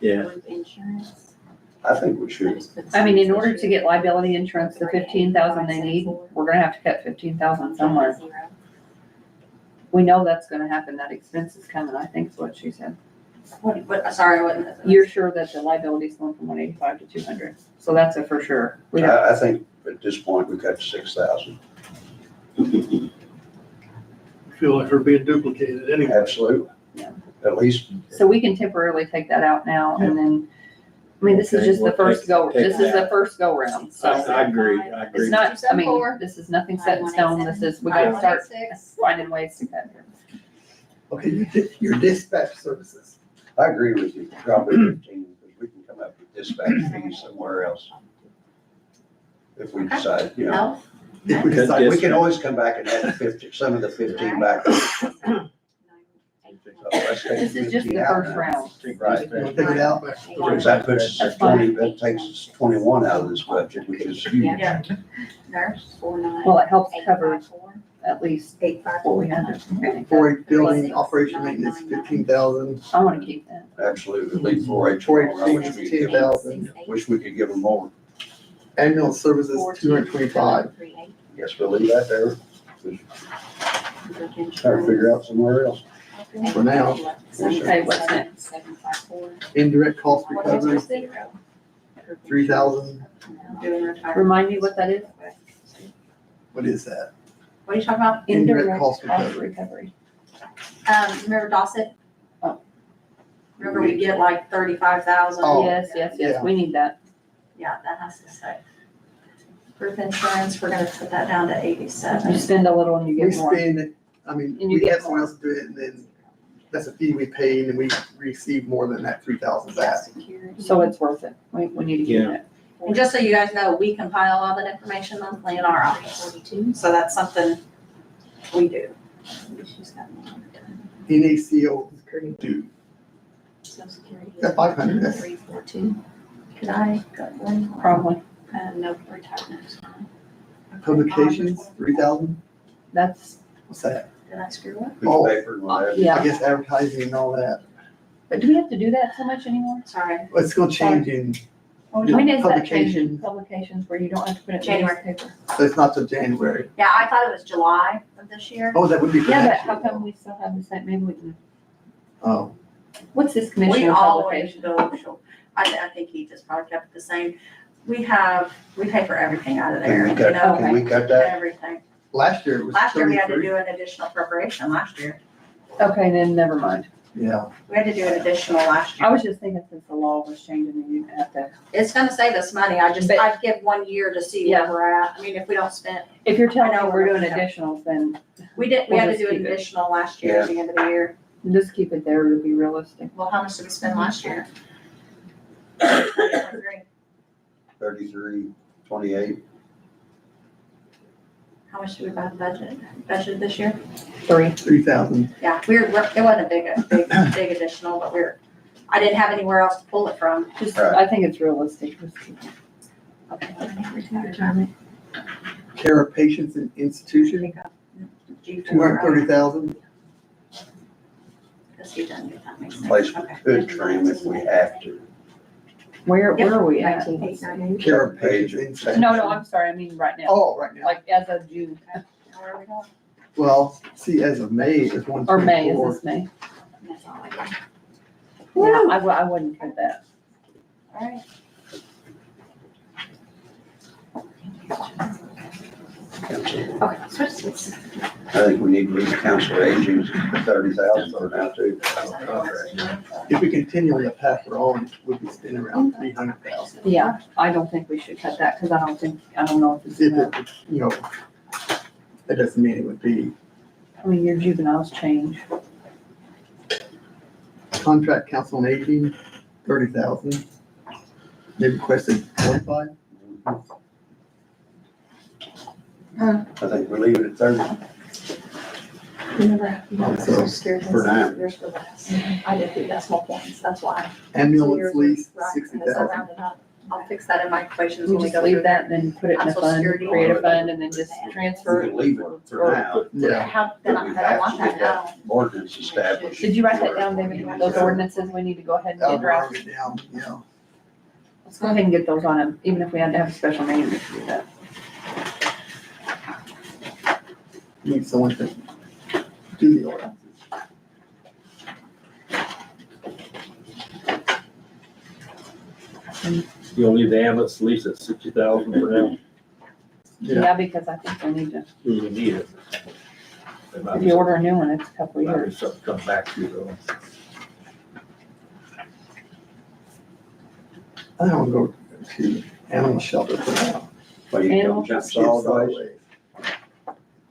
Yeah, Insurance. I think we should. I mean, in order to get liability insurance, the 15,000 they need, we're gonna have to cut 15,000 somewhere. We know that's gonna happen, that expense is coming, I think is what she said. Sorry, I wasn't. You're sure that the liability is going from 185 to 200, so that's a for sure. We don't- I think at this point, we cut to 6,000. Feel like we're being duplicated anyway. Absolutely. Yeah. At least, So we can temporarily take that out now and then, I mean, this is Okay, just the we'll first take go, it this is the out. first go round, so. I agree. It's not, I mean, this is nothing set in stone, this is, we gotta start finding ways to cut here. Okay, your dispatch services. I agree with you, drop it 15, because we can come up with dispatch fees somewhere else. If we decide, you know, Health, If we Because decide, we can always come back and add 50, some of the 15 back. So let's take This is just 15 the out first now. round. Right. you know, take it out, but Because that puts us at 20, that takes us 21 out of this budget, which is huge. yeah, Nurse, 49. Well, it helps cover 854. at least what we had. 4-H building, operation maintenance, 15,000. I wanna keep that. Absolutely, leave 4-H. 4-H alone. I wish we could give them- 10,000. Wish we could give them more. Ambulance services, 225. Guess we'll leave that there. Try to figure out somewhere else. For now. Okay, what's next? 754. Indirect cost recovery, 3,000. doing retirement. Remind me what that is? What is that? What are you talking about? Indirect cost Cost recovery. recovery. Remember Dawson? Oh. Remember we get like 35,000? Oh. Yes, yes, Yeah. yes, we need that. Yeah, that has to stay. Group insurance, we're gonna put that down to You 87. spend a little and you We get more. spend, I mean, And you we get have someone else do it and then that's a fee we pay and then we receive more than that 3,000 back. So it's worth it. We need to keep it. And just so you guys know, we compile all that information monthly in our office. 42. So that's something we do. NACO do. Social Security. Got 500, that's- 342. Could I go one? Probably. No retirement. Publications, 3,000. That's, What's that? Did I screw up? Oh. Newspaper and whatever. yeah. I guess advertising and all that. But do we have to do that so much anymore? Sorry. Well, it's gonna change in, When is that change in Publication. publications where you don't have to put it in the January. newspaper? so it's not till January. Yeah, I thought it was July of this year. Oh, that would be for Yeah, but next how year, come though. we still have the same, maybe we can, Oh, what's this We commissioner always publication? go, I think he just probably kept it the same. We pay for everything out of Can there, we you cut, know, can we cut that? everything. last year it was Last year, we had to 33. do an additional appropriation last year. Okay, then never mind. Yeah, We had to do an additional last I year. was just thinking since the law was changing and you have to, It's gonna save us money. But- I'd give 1 year to see where we're at. I mean, if we don't spend, if you're telling I know me we're doing we're- additionals, then we had We'll to just do an keep it. additional last year at the end of the year. just keep it there to be realistic. Well, how much did we spend last year? 33, 28. How much did we buy the budget this year? 3. 3,000. Yeah, it wasn't a big additional, but I didn't have anywhere else to pull it from. Just, Right. I think it's realistic. Just keep it. Retirement. Care of patients in institution, G4, 230,000. Because he doesn't get that makes sense. Place we Okay. could trim if we have to. Where are we at? Care of patients in institution. No, I'm sorry, I mean right now, Oh, right now. like as of June, Where are we going? Well, see, as of May, it's or May, is 124. this May? That's all I got. Yeah, I wouldn't cut that. All right. Okay, switch this. I think we need to leave the council aging for 30,000 for now too. If we continue on the path we're on, we'll be spending around 300,000. Yeah, I don't think we should cut that, cause I don't know if it's If enough. it, you know, that doesn't mean it would be. I mean, your juveniles change. Contract council on aging, 30,000. They requested 45. I think we leave it at 30 So, for now. Yours for less. I did do decimal points, that's why. ambulance lease, Right, because I 60,000. rounded up. I'll fix that in my equations We when we just go through leave that that. and then put it in a Social fund, Security. create a fund and then just We transfer. can leave it for now. Yeah, How, then I don't want that now. Ordinance established. Did you write that down, David? Those ordinances we need to go ahead and I'll get drafted. write it down, yeah. Let's go ahead and get those on them, even if we had to have a special meeting to do that. Need someone to do the ordinance. You'll leave the ambulance lease at 60,000 for now. Yeah. Yeah, because I think we need to, You need it. There might if be you some- order a new one, it's a couple of might be years. something come back to you though. I don't go to animal shelter for now. But you Animal don't jump Kids solid solid waste. waste.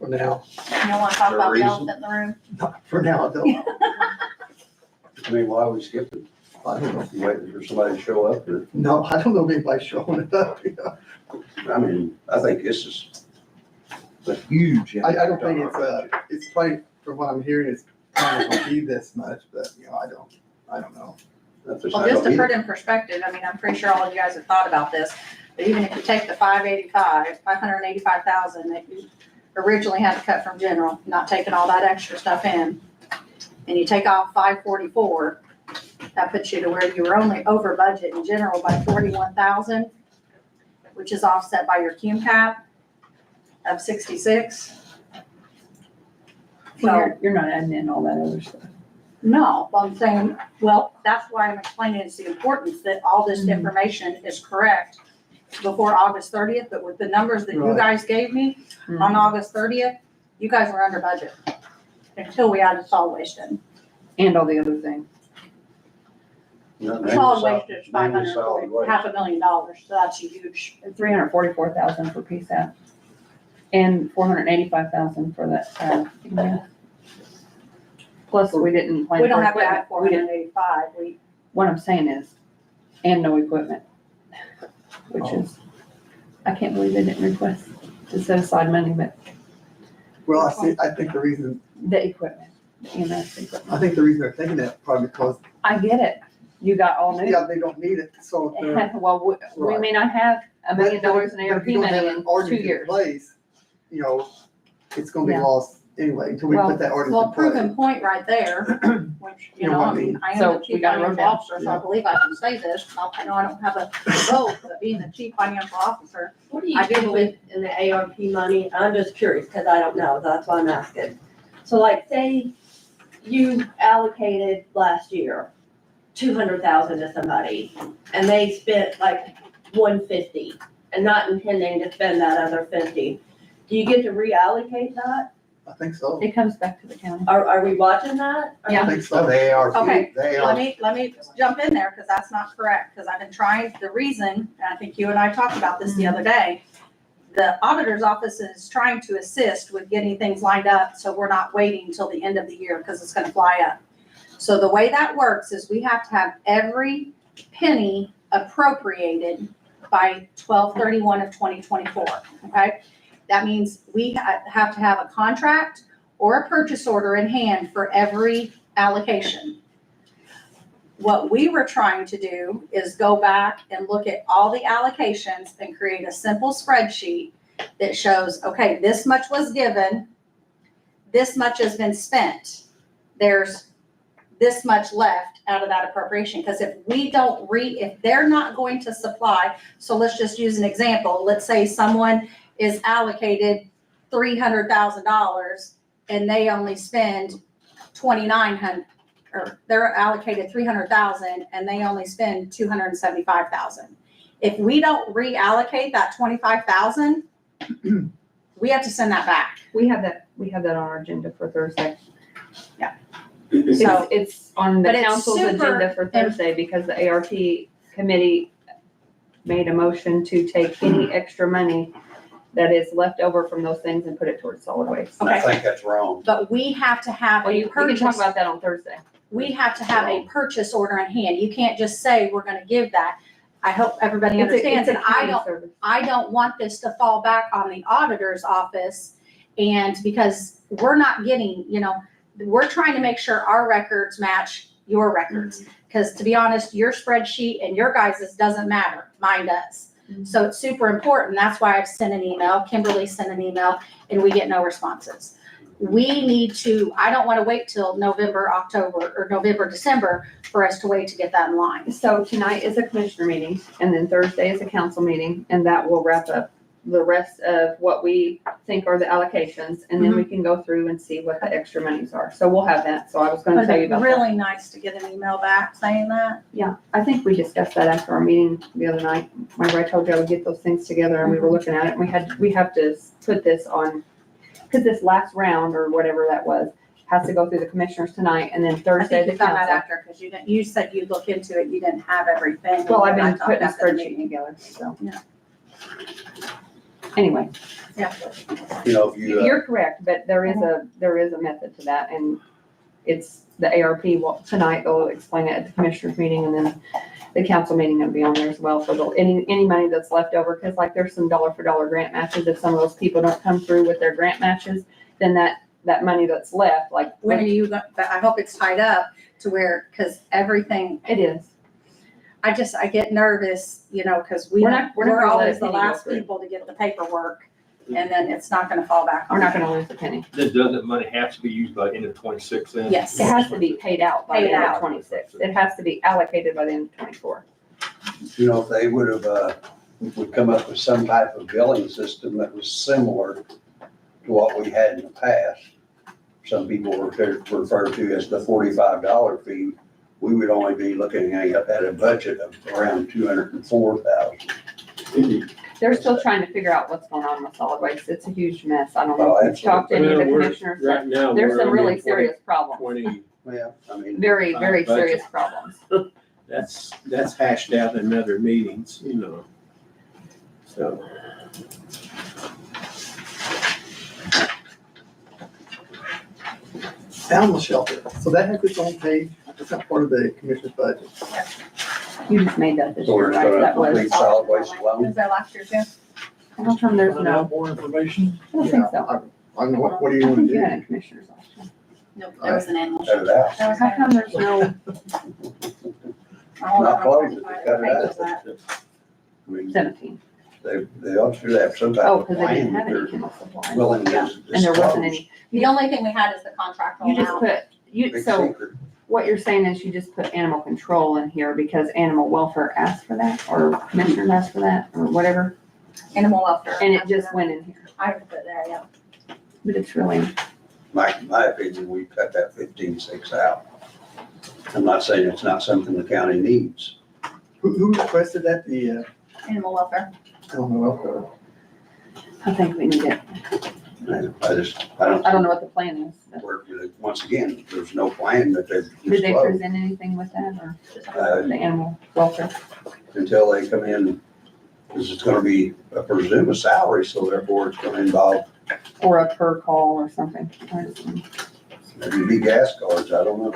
for now. You don't wanna talk For a about the reason. elephant in the room? For now, I don't. I mean, why we skip it? I don't know. You waiting for somebody to show up or, No, I don't know if anybody's showing it up, you know. I mean, I think this is a huge. I don't impact on think our it's probably, from what I'm hearing, it's probably gonna be this much, but, you know, I don't know. budget. If it's Well, not just gonna to be- put in perspective, I mean, I'm pretty sure all of you guys have thought about this, but even if you take the 585,000 that you originally had to cut from general, not taking all that extra stuff in, and you take off 544, that puts you to where you were only over budget in general by 41,000, which is offset by your cum cap of 66. So, You're not adding in all that other stuff. no, well, I'm saying, well, that's why I'm explaining it's the importance that all this Mhm. information is correct before August 30th, but with the numbers that you Right. guys gave me on August 30th, you guys were under budget until we added solid waste in. And all the other things. No, name Solid the waste sol- is name the solid waste. $500,000, so that's a huge, 344,000 for PSAP. And 485,000 for that, yeah. Plus, we didn't plan. we don't for have to add equipment. We didn't. 485, What I'm saying is, and no equipment, which Oh. is, I can't believe they didn't request to set aside money, but Well, I think the reason, the equipment, the EMS equipment. I think the reason they're thinking that probably because, I get it. You got all new. yeah, they don't need it, so. if they're- Well, we may not have $1 million in But if ARP you don't have money an in 2 ordinance in years. place, you know, it's gonna be Yeah. lost anyway until we Well, put that ordinance well, in place. proven point right there, which, you You know know, what I I mean, mean? I am So, the we chief got a financial roadmap. officer, so I believe I can say this. I know I don't have a vote, but being the chief financial officer, What do you I do do believe- with in the ARP money? I'm just curious, cause I don't know, that's why I'm asking. So like, say you allocated last year 200,000 to somebody, and they spent like 150, and not intending to spend that other 50. Do you get to reallocate that? I think so. It comes back to the county. Are we watching that? I think So so. they are, Okay, they let are, me jump in there, because that's not correct, because I've been trying, the reason, and I think you and I talked about this the other day, the auditor's office is trying to assist with getting things lined up, so we're not waiting until the end of the year, because it's gonna fly up. So the way that works is we have to have every penny appropriated by 12/31 of 2024, okay? That means we have to have a contract or a purchase order in hand for every allocation. What we were trying to do is go back and look at all the allocations and create a simple spreadsheet that shows, okay, this much was given, this much has been spent. There's this much left out of that appropriation, because if we don't if they're not going to supply, so let's just use an example, let's say someone is allocated $300,000 and they only spend 2,900, or they're allocated 300,000 and they only spend 275,000. If we don't reallocate that 25,000, we have to send that back. We have that on our agenda for Thursday. So, It's on the But it's council's super agenda for Thursday because the ARP committee made a motion to take any extra money that is left over from those things and put it towards solid waste. I think that's wrong. but we have to have Well, a we can talk purchase, about that on Thursday. we have to have a purchase order in hand. You can't just say, we're gonna give that. I hope everybody understands, and I don't want this to fall back on the auditor's office. And because we're not getting, we're trying to make sure our records match your records. Because to be honest, your spreadsheet and your guys's doesn't matter, mine does. So it's super important. That's why I've sent an email, Kimberly sent an email, and we get no responses. We need to, I don't want to wait till November, October, or November, December for us to wait to get that in line. So tonight is a commissioner meeting and then Thursday is a council meeting and that will wrap up the rest of what we think are the allocations. And then we can go through and see what the extra monies are. So we'll have that. So I was gonna But tell you it's about that. really nice to get an email back saying that. Yeah, I think we discussed that after our meeting the other night. Remember I told you I would get those things together and we were looking at it and we have to put this on, because this last round or whatever that was, has to go through the commissioners tonight and then I Thursday think the you found that council. after, because you said you'd look into it, you didn't have everything. Well, I've I been talked putting a after the spreadsheet meeting. together, so. Yeah. Anyway, You know, if you, You're correct, but there is a method to that, and it's the ARP, well, tonight they'll explain it at the commissioners meeting, and then the council meeting will be on there as well, so any money that's left over, cause like there's some dollar for dollar grant matches, if some of those people don't come through with their grant matches, then that money that's left, like. When are you, I hope it's tied up to where, cause everything, It is. I get nervous, you know, cause We're not gonna let always a the penny go last through. people to get the paperwork, and then it's not gonna fall back on. We're not gonna lose a penny. Then doesn't money have to be used by end of 26 then? Yes. It has to be paid out by the Paid end of out. 26. It has to be allocated by the end of 24. you know, if they would have, would come up with some type of billing system that was similar to what we had in the past. Some people refer to as the $45 fee. We would only be looking at a budget of around $204,000. They're still trying to figure out what's going on with solid waste. It's a huge mess. I don't know Oh, if you've talked to any of the Well, we're- commissioners, but Right now, there's we're some only really in serious problems. 20, Well, I mean, Very, very budget. serious problems. that's hashed out in other meetings, you know. So, Animal shelter, so that has its own page, it's not part of the commissioner's budget. You just made that this so year, we're right? That gonna was, leave solid waste alone. Was that last year too? how come there's Find no, out more information? I don't think Yeah, so. I don't know, what do you I want think to you do? had a commissioners last year. Nope, there was an animal Cut it shelter. out. How come there's no Not close it, cut it out. I mean, 17? they ought to have some type Oh, of because they didn't plan have that any they're chemical supplies. willing Yeah. to And there wasn't disclose. any, The only thing we had is the contractual you just amount. put, Big so secret. what you're saying is you just put animal control in here because animal welfare asked for that, or commissioners asked for that, or whatever, Animal welfare. and it just went in here. I would put there, yeah. But it's really, My opinion, we cut that 15.6 out. I'm not saying it's not something the county needs. Who requested that, the, Animal welfare. animal welfare? I think we need it. I don't I don't know what the plan is. but- work with it. Once again, there's no plan that they've Did they disclosed present anything with that, or Uh, the animal welfare? until they come in. Because it's gonna be, I presume, a salary, so therefore it's gonna involve Or a per call or something? maybe gas cards, I don't know.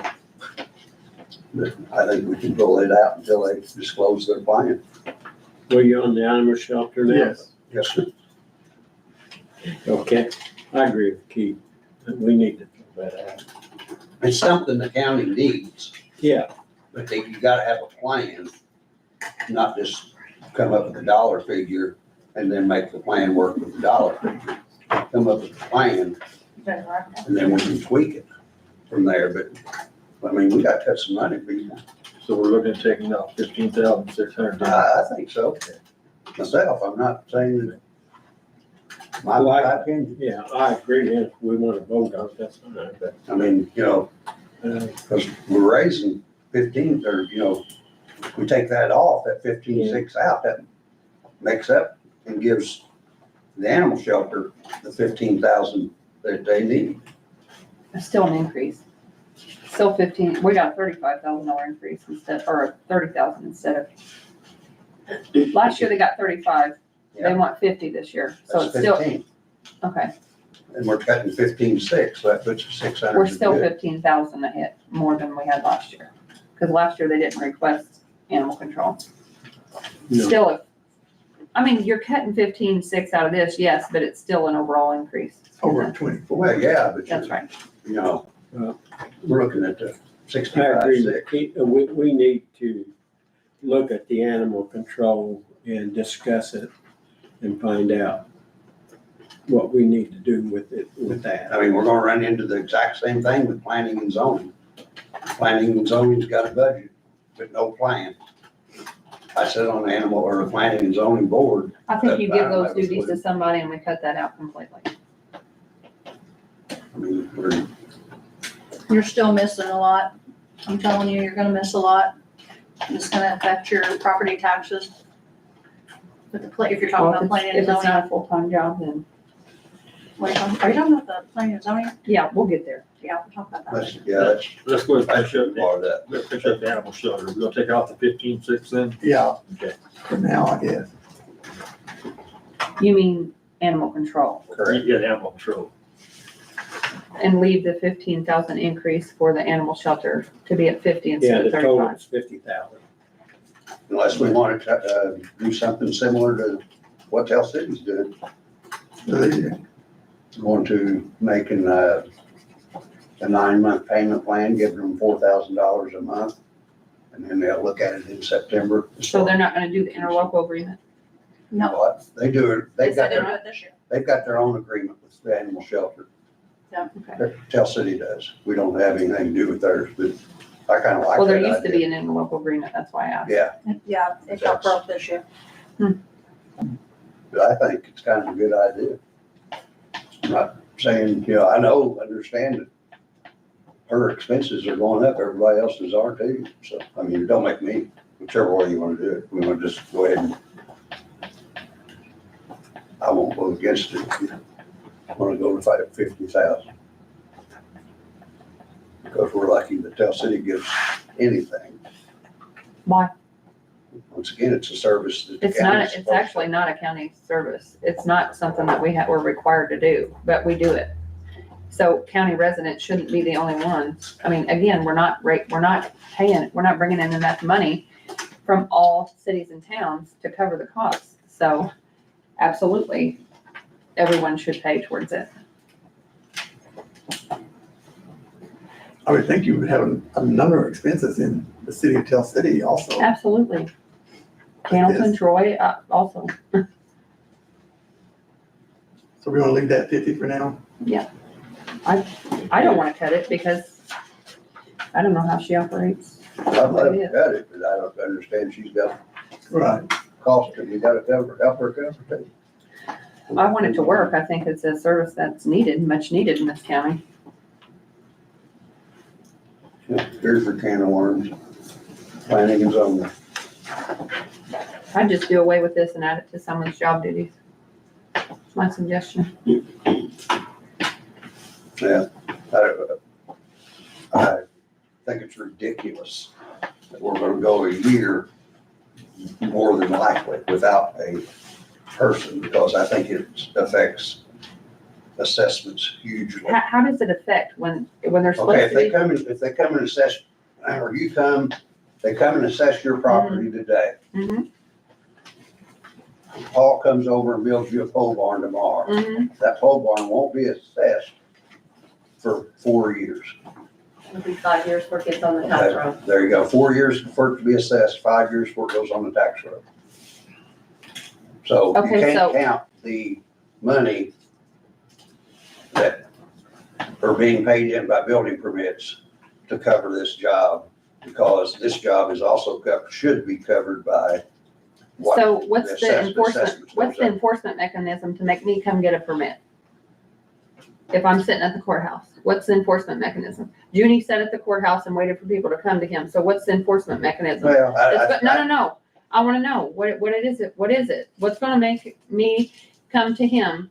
But I think we can pull it out until they disclose their plan. were you on the animal shelter now? Yes. Yes, sir. Okay, I agree with Keith, that we need to fill that out. It's something the county needs, Yeah, but you gotta have a plan, not just come up with a dollar figure and then make the plan work with the dollar figure. Come up with a plan and then we can tweak it from there, but, I mean, we gotta cut some money, people. So we're looking at taking out 15,600. I think so. Myself, I'm not saying that. My opinion, yeah, I agree, and if we want to vote on it, that's fine, but, I mean, you know, because we're raising 15, or, you know, we take that off, that 15.6 out, that makes up and gives the animal shelter the 15,000 that they need. It's still an increase. Still 15, we got a $35,000 increase instead, or 30,000 instead of, last year they got 35. They want 50 this year, so That's it's still, 15, okay, and we're cutting 15.6, so that puts you 600. we're to still good. 15,000 a hit, more than we had last year. Because last year they didn't request animal control. no, Still, I mean, you're cutting 15.6 out of this, yes, but it's still an overall increase. Over 24. Well, yeah, but That's you're, right. you know, Well, we're looking at the I agree 65.6. with Keith, we need to look at the animal control and discuss it and find out what we need to do with it, with that. I mean, we're gonna run into the exact same thing with planning and zoning. Planning and zoning's got a budget, but no plan. I sit on the animal or the planning and zoning board. I think you give I don't those have a duties clue. to somebody and we cut that out completely. I mean, we're, You're still missing a lot. I'm telling you, you're gonna miss a lot. It's gonna affect your property taxes. With the if you're talking Well, about if planning and it's zoning. not a full-time job, then, Are you talking about the planning and zoning? yeah, we'll get there. Yeah, we'll talk about that. that's, yeah, that's, Let's go ahead and that's finish up, part of that. let's finish up the animal shelter. We're gonna take out the 15.6 then? Yeah, Okay. for now, I guess. You mean animal control Correct. Yeah, animal control. and leave the 15,000 increase for the animal shelter to be at 50 Yeah, instead the of total 35. is 50,000. Unless we want to, do something similar to what Tell City's doing, going to making, a 9-month payment plan, giving them $4,000 a month. And then they'll look at it in September. So they're not gonna do the interlocal agreement? No, What? They do it, they they've got said they'll do their, it this year. they've got their own agreement with the animal shelter. Okay. Tell City does. We don't have anything to do with theirs, but I kind of like Well, there that used to be idea. an interlocal agreement, that's why I asked. Yeah, Yeah, it got broke this year. but I think it's kind of a good idea. I'm not saying, I understand that her expenses are going up, everybody else's are too. So, I mean, it don't make me, whichever way you want to do it. We want to just go ahead and, I won't vote against it. I want to go to 50,000. Because we're lucky that Tell City gives anything. Why? Once again, it's a service that the It's not, county's it's supposed actually not a county service. It's not something that we're required to do, but we do it. So county residents shouldn't be the only ones. I mean, again, we're not bringing in enough money from all cities and towns to cover the costs. So absolutely, everyone should pay towards it. I would think you would have a number of expenses in the city of Tell City also. Absolutely. Hamilton, Troy, also. So we want to leave that 50 for now? I don't wanna cut it because I don't know how she operates. to. I'd let her cut it, but I don't understand she's got Right. cost that we gotta help her cover too. I want it to work. I think it's a service that's needed, much needed in this county. Here's your can of worms. Planning and zoning. I'd just do away with this and add it to someone's job duties. That's my suggestion. Yeah, I think it's ridiculous that we're gonna go a year more than likely without a person, because I think it affects assessments hugely. How does it affect when they're Okay, supposed if to they be? come and assess, or they come and assess your property today. Mhm. Paul comes over and builds you a pole barn tomorrow. Mhm. That pole barn won't be assessed for 4 years. It'll be 5 years before it gets on the tax roll. There you go, 4 years for it to be assessed, 5 years before it goes on the tax roll. So you Okay, can't count the money that are being paid in by building permits to cover this job, because this job is also should be covered by what So what's the enforcement, assessment what's the comes up. enforcement mechanism to make me come get a permit? If I'm sitting at the courthouse, what's the enforcement mechanism? Junie sat at the courthouse and waited for people to come to him. So what's the enforcement mechanism? Well, No. I wanna know, what it is, what is it? What's gonna make me come to him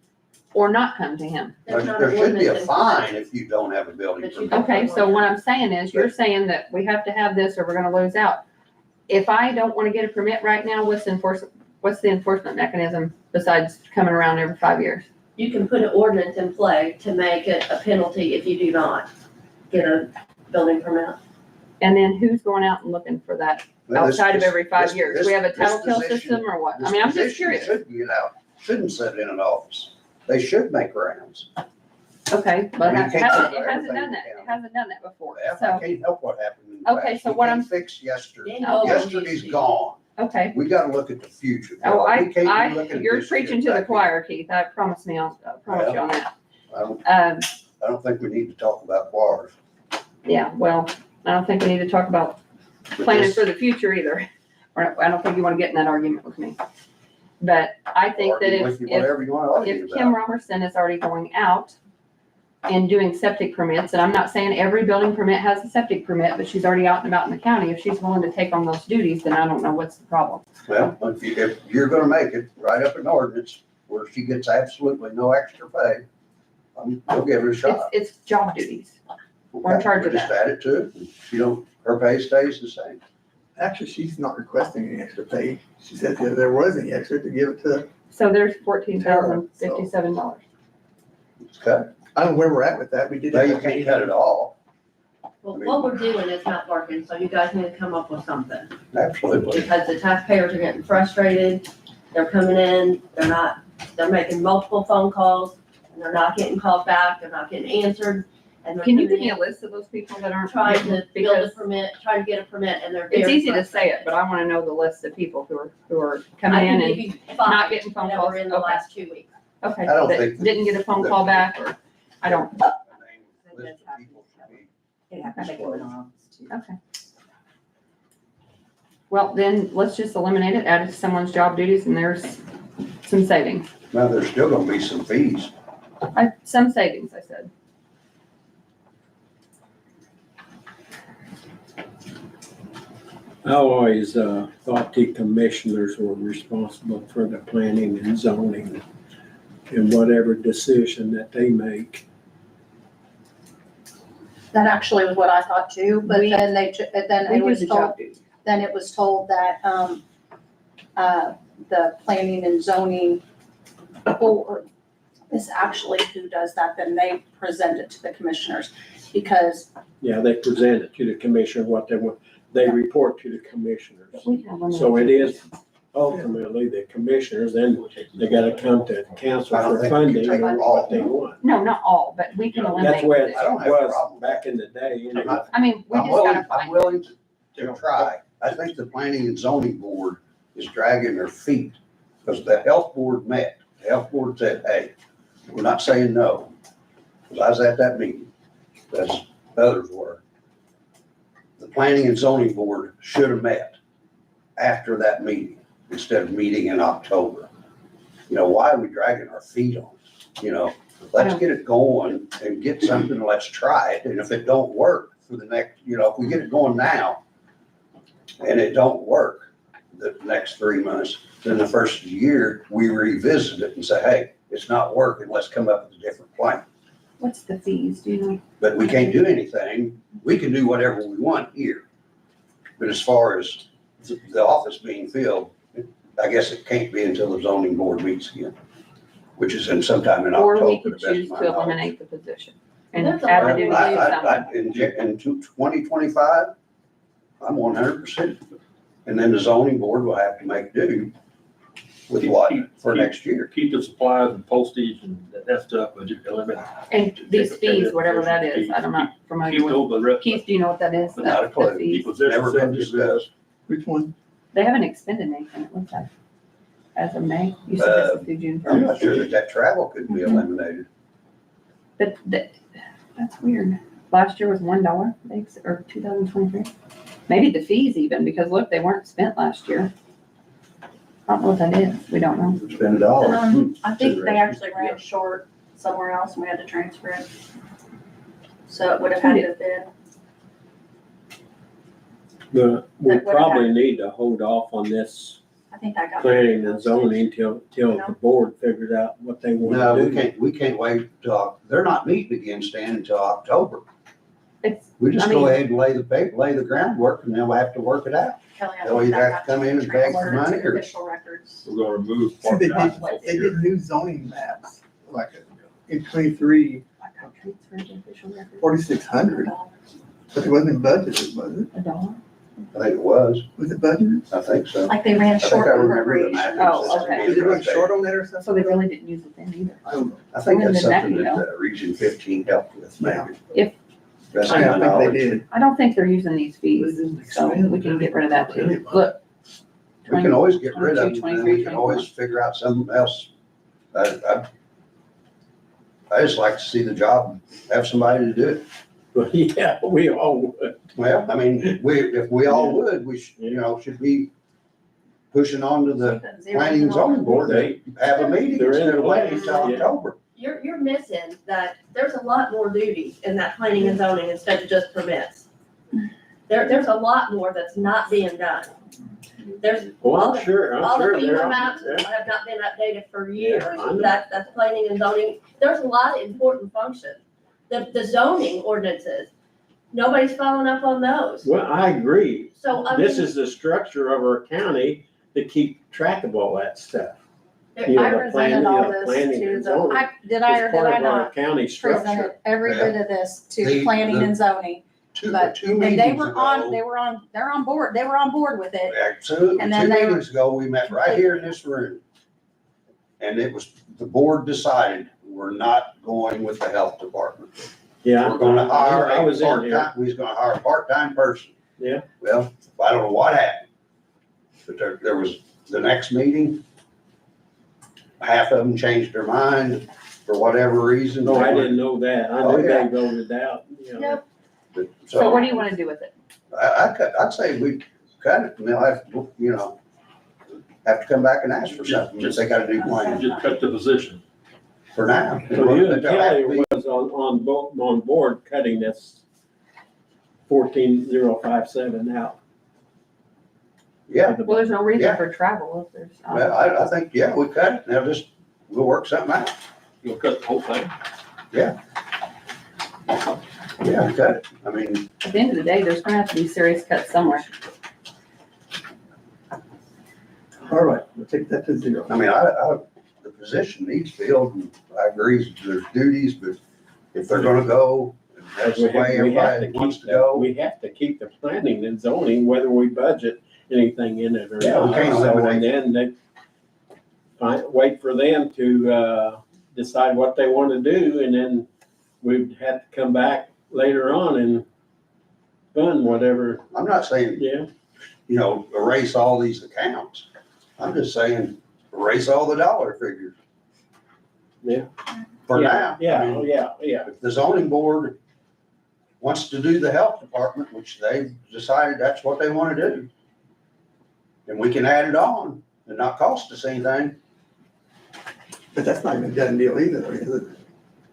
or not come to him? There's not there an should be a ordinance in fine place. if you don't have a building But you permit. don't. Okay, so what I'm saying is, you're saying that we have to have this or we're gonna lose out. If I don't wanna get a permit right now, what's the enforcement mechanism besides coming around every 5 years? You can put an ordinance in play to make it a penalty if you do not get a building permit. And then who's going out and looking for that Well, this- outside of this- every 5 this- years? this- Do we have a this tattletale position- system or what? I This mean, I'm just position curious. shouldn't sit in an office. They should make rounds. Okay, but You it can't hasn't cover done that. everything It hasn't done that before. I So, can't help what happened in the Okay, past. so We what can't I'm- fix yesterday. Then you'll Yesterday's use- gone. okay. We gotta look at the future. Oh, We can't be looking at you're this preaching year to the back choir, Keith. I promise you on that. I don't, Um, I don't think we need to talk about choirs. yeah, well, I don't think we need to talk about But planning this- for the future either. Or I don't think you wanna get in that argument with me. But I think that argue with you Whatever you wanna argue if Kim about. Robertson is already going out and doing septic permits, and I'm not saying every building permit has a septic permit, but she's already out and about in the county, if she's willing to take on those duties, then I don't know what's the problem. Well, if you're gonna make it, write up an ordinance where she gets absolutely no extra pay. We'll give her a shot. It's job duties. we're in charge of We'll just add it to it. She don't, her pay stays the same. Actually, she's not requesting any extra pay. She said if there was any extra to give it to So there's $14,057. It's cut. I don't know where we're at with that. We did. Now you can't cut it all. Well, what we're doing is not working, so you guys need to come up with something. Absolutely. Because the taxpayers are getting frustrated, they're coming in, they're making multiple phone calls, and they're not getting called back, they're not getting answered. And they're Can you coming give me a in list of those people that aren't? trying to build a Because permit, trying to get a permit, and they're very it's easy to say it, frustrated. but I wanna know the list of people who are I coming can in give and you not 5 getting phone that calls. were in the Okay. last 2 weeks. Okay, I don't that think- didn't get a phone call back, or, I don't, List of people should be- It happened in our office too. okay. Well, then, let's just eliminate it, add it to someone's job duties, and there's some savings. Now, there's still gonna be some fees. Some savings, I said. I always thought the commissioners were responsible for the planning and zoning and whatever decision that they make. That actually was what I thought too, but We- then then We it do was the told, job duties. then it was told that, the planning and zoning board is actually who does that, then they present it to the commissioners. Because Yeah, they present it to the commissioner, what they want, they report to the commissioners. We can eliminate So it is ultimately the commissioners, then they gotta come to council I don't for think you funding can take or all. what they want. No, not all, but we can That's eliminate. where this. it I don't have a was problem. back in the day. I'm not- I mean, we I'm just willing, gotta I'm find. willing to try. I think the planning and zoning board is dragging their feet because the health board met. The health board said, hey, we're not saying no. 'Cause I was at that meeting, as others were. The planning and zoning board should have met after that meeting instead of meeting in October. You know, why are we dragging our feet on it? You know, let's get it going and get something, let's try it. And if it don't work for the next, you know, if we get it going now and it don't work the next 3 months, then the first year, we revisit it and say, hey, it's not working, let's come up with a different plan. What's the fees, do you know? But we can't do anything. We can do whatever we want here. But as far as the office being filled, I guess it can't be until the zoning board meets again, which is in sometime in Or we October, to could the best choose of my to knowledge. eliminate the position and That's a add lot the of duties to someone. In 2025, I'm 100%. And then the zoning board will have to make do with what for next year. Keep the supplies and postage and that stuff, but just eliminate. And these fees, whatever that is, I'm not familiar Keep with. all the rest. Keith, do you know what that is? Not a The clue. fees? Possession, Never been subdivision. discussed. Which one? They haven't expended anything, it looks like, as of May. You said this is through June I'm not 1st. sure that travel could be Mhm. eliminated. But that's weird. Last year was $1, or 2023. Maybe the fees even, because look, they weren't spent last year. I don't know what that is. We don't know. Spend $1. I think they actually ran short somewhere else and we had to transfer it. So it would have had to have been. We That would probably need to hold off on this I think that got. planning and zoning till the board figures out what they No, want to we do. can't wait till, they're not meeting again, Stan, until October. It's, We just I go mean- ahead and lay the groundwork and then we'll have to work it out. Kelly, I They'll think either that have to got come in and beg for transferred to money or- Official records. We're gonna remove See, they part-time. did, they did new zoning maps, like in 23, I got transferred to official record. 4,600, but it wasn't budgeted, was it? $1. I think it was. Was it budgeted? I think so. Like they ran I think short I on remember the appropriation. map. Oh, okay. Did it run short on that or something? So they really didn't use it then either. I don't know. I think that's When did that something that go? Region 15 helped with, maybe. If- That's I my don't think knowledge. they did. I don't think they're using these fees, so we can get rid of that too. Look. We can always get rid of 22, them, and then we 23, can always figure out something else. I just like to see the job, have somebody to do it. But yeah, we all would. Well, I mean, if we all would, we should, should be pushing on to the planning and zoning board to have a meeting They're in instead of the waiting way, until yeah. October. You're missing that there's a lot more duty in that planning and zoning instead of just permits. There's a lot more that's not being done. There's Well, all I'm the, sure, all the I'm sure. they're FEMA on maps it, yeah. have not been updated for years. Yeah, I know. That's planning and zoning. There's a lot of important functions. The zoning ordinances, nobody's following up on those. Well, I agree. So, I This mean, is the structure of our county to keep track of all that stuff. You I know, the planning, presented all the this planning to and the, zoning. did I or It's did part I of our not county structure. presented every bit of this to The- planning and zoning? But, Two and they meetings were on, ago, they're on board, they were on board with it. absolutely, and two then they were- meetings ago, we met right here in this room. And it was, the board decided we're not going with the health department. Yeah. We're gonna hire I a was in here. part-time, we was gonna hire a part-time person. Yeah. Well, I don't know what happened. But there was, the next meeting, half of them changed their mind for whatever reason. No, I didn't know that. I Oh, knew yeah. they voted out, you know. Yep. But- So what do you wanna do with it? I'd say we cut it, and they'll have, to, you know, have to come back and ask for something, if they got a new plan Just cut the position. for now. So you and But they'll have to Kelly be- was on board cutting this 14,057 out. Yeah, Well, there's no reason Yeah. for travel if there's not. well, I think, yeah, we cut it, now just, we'll work something out. You'll cut the whole thing. Yeah, we cut it, I mean, At the end of the day, there's gonna have to be serious cuts somewhere. All right, we'll take that to zero. I mean, the position needs filled, and I agree, there's duties, but if they're gonna go, and that's the way everybody wants to go. We have to keep the planning and zoning, whether we budget anything in it or Yeah, we not. can't So, eliminate and then wait for them to, decide what they want to do, and then we'd have to come back later on and fund whatever, I'm not saying, yeah. you know, erase all these accounts, I'm just saying, erase all the dollar figures. Yeah. For Yeah, now. I Yeah, mean, oh, yeah, yeah. If the zoning board wants to do the health department, which they've decided that's what they wanna do, and we can add it on and not cost us anything, But that's not even a done deal either, though, is it?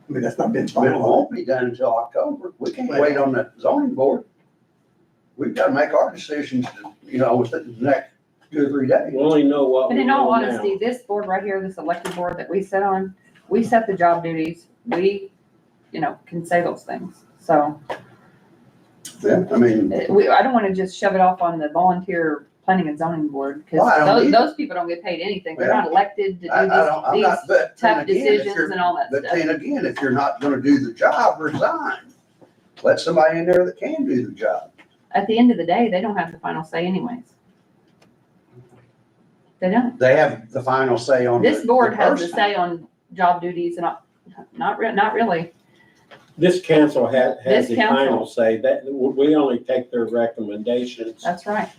I mean, that's not been but it finalized. won't be done until October. We can't wait on the zoning board. We've gotta make our decisions, you know, within the next 2 or 3 days. We only know what But we in all know now. honesty, this board right here, this elected board that we sit on, we set the job duties. We, can say those things. So Yeah, I mean, I don't wanna just shove it off on the volunteer planning and zoning board, Well, I cause don't those, either. those people don't get paid anything. They're not elected to I do don't, I'm these not, but then tough again, if decisions you're, and all that but stuff. then again, if you're not gonna do the job, resign. Let somebody in there that can do the job. At the end of the day, they don't have the final say anyways. They don't. They have the final say on the This board has the person. say on job duties and not really. This council has This the council. final say, that we only take their recommendations, That's right.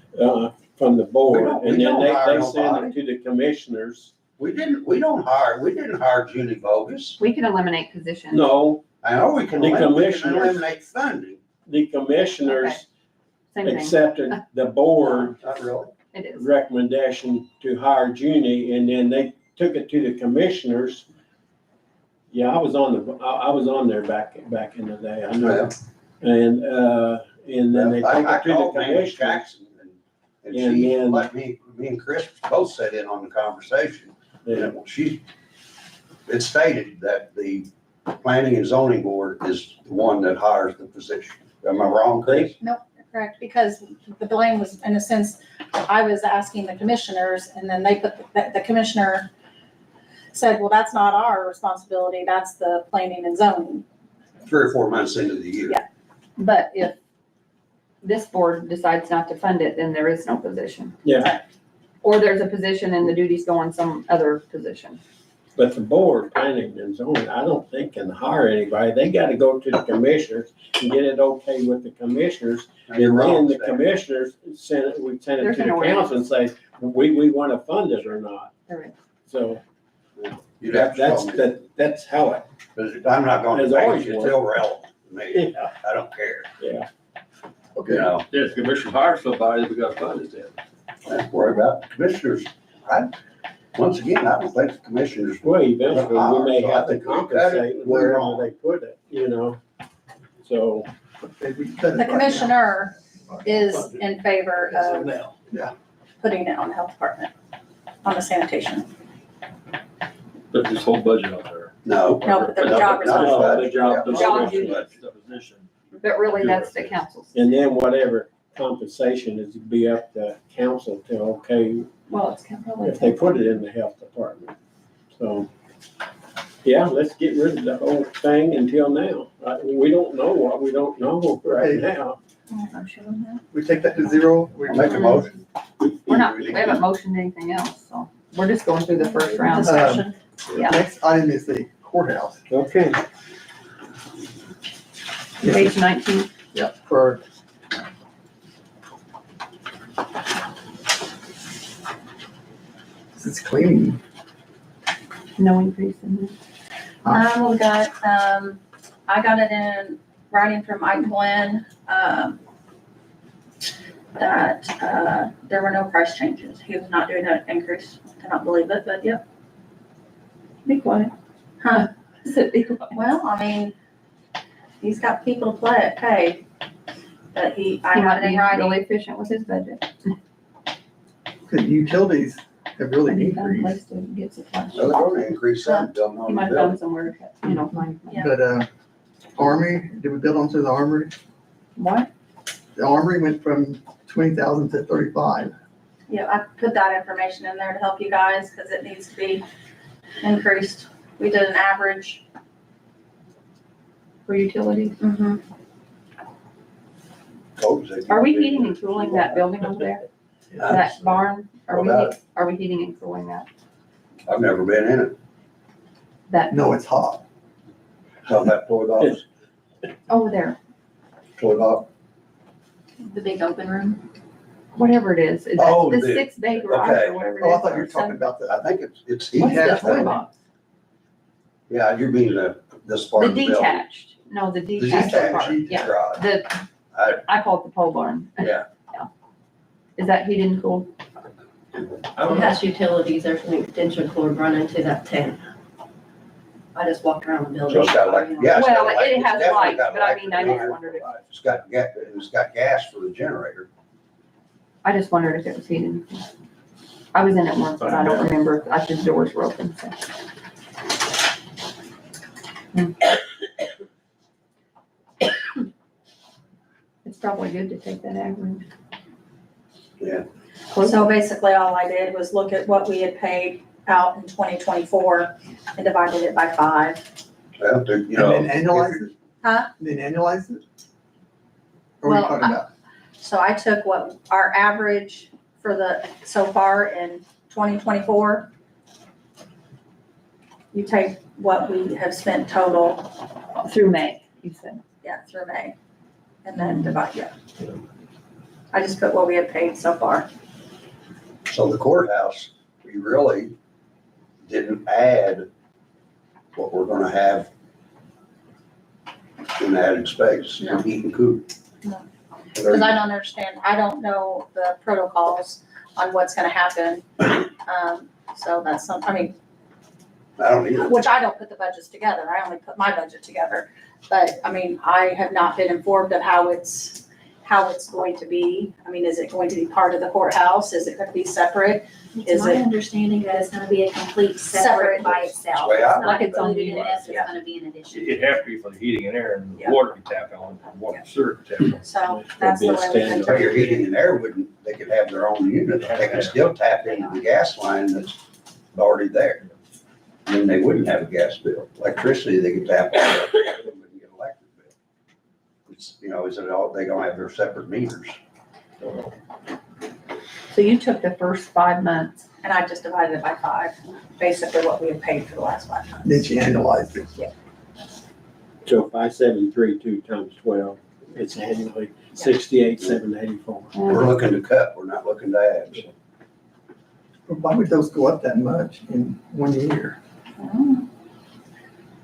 from the board, We and then don't hire they send nobody. it to the commissioners. We didn't hire Julie Bogus. We can eliminate positions. No, I know we can The eliminate commissioners. funding. the commissioners Same thing. accepted the board Not really. It is. recommendation to hire Junie, and then they took it to the commissioners. Yeah, I was on there back in the day, I know. And then they took I it to the called Nancy commissioners. Jackson and And she, then- like me and Chris both sat in on the conversation. Yeah. And it stated that the planning and zoning board is the one that hires the position. Am I wrong, Chris? Correct, because the blame was, in a sense, I was asking the commissioners, and then they put, the commissioner said, well, that's not our responsibility, that's the planning and zoning. 3 or 4 months into the year. Yeah. But if this board decides not to fund it, then there is no position. Yeah, Or there's a position and the duties go on some other position. but the board, planning and zoning, I don't think can hire anybody. They gotta go to the commissioners and get it okay with the commissioners. Now, you're And wrong, then the Stan. commissioners send it to There's an the ordinance. council and say, we wanna fund it or not. There is. So You'd have to show me. that's how it, But I'm not gonna It's change always it, it's worked. irrelevant to me. yeah, I don't care, yeah. you Okay, know, Yeah, if the commission hires somebody, we got to fund it then. let's worry about the commissioners. Once again, I don't think the commissioners, Well, eventually, we may So I have to think we cut it, compensate we're wherever wrong. they put it, so. okay, we cut it The right now. commissioner is in favor As of of now. putting it on the health department, on the sanitation. Put this whole budget on there. no. No, but the No, job no, responsibility. the job Job description. The position. But really, that's the council's. And then whatever compensation is be up to council to, okay, Well, it's probably. if they put it in the health department. So, yeah, let's get rid of the whole thing until now. We don't know what we don't know right now. We take that to zero. We I'll make a motion. We're not, we haven't motioned anything else, so we're just going through the first round. Discussion. Yeah. Next item is the courthouse. Okay. Page 19. Yep. For. This is cleaning. No increase in this. We got, I got it in writing from Mike Glenn, that, there were no price changes. He was not doing an increase. I cannot believe it, but yep. Be quiet. Huh. Sit, be quiet. Well, I mean, he's got people to pay, but I He have might it in be writing. really efficient with his budget. The utilities have really And he found a increased, place to get supplies. So they're gonna increase some, don't know. He might have found somewhere to cut, you know, find. Yeah. but, Armory, did we build onto the Armory? What? The Armory went from 20,000 to 35. Yeah, I put that information in there to help you guys, because it needs to be increased. We did an average. For utilities. Mm-hmm. Are we heating and cooling that building over there? That barn? Are we, What about are we heating and cooling that? I've never been in it. That, No, it's hot. Talking about toy box, over there, toy box. The big open room. whatever it is. Is Oh, that the the- 6-bay garage okay. or whatever it is? Oh, I thought you were or talking something? about the, I think it's What's heat. the Yeah. toy box? Yeah, you mean this part The of the building. detached, no, the The detached part, detached yeah. garage. The, I- I call it the pole barn. Yeah. Is that heated and cooled? It has utilities, there's an extension cord running to that tent. I just walked around the building. So it's got like, yeah. it's got Well, like- it it's has definitely lights, got but I electric mean, I in just there. wondered It's got gas for the generator. I just wondered if it was heated and cooled. I was in it once, but I don't remember, I think the doors were open, so. It's probably good to take that average. Yeah. So basically, all I did was look at what we had paid out in 2024 and divided it by 5. Well, you and know. then annualize it? Huh? Then annualize it? Or what are you Well, talking about? So I took what our average for the, so far in 2024. You take what we have spent total, Through May, you said. yeah, through May, and then divide, yeah. I just put what we had paid so far. So the courthouse, we really didn't add what we're gonna have in added space, No. heat and cool. No. Because I don't understand, I don't know the protocols on what's gonna happen. So that's some, I mean, I don't either. which I don't put the budgets together, I only put my budget together. But, I mean, I have not been informed of how it's going to be. I mean, is it going to be part of the courthouse? Is it gonna be separate? It's Is my it- understanding that it's gonna be a complete separate by itself. That's the way I- It's not Like its own included in unit, this, yeah. it's gonna be an addition. It'd have to be for the heating and air and Yeah. water can tap on, and water and sewer can tap on. So that's the way we've been So your doing it. heating and air wouldn't, they could have their own unit, they can still tap into the gas line that's already there. Then they wouldn't have a gas bill. Electricity, they could tap on, it, they wouldn't get an electric bill. It's, you know, is it all, they gonna have their separate meters. So you took the first 5 months. And I just divided it by 5, basically what we have paid for the last 5 months. Then she annualized it. So 5,732 times 12, it's annually 68,784. We're looking to cut, we're not looking to add. So But why would those go up that much in 1 year?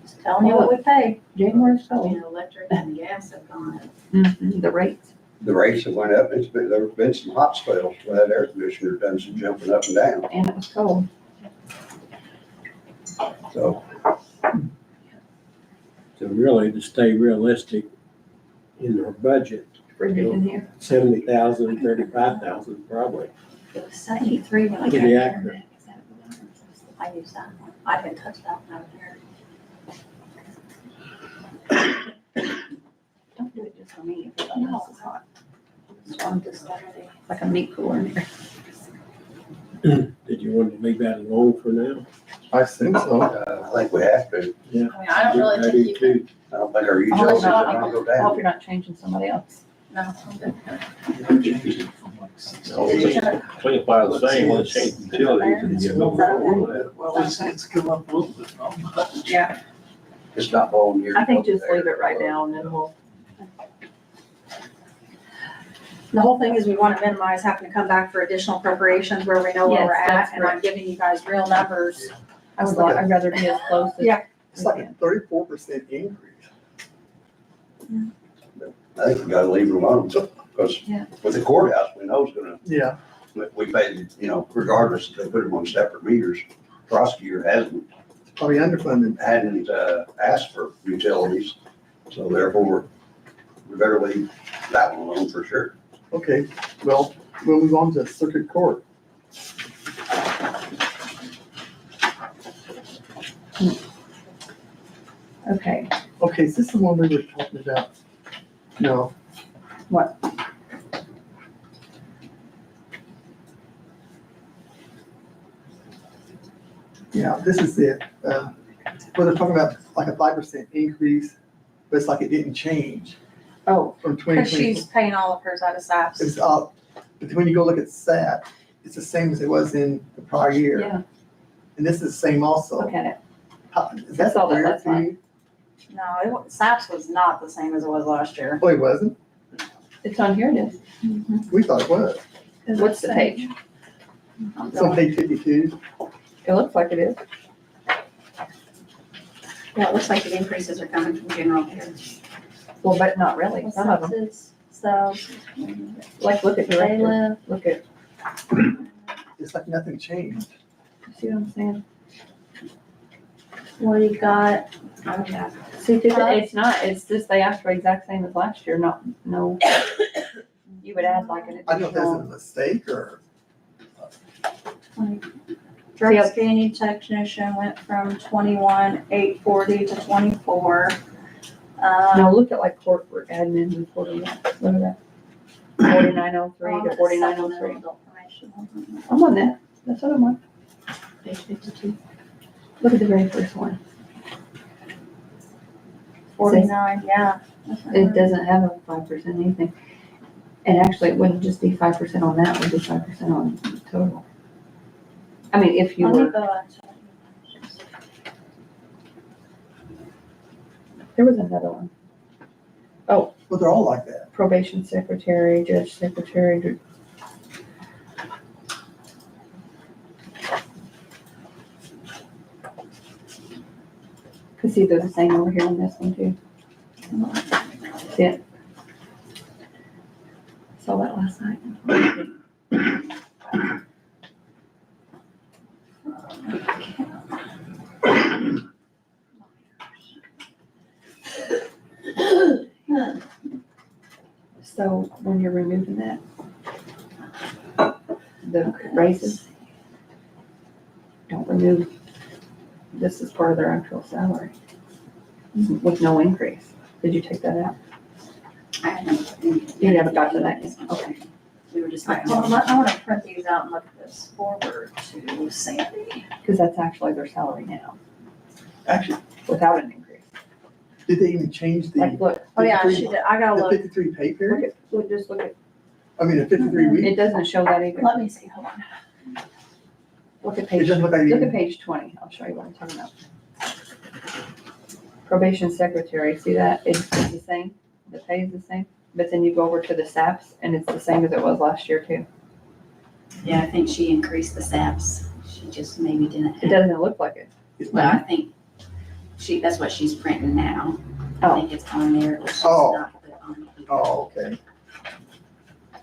Just telling you what we paid. January's You cold. know, electric and gas have gone up. The rates. the rates have went up, there's been some hot spells, where that air conditioner done some jumping up and down, And it was cold. so. So really, to stay realistic in our budget, Frigid in here. 70,000, 35,000 probably. It was 73 when I To came be here. accurate. I used that one. I didn't touch that one over there. Don't do it just for me. Everybody else is hot. So I'm just like a meat cooler in here. Did you want to leave that alone for now? I assume so. I think we have to. I mean, I don't really think you can. I don't think our utilities are gonna go I hope down. you're not changing somebody else. No. We can buy the same, let's change utilities and get no. Well, it's come up a little bit, not much. Yeah, It's not blowing here. I think just leave it right now and then we'll, The whole thing is we want to minimize having to come back for additional appropriations where we know where we're Yes, that's at, and I'm giving you guys real numbers. I'd rather be as close as. Yeah. It's like a 34% increase. I think we gotta leave it alone, because Yeah. with the courthouse, we know it's gonna, Yeah. we pay, regardless if they put them on separate meters. Prosecutor hasn't Probably underfunded. asked for utilities, so therefore, we better leave that one alone for sure. Okay, well, we'll move on to circuit court. Okay, Okay, is this the one we were talking about? No. What? Yeah, this is it. Well, they're talking about like a 5% increase, but it's like it didn't change oh, from Because 2020. she's paying all of hers out of SAPs. It's up, but when you go look at SAP, it's the same as it was in the prior year. yeah, And this is the same also. look at it. Is That's that all that- weird that's for you? No, SAPs was not the same as it was last year. Oh, it wasn't? It's on here, it is. We thought it was. What's the page? It's on page 52. It looks like it is. Yeah, it looks like the increases are coming from general care. Well, but not really, some of them. So, Like, look at they director, live, look at, It's like nothing changed. see what I'm saying? what do you got? Oh, yeah. See, it's not, it's just, they asked for exact same as last year, not, no. You would add like an I don't know if that's a additional. mistake or, Drug Yep. scanning technician went from 21,840 to 24. No, look at like corporate admin report on that, look at that. 4903 to 4903. I'm on that, that's what I'm on. Page 52. Look at the very first one. 49, yeah. It doesn't have a 5% anything. And actually, it wouldn't just be 5% on that, it would be 5% on total. I mean, if you Let me were, go back to- there was another one, well, they're all like that. probation secretary, judge secretary. Cause see, they're the same over here on this one too. See it? Saw that last night. So when you're removing that, the raises, don't remove, this is part of their actual salary with no increase. Did you take that out? I haven't. You never got to that, okay. We were just All right, like. hold on, I want to print these out and look at this forward to Sandy. Because that's actually their salary now, Actually, without an increase. did they even change Like, the, look, Oh, yeah, she did, I gotta the look. 53 pay look period? at, look, just look at, I mean, the 53 weeks? it doesn't show that either. Let me see, hold on. Look at It page, doesn't look like look you, at page 20, I'll show you what I'm talking about. Probation secretary, see that, it's the same, the pay is the same, but then you go over to the SAPs and it's the same as it was last year too. Yeah, I think she increased the SAPs. She just maybe didn't. It doesn't look like it. it's Well, I not. think that's what she's printing now. I Oh. think it's on there. It's just Oh. not put on here. Oh, okay.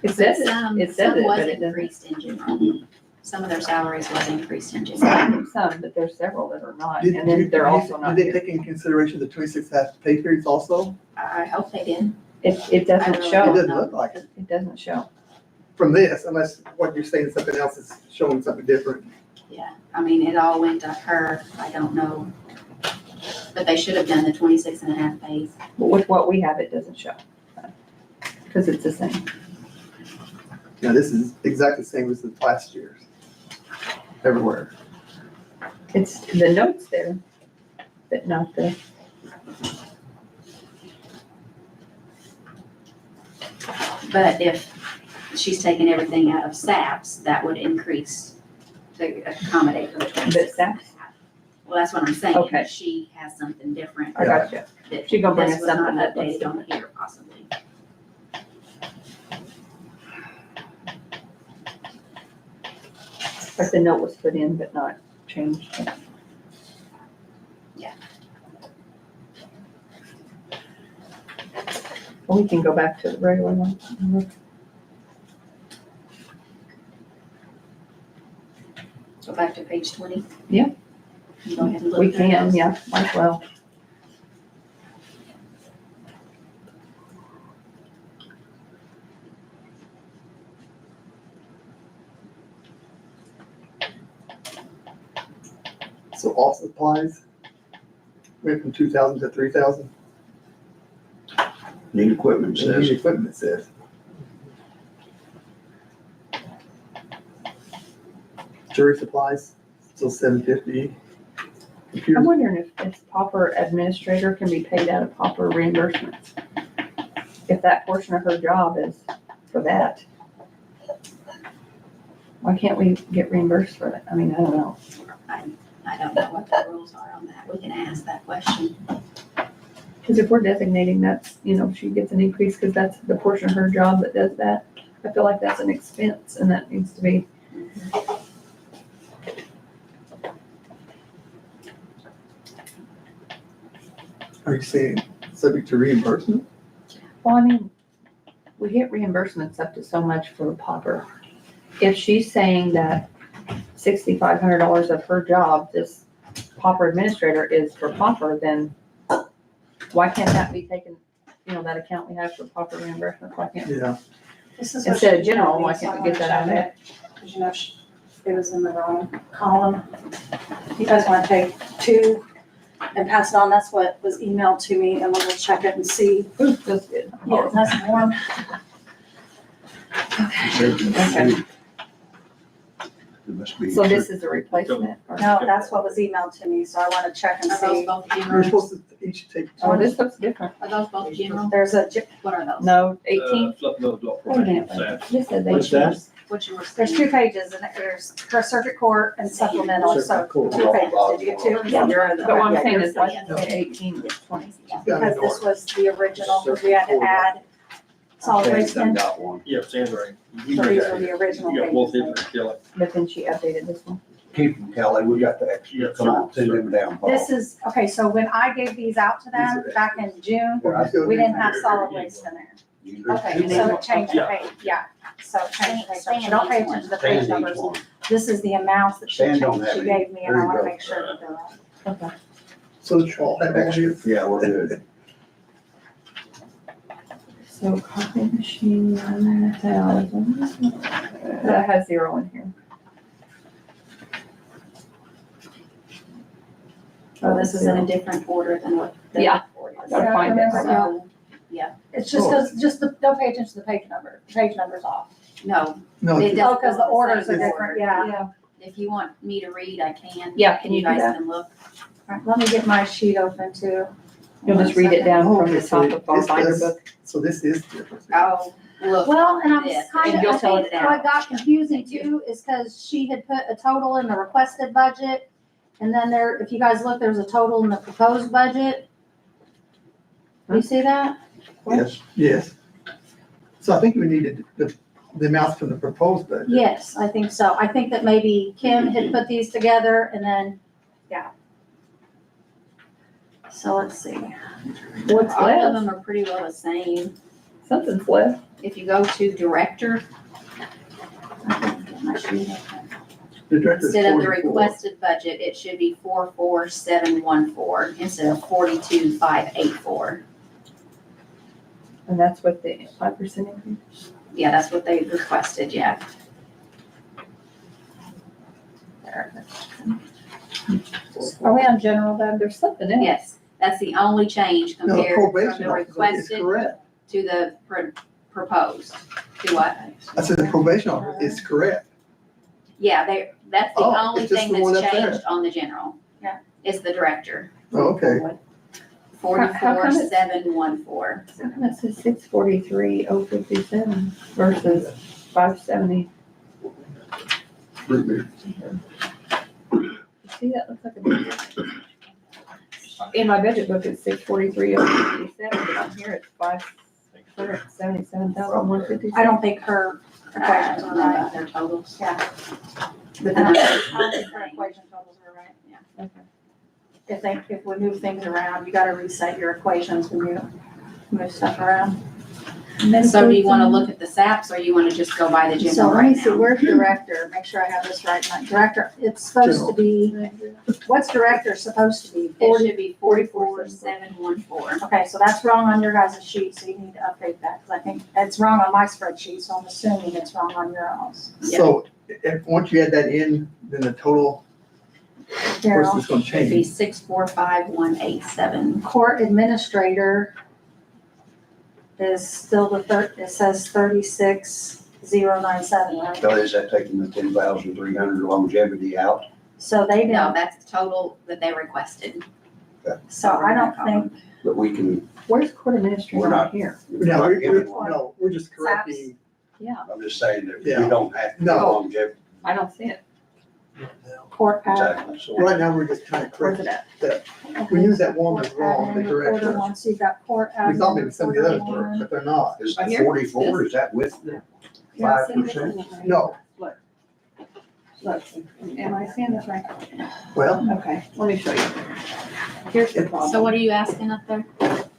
It says it, Some it says it, was but it doesn't. increased in general. Some of their salaries was increased in general. Some, but there's several that are not, Did- and then they're also not Did they here. take into consideration the 26 pay periods also? I hope they did. It doesn't I It show, doesn't look like it it doesn't show. from this, unless what you're saying, something else is showing something different. Yeah, I mean, it all went to her. I don't know. But they should have done the 26.5 pays. But with what we have, it doesn't show. Because it's the same. Now, this is exactly the same as the last year's, everywhere. It's the notes there, but not the, But if she's taking everything out of SAPs, that would increase to accommodate for the the 26. SAPs. Well, that's what I'm saying. Okay. She has something different. I got you. that She gonna bring this us was not something that looks updated on here possibly. Like the note was put in but not changed. Yeah. Well, we can go back to the regular one. Go back to page 20. Yeah. You go ahead and look We through can, those. yeah, might as well. So all supplies went from 2,000 to 3,000. Need equipment And says. the equipment says. Jury supplies, still 750. I'm Computer, wondering if pauper administrator can be paid out of pauper reimbursements. If that portion of her job is for that. Why can't we get reimbursed for that? I mean, I don't know. I don't know what the rules are on that. We can ask that question. Because if we're designating that's, she gets an increase because that's the portion of her job that does that. I feel like that's an expense and that needs to be. are you saying subject to reimbursement? Well, I mean, we get reimbursements up to so much for pauper. If she's saying that $6,500 of her job, this pauper administrator is for pauper, then why can't that be taken, that account we have for pauper reimbursement, why can't? Yeah. This is what Instead of she general, told me, why so can't I we get wanna that on check it, Cause it was in the wrong column. You guys wanna take two and pass it on, that's what was emailed to me, and we'll check it and see. That's good. Yeah, it's nice and warm. Okay. It must be. So this is a replacement? or- No, that's what was emailed to me, so I wanna check and Are those see. both You're general? supposed to each take. Oh, this looks different. Are those both general? There's a, What are those? No, 18? Supplemental job Wait a minute, formation, this says What's 18. that? What's yours? there's 2 pages, and there's her circuit court and supplemental, so Circuit court. 2 pages, did you get 2? Yeah, but what I'm Yeah, saying yours is, why says does it say 18 with 20? Because this was the original, because we had to add solid waste in, Got one. Yeah, Sandra. so these were the original You got both in pages. there, Kelly. But then she updated this one. Keep them, Kelly, we got the extra. Yeah, Come on, send them down, Paul. This is, okay, so when I gave these out to them back in June, we didn't have solid waste in there. You do Okay, two so more. it changed the page, yeah, so it changed the page, number. So don't pay attention to the page Stand each numbers. one. This is the amounts that she Stan don't changed, have she any. gave me, and I There you wanna go. make sure that they're right. Okay. So it's all that extra. Yeah, we're good. So copy machine, 1,000. That has 0 in here. Oh, So this is in a different order than what. the Yeah. report is. Gotta find it. So, It's just, don't pay attention to the page number, the page number's off. no, No, It it's- Oh, because the orders are Same different, yeah. if you want me to read, I can. Yeah, can you do guys that? can look. Alright, let me get my sheet open too. You'll just read it down Oh, from the so top of our this binder does- book. so this is different. Oh, look. Well, and I'm This, kind and of, you'll I tell think us what got confusing too is because she had put a total in the requested budget. And then there, if you guys look, there's a total in the proposed budget. You see that? Yes, Yes. So I think we needed the amounts from the proposed budget. Yes, I think so. I think that maybe Kim had put these together and then, yeah. So let's see. What's All of left? them are pretty well the same. Something's left. If you go to director, The director's instead of the 44. requested budget, it should be 44,714 instead of 42,584. And that's what the 5% increase. Yeah, that's what they requested, yeah. Are we on general then? There's something else. Yes, that's the only change No, the compared from probation the officer is requested correct. to the proposed. To what? I said the probation officer is correct. Yeah, that's the Oh, only it's just thing the one that's up there. changed on the general. Yeah. Is the director, Oh, okay. How come it's- 44,714. How come it says 643,057 versus 570? See, that looks like a big difference. In my budget book, it's 643,057, but on here it's 577,157. I don't think her equations are right. About their totals. Yeah. But I the don't numbers are think the her same. equation totals are right, yeah. Okay. If we move things around, you gotta reset your equations when you move stuff around. So do you wanna look at the SAPs or you wanna just go by the So general let me right see, now? where's director? Make sure I have this right. Director, it's supposed to be, what's director supposed to be? It 40. should be 44,714. Okay, so that's wrong on your guys' sheet, so you need to update that, because I think it's wrong on my spreadsheet, so I'm assuming it's wrong on yours. So once you add that in, then the total, of course, Carol, it's gonna Should be change. 645,187. court administrator is still it says 36,097, right? So is that taking the 10,300 longevity out? So they No, didn't, that's the total that they requested. so I don't think, But we can, Where's court administrator We're not- on here? No, we're not giving one. no, we're just correcting. I'm just saying that we Yeah. don't have to do No. longevity. I don't see it. court pattern. Exactly. So Right now, we're just trying to Where's correct it at? We knew that one was Court wrong, the admin, recorder correction. one, so you've got court We thought maybe admin, some of the others recorder were, one. but they're not. is Right the here? 44, is that with the 5%? No, Look, am I seeing this right? well, Okay, let me show you. Here's the problem. So what are you asking up there?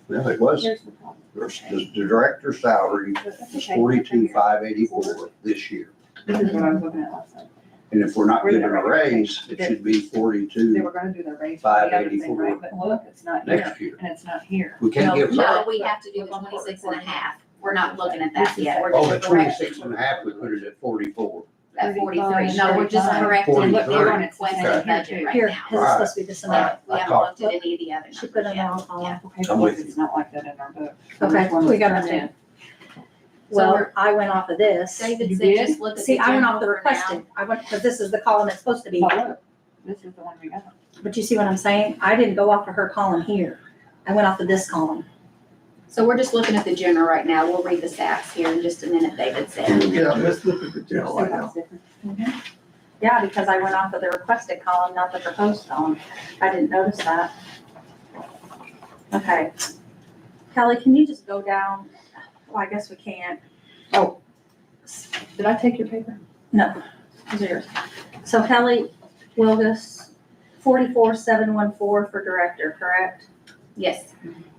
Well, it was, Here's the problem. the director's salary is 42,584 this year. This is what I was looking at last night. And if we're not Where's giving the a raise, it should be They 42 were gonna do the raise for the other thing, 584. right? But look, it's not here, next year. and it's not here. We can't give, No, we have to do the 26 and a half. We're not looking at that yet. We're oh, the just correcting 26 and a half, we put it at 44. at 43. No, we're just 35. correcting what they're 43. requesting Okay. budget right Here, now. his is supposed to be this amount. We haven't thought- looked at any of the other She put numbers it yet. on column. Okay, but I'm look, with it's not like that in our book. Okay, This one we was got turned it. in. Well, I went off of this. David You said did? just look at the See, I went off general the for now. requested. I went, because this is the column it's supposed to be. But look, this is the one we got. But you see what I'm saying? I didn't go off of her column here. I went off of this column. So we're just looking at the general right now. We'll read the stats here in just a minute, David said. yeah, let's look at the general See right how now. it's different? Yeah, because I went off of the requested column, not the proposed column. I didn't notice that. Okay. Kelly, can you just go down? Well, I guess we can't. Oh, did I take your paper? No, those are yours. So Kelly Wilgus, 44,714 for director, correct? Yes,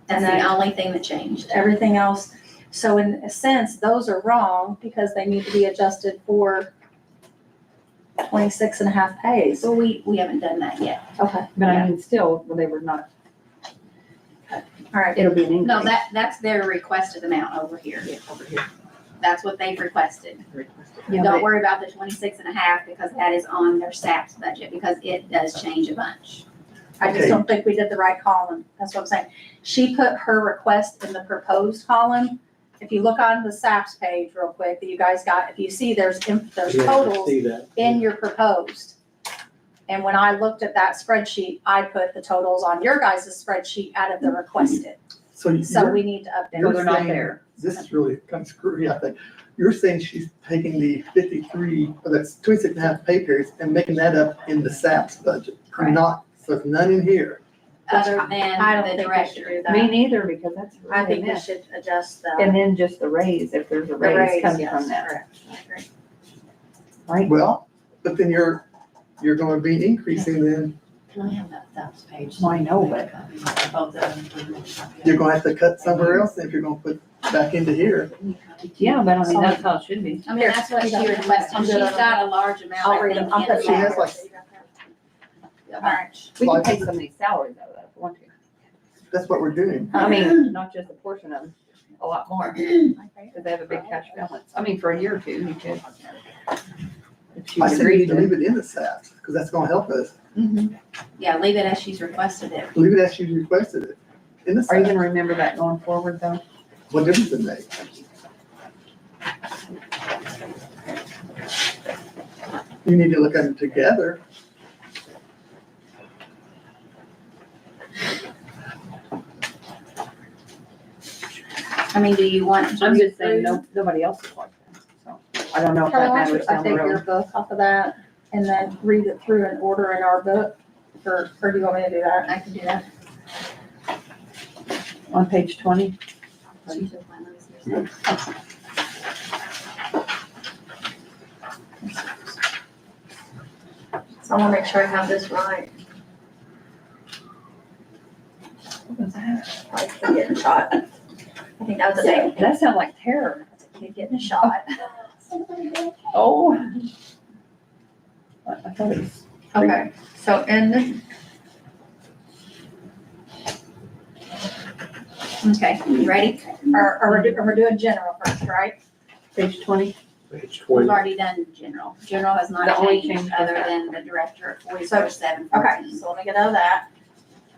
that's And then- the only thing that changed. Everything else, so in a sense, those are wrong because they need to be adjusted for 26 and a half pays. So we haven't done that yet. Okay, But I mean, still, well, they were not, all right. it'll be an increase. No, that's their requested amount over here. Over here. That's what they've requested. Yeah, Don't but worry about the 26 and a half because that is on their SAP's budget because it does change a bunch. I just Okay. don't think we did the right column. That's what I'm saying. She put her request in the proposed column. If you look on the SAPS page real quick that you guys got, if you see there's Yeah, I totals see that. in your proposed. And when I looked at that spreadsheet, I put the totals on your guys' spreadsheet out of the requested. So So you're, we need to update. No, they're not saying- there. this is really kind of screwy, I think. You're saying she's taking the 53, or that's 26 and a half pay periods and making that up in the SAP's budget. Correct. Not, so it's none in here. Other I than don't the think we should director. do Me that. neither, because that's I really think we mess. should adjust And the then just the raise, if there's a raise raise, coming yes, from that, correct. I agree. right? Well, but then you're gonna be increasing then, Can I have that SAP's page? Well, I know, but- you're gonna have to cut somewhere else if you're gonna put back into here. Yeah, but I mean, that's how it should be. I mean, that's what she requested. She's got a large amount, I'll I read think, them. in She has there. like, All right. We can pay some of these salaries out of that if we want to. that's what we're doing. I mean, not just a portion of them, a lot more, because they have a big cash balance. I mean, for a year or two, you could. If she I said you agreed need to to. leave it in the SAPs, because that's gonna help us. Yeah, leave it as she's requested it. Leave it as she requested it, in the Are you SAPs. gonna remember that going forward, though? What difference does it make? You need to look at them together. I mean, do you want to? I'm read just saying, through? no, nobody else is like that, so I don't know if Kelly, that why don't matters you down the update your road. book off of that and then read it through in order in our book? Or do you want me to do that? I can do that. On page 20, So I wanna make sure I have this right. what was that? Like, kid getting shot. I think that was a big, That sounded like terror. kid getting a shot. Oh. I thought it was. Okay, so Okay, you ready? we're doing general first, right? Page 20, Page We've 20. already done general. General has The not only changed change other was than the director at 44,714. Okay, so let me get out of that.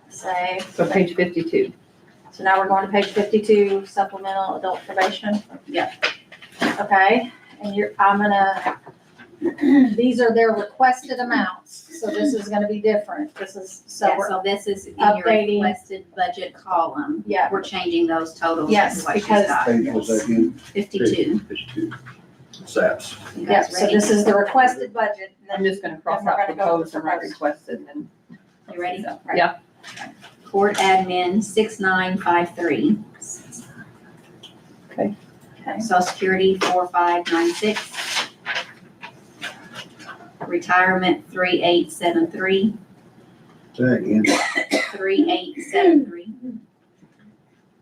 Say, so page 52. so now we're going to page 52, supplemental adult probation. Yep. Okay, and I'm gonna, these are their requested amounts, so this is gonna be different. This is, so Yeah, we're, so this is in your updating. requested budget column. yeah, We're changing those totals. Yes, to what she's because- got. Page was that again? 52. SAPs. You yeah, guys so ready? this is the requested budget. and I'm then- just gonna cross Then we're out gonna go proposed to and write proposed. requested and. You ready? Yeah, Court admin 6953. Okay. Okay. Social Security 4596. Retirement 3873. Say that again. 3873.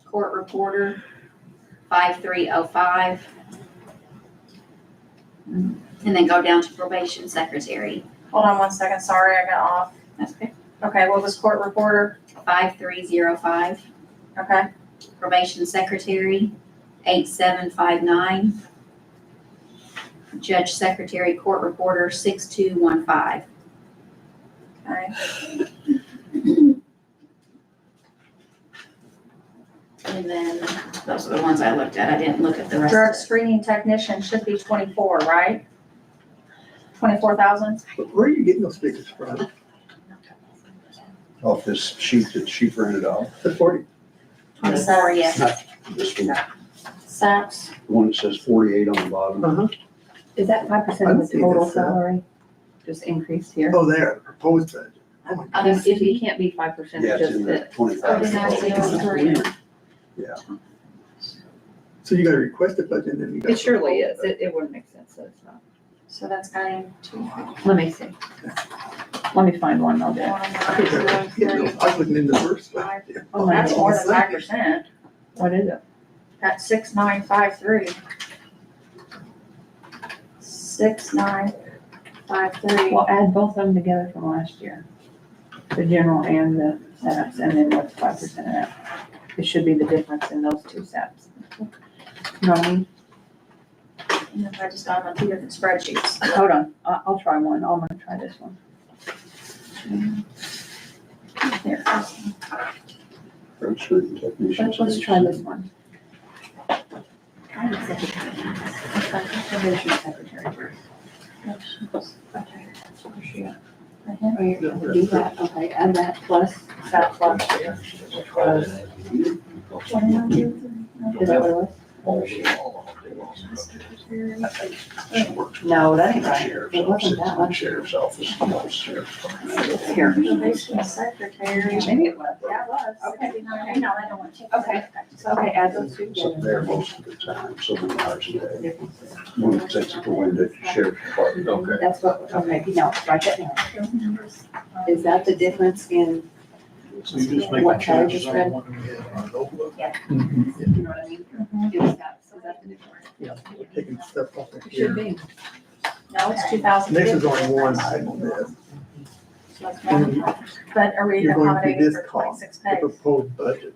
Court reporter 5305. And then go down to probation secretary. Hold on one second, sorry, I got off. That's okay. Okay, what was court reporter? 5305. Okay, Probation secretary 8759. Judge secretary court reporter 6215. okay. And then those are the ones I looked at. I didn't look at the rest. Drug screening technician should be 24, right? 24,000? Where are you getting those figures from? Off this sheet that she printed off. The 40, 24, yes. Not this one, SAPs, the one that says 48 on the bottom. is that 5% I of don't the see total this, salary? Just increased here? oh, there, proposed budget. Oh my God. It can't be 5%, Yeah, it's it's just in that. that 25. So you got a requested budget and then you got. It surely is, it wouldn't make sense, so it's not. so that's kind Let me see. Let me find one, I'll do it. of. I was looking in the first. Oh, That's no. more than 5%. What is it? That's 6953. 6953. Well, add both of them together from last year. The general and the SAPs, and then what's 5% of that? It should be the difference in those two SAPs. You know what I mean? And if I just got them on two different spreadsheets. Hold on, I'll try one, I'm gonna try this one. There. Let's try this one. Probation secretary first. Oh, you're gonna do that, okay, add that plus, that plus, which was, is that what it was? No, that ain't right. It wasn't that one. Sheriff's office. Here. Probation secretary. Maybe it was. Yeah, it was. Okay. 69. No, I don't want to. Okay. Okay, add those two So together. there most of the time, so many hours a day. One that takes it to Wyndham Sheriff's Department. Okay. That's what, okay, no, write that down. Is that the difference in, So you're just making What Kelly changes just on read? the one we had on our notebook? you know what I mean? It was that, so that's the difference. Yeah, we're taking stuff off of It should here. be. No, it's 2050. This is only one item on this. But are we You're going to accommodating this for column, 26 the days? proposed budget.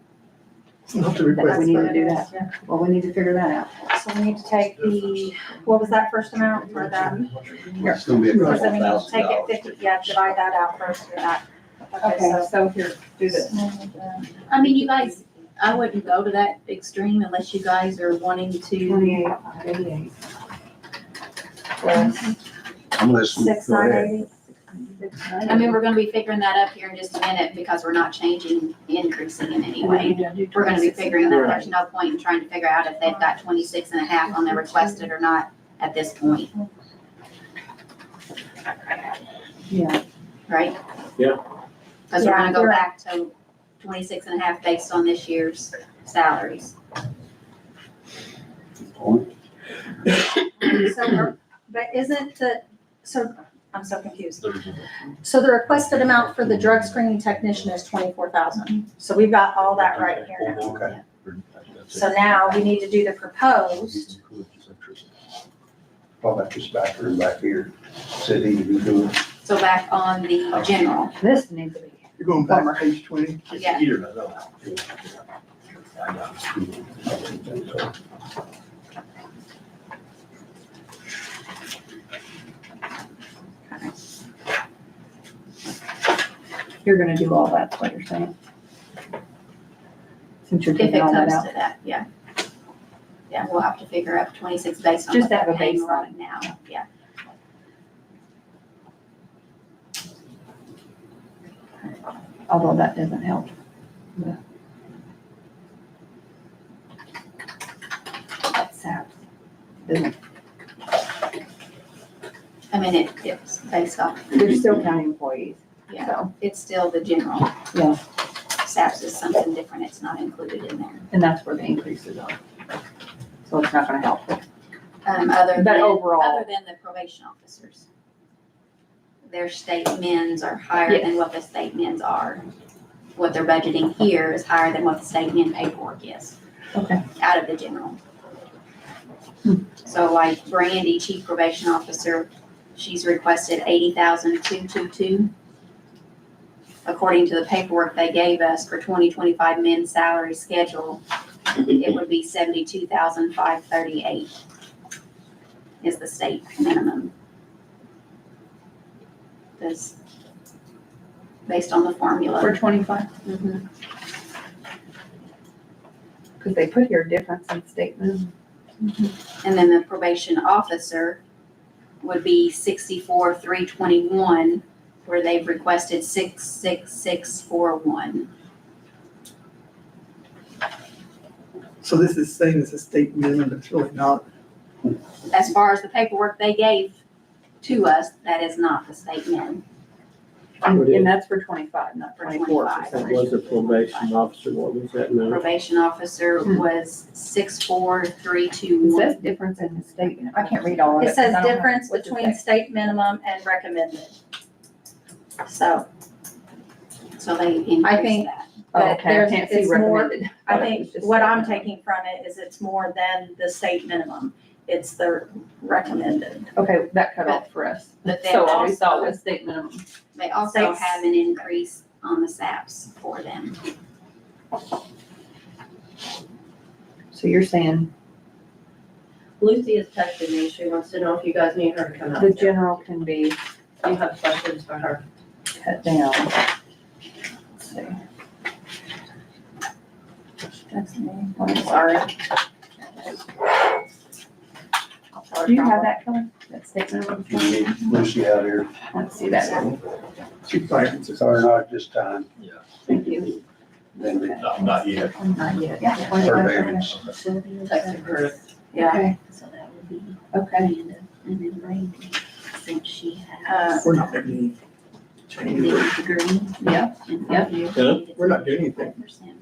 It's not the We requested need to budget. do that. Well, we need to figure that out. So we need to take the, what was that first amount for that? It's gonna be a Or couple so we need to thousand take it dollars. 50, yeah, divide that out first for that. Okay, so here, do this. I mean, you guys, I wouldn't go to that extreme unless you guys are wanting to. 28, 588. Plus I'm listening. 6,980. I mean, we're gonna be figuring that up here in just a minute because we're not changing, increasing in any way. We're gonna be figuring that, there's no point in trying to figure out if they've got 26.5 on their requested or not at this point. Yeah. Right? Yeah. Because we're gonna go Yeah. back to 26.5 based on this year's salaries. So, but isn't I'm so confused. So the requested amount for the drug screening technician is 24,000. So we've got all that right here now. Okay. So now we need to do the proposed. Well, that's this back room back here, said he was doing. So back on the general, This needs to be. You're going back to page 20. yeah, You're gonna do all that, what you're saying? Since you're if it taking all that comes out. to that, yeah. Yeah, we'll have to figure out 26 based on Just what to have they're a paying baseline. right now, yeah. Although that doesn't help. That's sad. Doesn't, I mean, it's based off, they're still county employees, yeah, so, it's still the general. yeah, SAPS is something different, it's not included in there. and that's where the increases are. So it's not gonna help. Other But than, overall- other than the probation officers. Their state mins are higher than what the state mins are. What they're budgeting here is higher than what the state min paperwork is, Okay. out of the general. So like Brandy, chief probation officer, she's requested 80,222. According to the paperwork they gave us for 2025 min salary schedule, it would be 72,538 is the state minimum. This, based on the formula. For 25, Mhm. because they put here difference in statement. And then the probation officer would be 64,321, where they've requested 66641. So this is same as a state minimum, but it's really not. As far as the paperwork they gave to us, that is not the state min. And that's for 25, not For 24. 25. That was a probation officer, what was that now? Probation officer was It 64321. says difference in the statement. I can't read all of it. It says 'cause I don't know difference what to between say. state minimum and recommended. So So they I increased think- that. Oh, but okay, I there's- can't see it's more- recommended. I Thought it was think just what I'm statement. taking from it is it's more than the state minimum. It's the recommended. Okay, that cut off for us. But then So all we saw also- was state minimum. They also States- have an increase on the SAPs for them. So you're saying Lucy has texted me, she wants to know if you guys need her to come out. the general can be You have questions for her. cut down. Let's see. That's me. I'm sorry. Do you have that, Kelly? That state minimum? You need Lucy out here, Let's see that. Supervisors. or not at this time, Thank you. then the Not yet. Not yet. her damage. Texted her. Yeah. Okay, So that would be okay. Amanda, and then Brandy, since she has. We're not making any changes. The green. Yep, yep. We're not doing anything.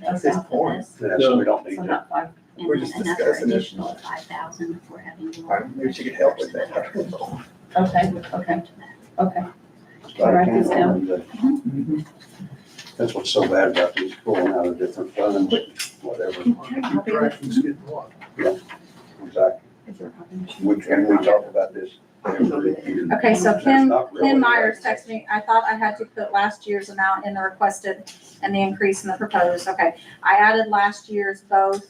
That's this point. That's what we don't need So to. not 5. And We're then just another discussing it. additional 5,000 for having. Maybe she could help with that. Okay, okay, okay. Like, Write this down. Mhm. That's what's so bad about these pulling out of different funds, whatever. Interactions get what? Exactly. Is there a copy machine? We talk about this every year. Okay, so There's Kim not really- Myers texted me, I thought I had to put last year's amount in the requested and the increase in the proposed, okay. I added last year's both.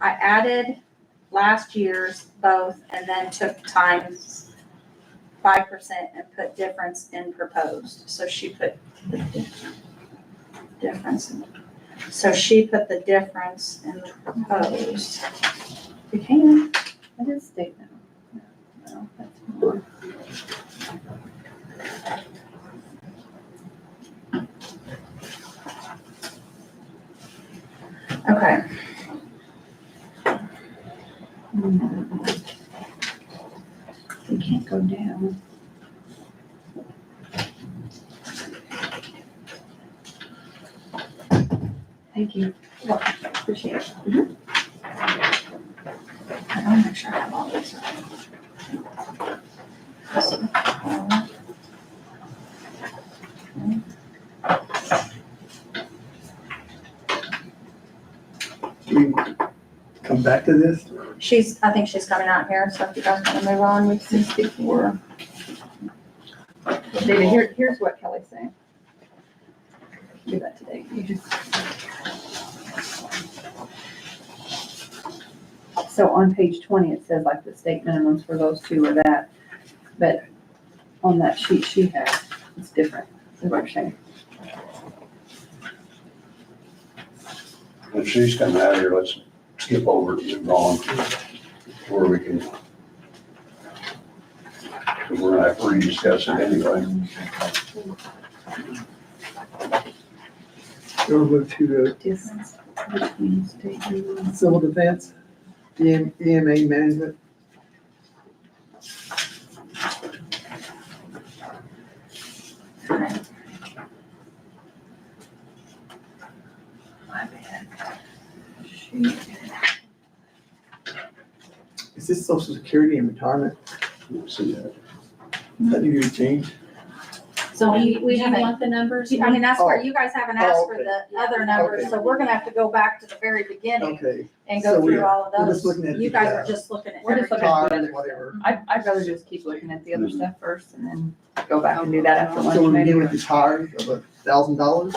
I added last year's both and then took times 5% and put difference in proposed. So she put the difference in, so she put the difference in the proposed. You can. That is state minimum. No, that's more. Okay, We can't go down. Thank you. appreciate it. I want to make sure I have all these right. Do we come back to this? I think she's coming out here, so if you guys want to move on, we can. 64. David, here's what Kelly's saying. Do that today. You just. So on page 20, it says like the state minimums for those two or that, but on that sheet she has, it's different, is what you're saying. When she's coming out here, let's skip over it and move on where we can. Because we're gonna have to rediscuss it anyway. We'll move to Difference between state minimums. the civil defense, EMA management. My bad. Is this social security and retirement? See that. That need to change? So we haven't, want the numbers? I mean, that's where you guys haven't asked Oh, for okay. the other numbers, Okay. so we're gonna have to go back to the very beginning Okay. and So go we- through all of we're those. just looking at You the, guys are just looking at We're just everything. looking at the Cars, other whatever. I'd rather just keep looking at the other stuff first and then go back and do that after lunch So we maybe. begin with the tires of $1,000?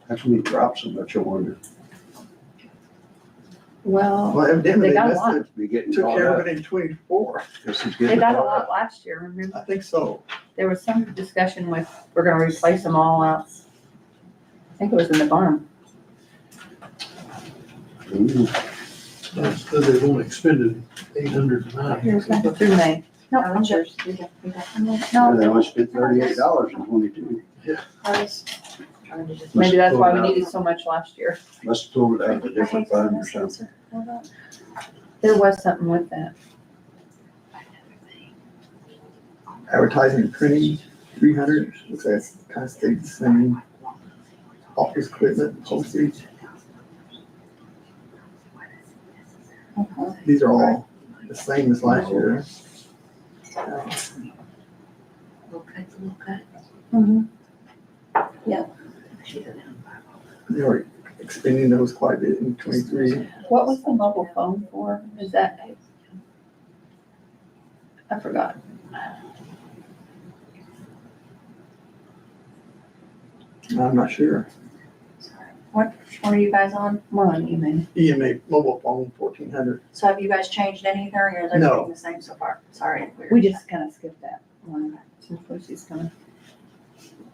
That's when you drop so much, I wonder. Well, Well, evidently They they got a must lot. have Be getting took caught care of up. it in 24. Guess he's they getting got a caught lot up. last year, remember? I think so. There was some discussion with, we're gonna replace them all out. I think it was in the barn. Ooh, That's because they've only expended 809. Here's nothing through May. No, Oh, I'm yours. just, Yeah, they only spent $38 in 22. Maybe that's why we needed so much last year. Must have pulled it out of a different fund or something. There was something with that. Advertising and printing, 300, looks like it's kind of stayed the same. Office equipment, postage, these are all the same as last year. They were expending those quite a bit in 23. What was the mobile phone for? Is that? I forgot. I'm not sure. what are you guys on? More on email. EMA mobile phone, 1,400. So have you guys changed anything, or is No. everything the same so far? Sorry. We just kind of skipped that one since Lucy's coming.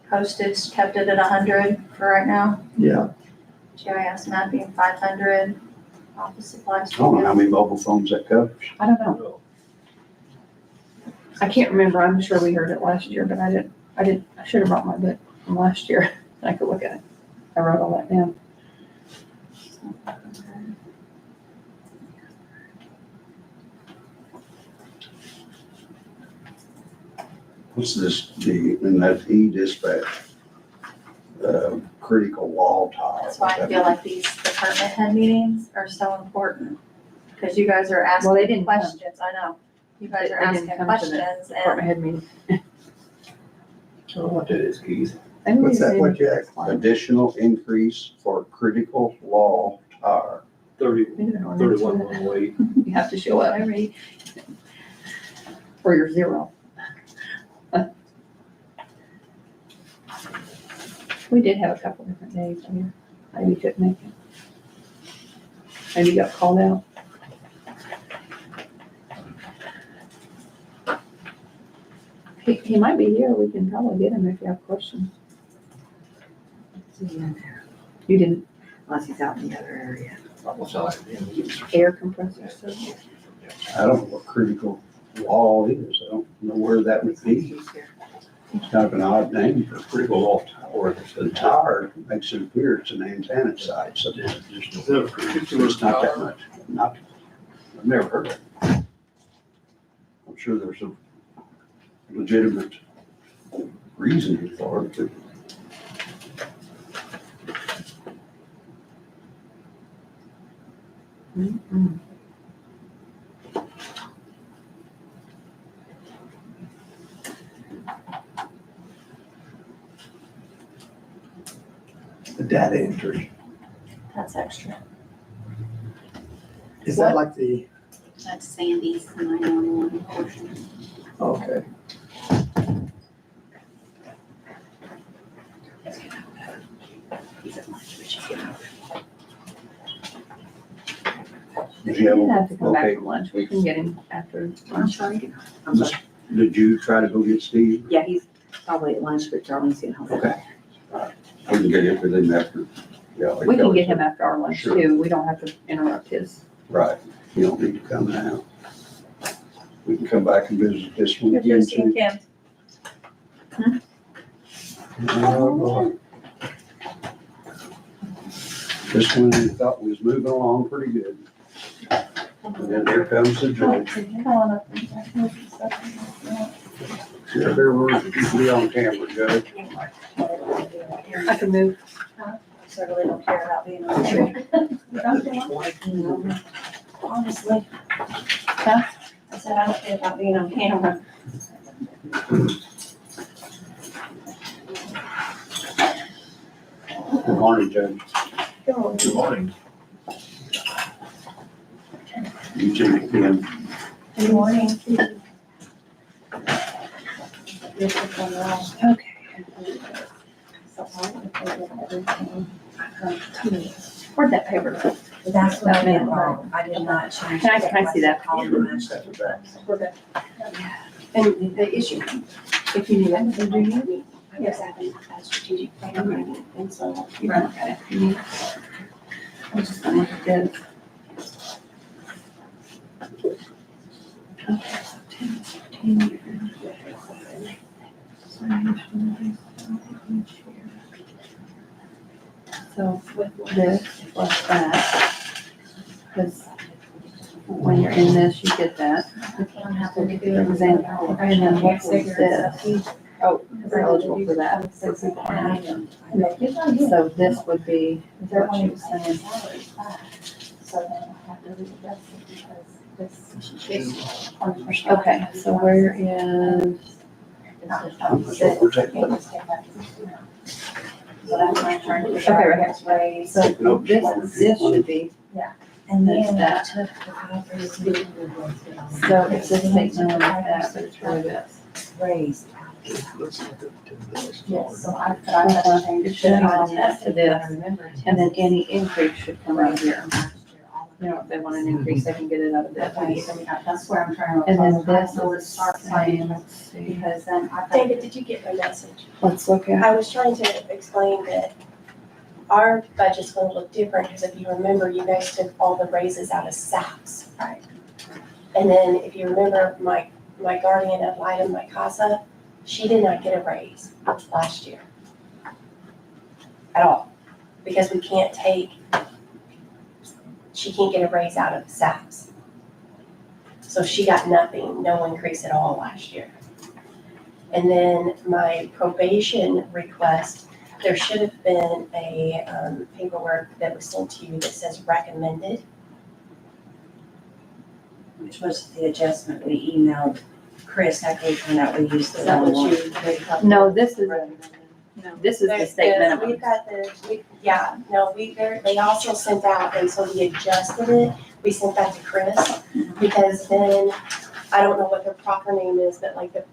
Postage kept it at 100 for right now. Yeah, GIS mapping 500. Office supplies. I don't know how many mobile phones that covers. I don't know. I can't remember. I'm sure we heard it last year, but I should have brought my book from last year. I could look at it. I wrote all that down. What's this, in that e-dispatch? Critical wall tile. That's why I feel like these department head meetings are so important. Because you guys are Well, they asking didn't come. questions, I know. You guys are They didn't asking come to the questions and Department head meeting. So what that is, Keith? I knew what's they that, did. what you asked? Additional increase for critical wall tile. 30, We did an ordinance for 31, that. 108. You have to show up. For your zero. We did have a couple different days. I mean, maybe you couldn't make it. Maybe you got called out. He might be here. We can probably get him if you have questions. You didn't. Unless he's out in the other area. Almost like, Air compressor. So I don't know what critical law is. I don't know where that would be. It's kind of an odd name for critical law tower. The tower makes it appear it's an antenna site, so Is that a particular it's not that tower? much. Not, I've never heard of it. I'm sure there's a legitimate reason for it, but The data entry. That's extra. Is that like the, That's Sandy's 911 portion. okay. did He you doesn't have, have to come back okay, from lunch. We can get him after I'm lunch. sorry. I'm sorry. did you try to go get Steve? Yeah, he's probably at lunch, but Darlene's getting home. Okay. We can get it with him after. Yeah, like We can Kelly get him said. after our lunch Sure. too. We don't have to interrupt his. Right, you don't need to come now. We can come back and visit this one again too. This one we thought was moving along pretty good. And then here comes the judge. Sure, there were, you can be on camera, Judge. I can move. Certainly don't care about being on camera. Honestly. Huh? I said, I don't care about being on camera. Good morning, Judge. Good morning. You two, Ken. Good morning. Okay. Where'd that paper go? That's what I meant. I did not change. Can I see that? And the issue, If you need that, then do you? yes, I think that's strategic planning, and so. You run okay. You need- I'm just gonna look at this. Okay, so 10, 15. So with this plus that, because when you're in this, you get that. For example, and then what was this? Oh, we're eligible for that. So this would be what she was saying. Okay, so where is, okay, right here. So this should be, And then that. so it's this statement like that, but it's really this. Raised. Yes, so I. It should be on that to this, and then any increase should come right here. You know, if they want an increase, they can get it out of this. That's where I'm trying to. And then this So is start the saying, same, let's see, because then I. David, did you get my message? let's look at, I was trying to explain that our budget's gonna look different, because if you remember, you guys took all the raises out of SAPs. Right. And then if you remember, my guardian ad litem, my CASA, she did not get a raise last year. At all, because we can't take, she can't get a raise out of SAPs. So she got nothing, no increase at all last year. And then my probation request, there should have been a paperwork that was sent to you that says recommended. Which was the adjustment we emailed Chris after we found out we used the Is that wrong what one. you? no, this is, this is the state minimum. We've got they also sent out, and so we adjusted it, we sent that to Chris, because then, I don't know what their proper name is, but like the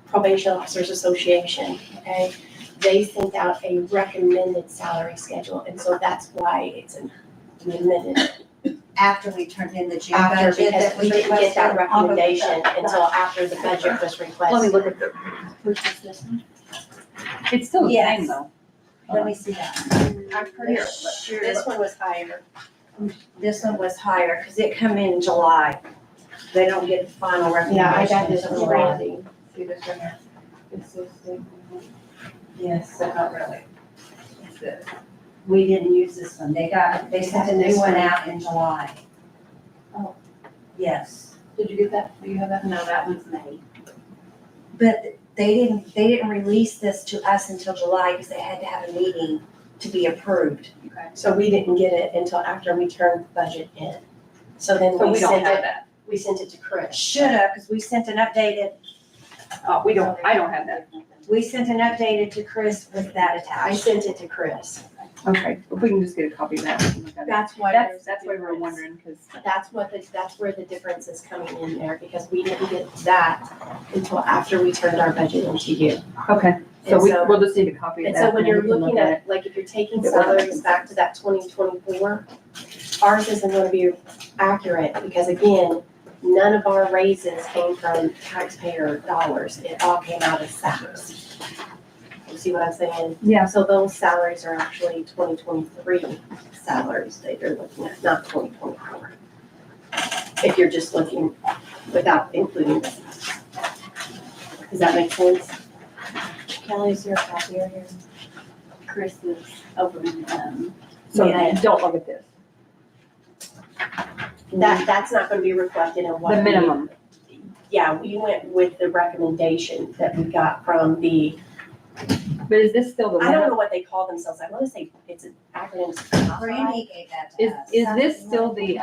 Probation Officers Association, okay? They sent out a recommended salary schedule, and so that's why it's an amended. After we turned in the June After, budget because that we we didn't get that requested. recommendation until after the budget was requested. Let me look at the, it's still the same Yes. though. Let me see that. I'm pretty sure this one was higher. This one was higher because it come in July. they don't get the final recommendation. Yeah, I got this until from July. Randy. See this right here? It says state minimum. Yes, But not really. It's this. we didn't use this one. They sent a new one out in July. Oh. Yes, Did you get that? Do you have that? No, that one's May. but they didn't release this to us until July because they had to have a meeting to be approved. So we didn't get it until after we turned the budget in. So then So we we don't sent have it, that. we sent it to Chris. Should have, because we sent an updated, I don't have that. we sent an updated to Chris with that I attached. sent it to Chris. Okay, if we can just get a copy of that. we can look at it. That's why That's why we were wondering, because That's where the difference is coming in there, because we didn't get that until after we turned our budget into you. okay, so And so- we'll just need a copy of And that. so when and you're we can looking look at, like, if you're taking It wasn't salaries back to that 2024, ours isn't gonna be accurate, because again, none of our raises came from taxpayer dollars, it all came out of SAPs. You see what I'm saying? Yeah. So those salaries are actually 2023 salaries that you're looking at, not 2024. If you're just looking without including the SAPs. Does that make sense? Kelly, is there a copy of here? Chris is over in, So Yeah. don't look at this. That's not gonna be reflected in what. The minimum. Yeah, we went with the recommendation that we got from the, But is this still the I don't minimum? know what they call themselves, I wanna say it's an acronym. Brandy gave that to Is us. this still the,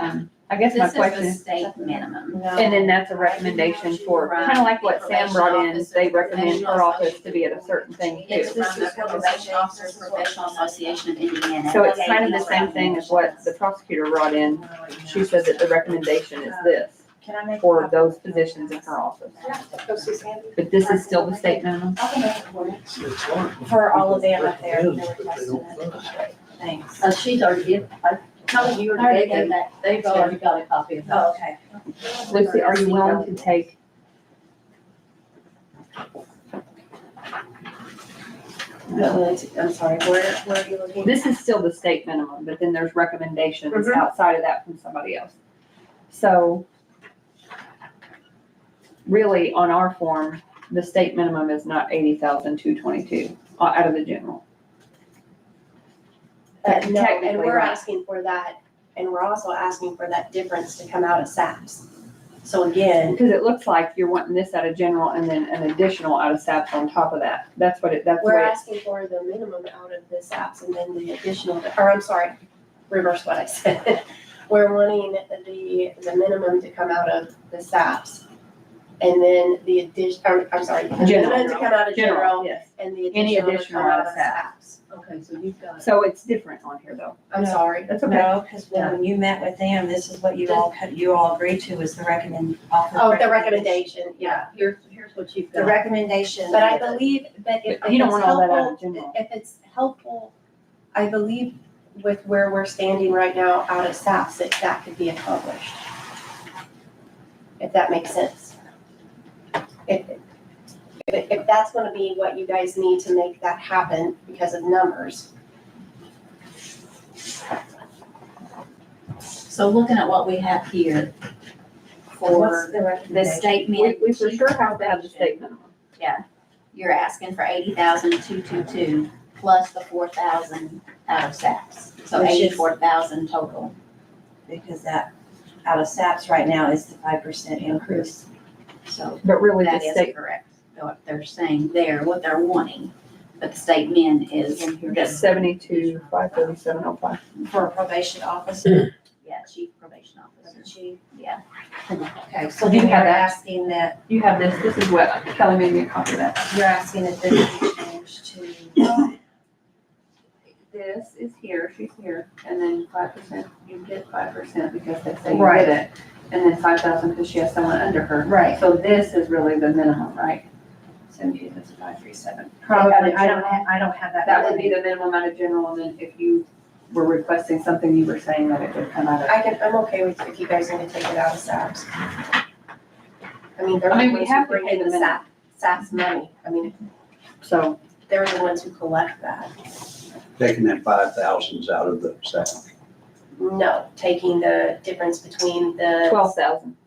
I guess my this is question the is, state minimum. and then that's a recommendation for, kind of like what Sam brought in, they recommend her office to be at a certain thing It's too. from the Probation Officers Professional Association of Indiana. So it's kind of the same thing as what the prosecutor brought in. She said that the recommendation is this Can I make? for those positions in her office. Go Suzanne. But this is still the state minimum? I can make it for you. It's hard. For all of them up there, It is, they're but they requesting don't it. fund it. Thanks. She's already given, I told you I already already gave gave them, they've already got a copy of that. Oh, okay. Lucy, are you willing to take, I'm sorry, where are you looking? this is still the state minimum, but then there's recommendations Mhm. outside of that from somebody else. So really, on our form, the state minimum is not 80,222 out of the general. No, and Technically, we're right. asking for that, and we're also asking for that difference to come out of SAPs. So again, Because it looks like you're wanting this out of general and then an additional out of SAPs on top of that. That's what that's we're what it, asking for the minimum out of the SAPs and then the additional, or I'm sorry, reverse what I said. We're wanting the minimum to come out of the SAPs. And then the addition, I'm sorry, the General. minimum to come out of general yes. and the Any additional to additional come out out of of SAPs. SAPs. Okay, so you've got. So it's different on here though. I'm sorry. That's okay. No, because when you met with them, this is what you all agreed to was the Oh, the recommendation, yeah. Here's what you've The got. recommendation. But I believe, but if But you don't it's want all that out of helpful, general. if it's helpful, I believe with where we're standing right now out of SAPs, that could be accomplished. If that makes sense. If that's gonna be what you guys need to make that happen because of numbers. So looking at what we have here for the state min. We for sure have to have the state minimum. You're asking for 80,222 plus the 4,000 out of SAPs. So Which is- 84,000 total. Because that, out of SAPs right now is the 5% increase. So But really the That is state, correct. What they're saying there, what they're wanting. But the state min is, that's 72,537.05. for a probation officer, yeah, chief probation officer. chief. Yeah. Okay, so Do you then you're have that? asking that, You have this is what Kelly made me a copy of that. you're asking that this be changed to. This is here, she's here, and then 5%, you get 5% because they say you Right. did it. And then 5,000 because she has someone under her. Right. So this is really the minimum, right? 72,537. Probably, I don't have that. That would be the minimum out of general, and then if you were requesting something, you were saying that it would come out of. I'm okay with if you guys need to take it out of SAPs. I mean, they're I mean, the we ones have who to bring pay in the the minimum. SAPs money. I mean, So, they're the ones who collect that. Taking that 5,000s out of the SAP. No, taking the difference between the. 12,000.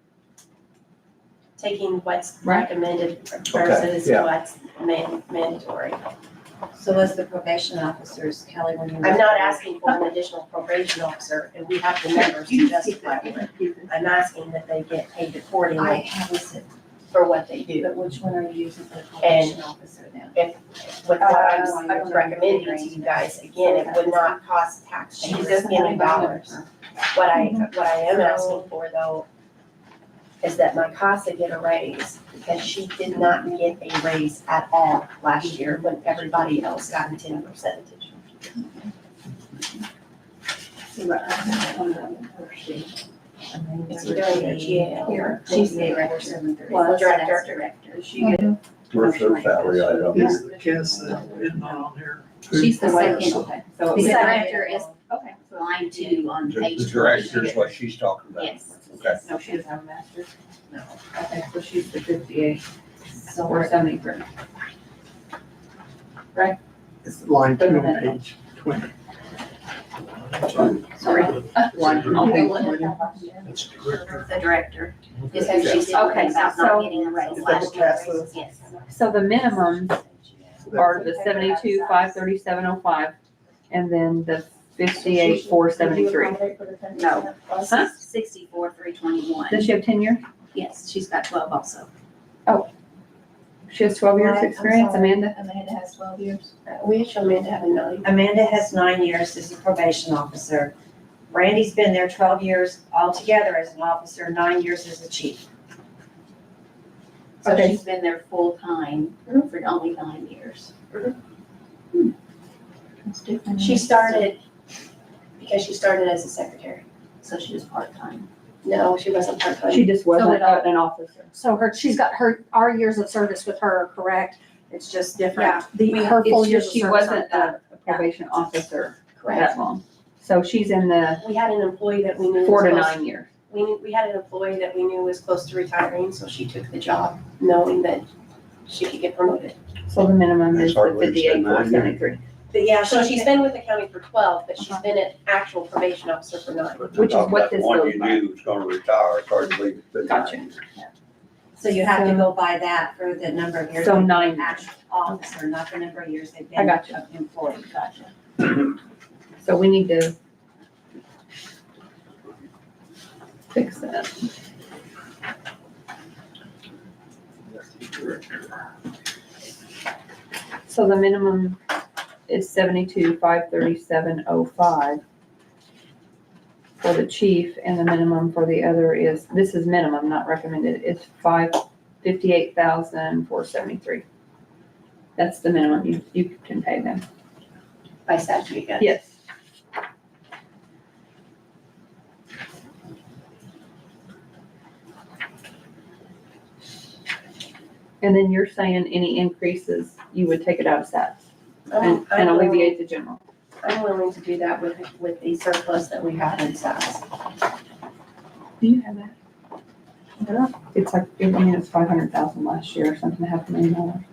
taking what's Right. recommended versus yeah. what's mandatory. So as the probation officers, Kelly, when you. I'm not asking for an additional probation officer, and we have the numbers to justify it. I'm asking that they get paid I accordingly have it, for what they do. but which one are you using for the probation officer now? With what I'm recommending to you guys, again, it would not cost taxpayers any dollars. What I am asking for though is that my CASA get a raise, because she did not get a raise at all last year when everybody else got a 10%. It's either a GL or She's the director. Well, Director. Does she get? Where's her salary item? Is the Cass that isn't on here? She's the Second. second, okay, so. The director is Okay. line 2 on The page the director is what she's talking about. Yes. Okay. No, she doesn't have a master's. No. Okay, so she's the 58, or 73. It's line 2 on page 20. Sorry. On page 20. That's director. The director, is who she's talking Okay, about so- not getting a raise Is that last year. CASA? Yes. So the minimums are the 72, 537, 05, and then the 58, 473. No. Huh? 64, 321. Does she have tenure? Yes, she's got 12 also. She has 12 years experience, Amanda? Amanda has 12 years. We show Amanda having 9. Amanda has 9 years as a probation officer. Randy's been there 12 years altogether as an officer, 9 years as a chief. So Okay. she's been there full time for only 9 years. She started, because she started as a secretary. So she was part-time. No, she wasn't part-time. She just wasn't did I. an officer. So she's got our years of service with her, correct? It's just different. Yeah. Her full It's years just of she service. wasn't a probation officer Correct. that long. So she's in the We had an employee that we knew. 4 was to close- 9 years. We had an employee that we knew was close to retiring, so she took the job knowing that she could get promoted. So the minimum That's is the hardly 58, 9 years. 473. But yeah, so she's been with the county for 12, but she's been an actual probation officer for 9. But Which is talking what about the this one goes you by. knew was gonna retire, it's hard to believe it's been 9 Gotcha. years. So you have to go by that for the number of years. So they've been 9 an actual officer, not the number of years they've I been gotcha. an employee. Gotcha. So we need to fix that. So the minimum is 72, 537, 05 for the chief, and the minimum for the other is, this is minimum, not recommended, it's 58,473. That's the minimum you can pay them. By statute, yes. Yes. And then you're saying any increases, you would take it out of stats and alleviate the general. I'm willing to do that with the surplus that we have in stats. Do you have that? It's like, I mean, it's 500,000 last year or something, $500,000.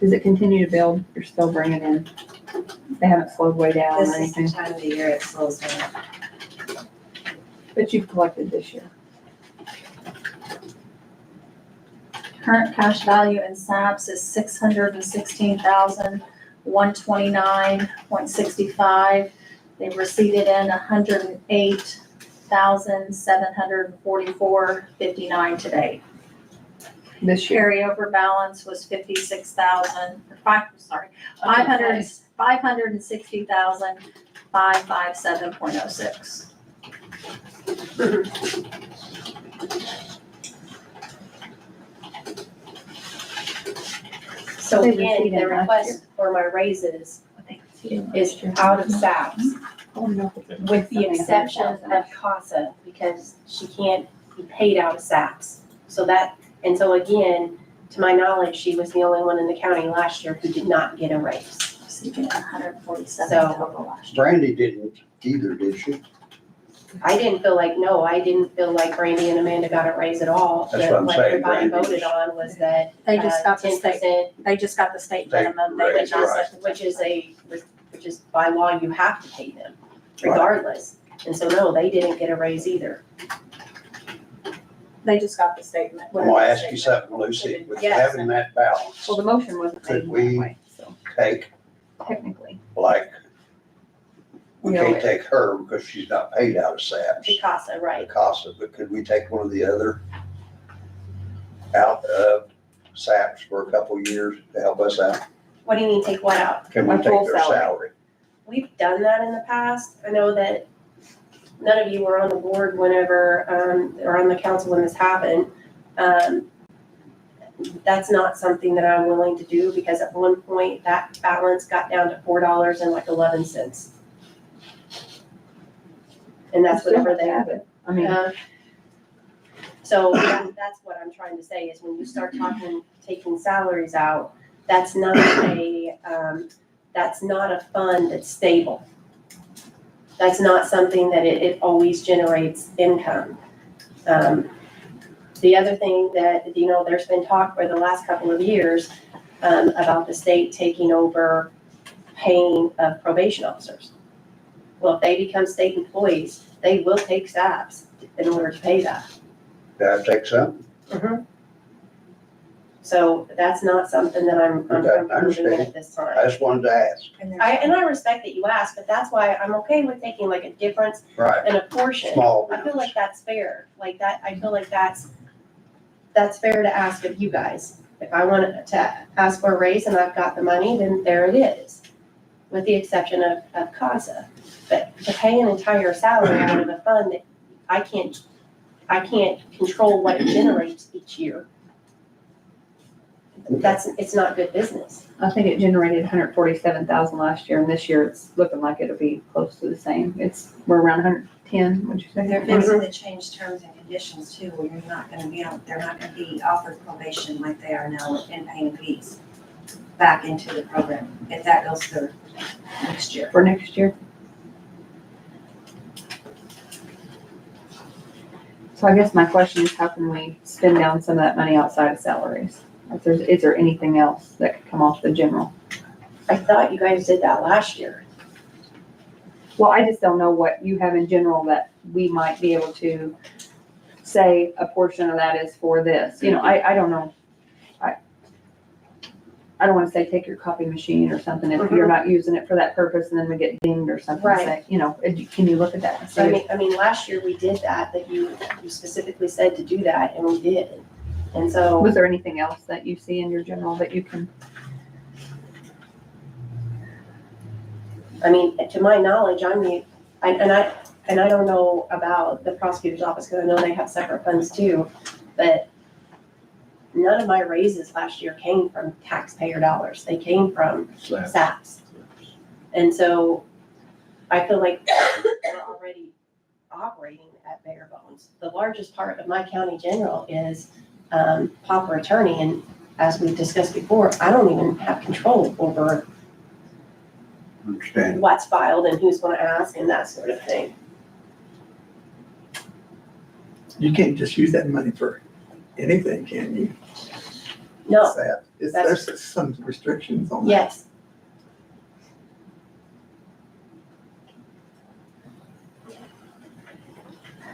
Does it continue to build? You're still bringing in, they haven't slowed way down This or is anything, the time of the year it slows down. but you've collected this year. Current cash value in SAPS is 616,129.65. They've receipted in 108,744.59 today. This year, Carryover balance was 560,557.06. So They again, received the it last request for my raises is year. out of SAPs, with the Something exception 100,000. of CASA, because she can't be paid out of SAPs. So that, and so again, to my knowledge, she was the only one in the county last year who did not get a raise. Receiving 147 So- total last year. Brandy didn't either, did she? I didn't feel like Brandy and Amanda got a raise at all. That's what I'm saying, everybody Brandy voted was- on was that They just got the 10%, state, they just got the state State minimum. They raise, did not right. set the which is by law, you have to pay them. regardless. And so, no, they didn't get a raise either. They just got the statement. I'm gonna ask you something, Lucy, with Yes. having that balance, Well, the motion wasn't made Could we- anyway, so take, technically. like, we No, can't it- take her because she's not paid out of SAPS, Picasa, right? CASA, but could we take one of the other out of SAPS for a couple of years to help us out? What do you mean, take what out? Can we My full take their salary. salary? We've done that in the past. I know that none of you were on the board whenever, or on the council when this happened. That's not something that I'm willing to do because at one point that balance got down to $4.11. And that's whatever they have it. I mean, So that's what I'm trying to say is when you start taking salaries out, that's not a fund that's stable. That's not something that it always generates income. The other thing that, there's been talk for the last couple of years, about the state taking over paying of probation officers. Well, if they become state employees, they will take SAPs in order to pay that. Gotta take some? So that's not something that I'm Okay, I approving understand. at this time. I just wanted to ask. And I respect that you asked, but that's why I'm okay with taking like a difference Right, in a portion. small I feel amounts. like that's fair, like that, I feel like that's fair to ask of you guys. If I want to ask for a raise and I've got the money, then there it is, with the exception of CASA. But to pay an entire salary out of a fund that I can't control what it generates each year. It's not good business. I think it generated 147,000 last year, and this year it's looking like it'll be close to the same. We're around 110, would you say? they're fixing to change terms and conditions too, where you're not gonna be, they're not gonna be offered probation like they are now and paying fees back into the program, if that goes through next year. For next year. So I guess my question is, how can we spend down some of that money outside of salaries? Is there anything else that could come off the general? I thought you guys did that last year. Well, I just don't know what you have in general that we might be able to say a portion of that is for this. I don't know. I don't want to say take your copy machine or something if you're not using it for that purpose and then we get dinged or something. Right. Say, can you look at that and say, I mean, last year we did that you specifically said to do that, and we did. And so, was there anything else that you see in your general that you can? I mean, to my knowledge, I don't know about the prosecutor's office, because I know they have separate funds too, but none of my raises last year came from taxpayer dollars. They came from SAPs. And so I feel like we're already operating at bare bones. The largest part of my county general is pauper attorney, and as we've discussed before, I don't even have control over Understand. what's filed and who's going to ask and that sort of thing. You can't just use that money for anything, can you? No, There's some restrictions on that. yes.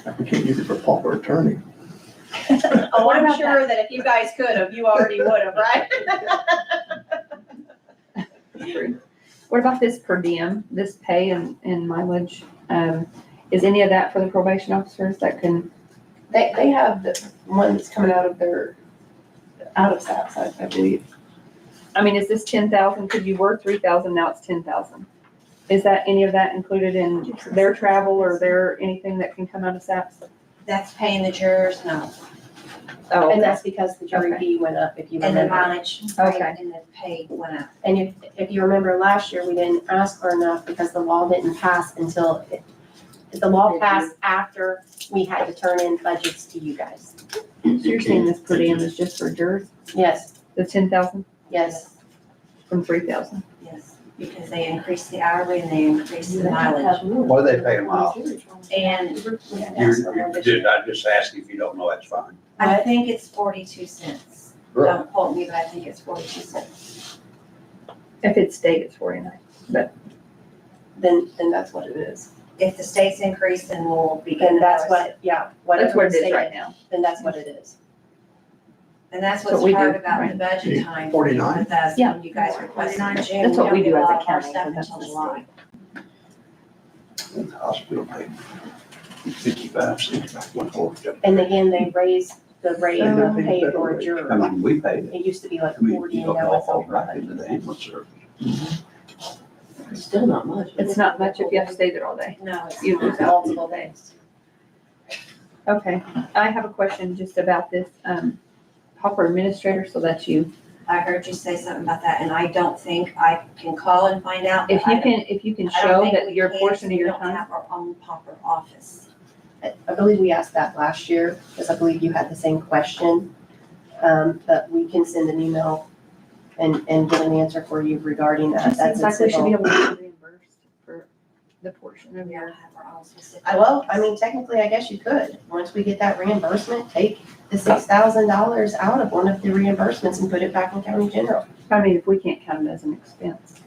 Like we can't use it for pauper attorney. Oh, What I'm about sure that if you guys could have, you already would have, right? What about this per diem, this pay and mileage? Is any of that for the probation officers that can? They have the one that's coming out of SAPS, I believe. I mean, is this 10,000? Could you work 3,000? Now it's 10,000. Is that any of that included in their travel or anything that can come out of SAPS? That's paying the jurors, no, Oh, And that's because the jury fee went up, if you and the remember. mileage, Okay. and the pay went up. And if you remember last year, we didn't ask for enough because the law didn't pass until, the law passed after we had to turn in budgets to you guys. So you're saying this per diem is just for jurors, Yes, the 10,000 yes. from 3,000? Yes, because they increased the hourly and they increased the mileage. What do they pay a mile? And I just ask if you don't know, that's fine. I think it's 42 cents. Don't quote me, but I think it's 42 cents. If it's state, it's 49. Then that's what it is. If the state's increase, then we'll be. Then that's what, yeah, That's whatever what the it is state right is, now. then that's what it is. And that's What what's we do, hard about the right. budget time 49? with us, Yeah. when you guys request in June. That's what we do don't as get a lot of our county, stuff so that's until July. The hospital paid 55 cents back when I And again, they raised the rate And they're of paying pay federal for a rate. juror. I mean, we paid it. It used to be like I mean, 40 you and don't now know it's all over right 100. into the ambulance service. Still not much. It's not much if you have to stay there all day. No, it's You not. lose multiple days. Okay, I have a question just about this, Hopper administrator, so that's you. I heard you say something about that, and I don't think I can call and find out. If but you can I don't show think that we your can, portion of we your don't time. have our own proper office. I believe we asked that last year, because I believe you had the same question. But we can send an email and get an answer for you regarding that. Just That's seems a like we should be civil. able to be reimbursed for the portion of We your. don't have our own specific. Well, I mean, technically, I guess you could. Once we get that reimbursement, take the $6,000 out of one of the reimbursements and put it back in county general. I mean, if we can't count it as an expense.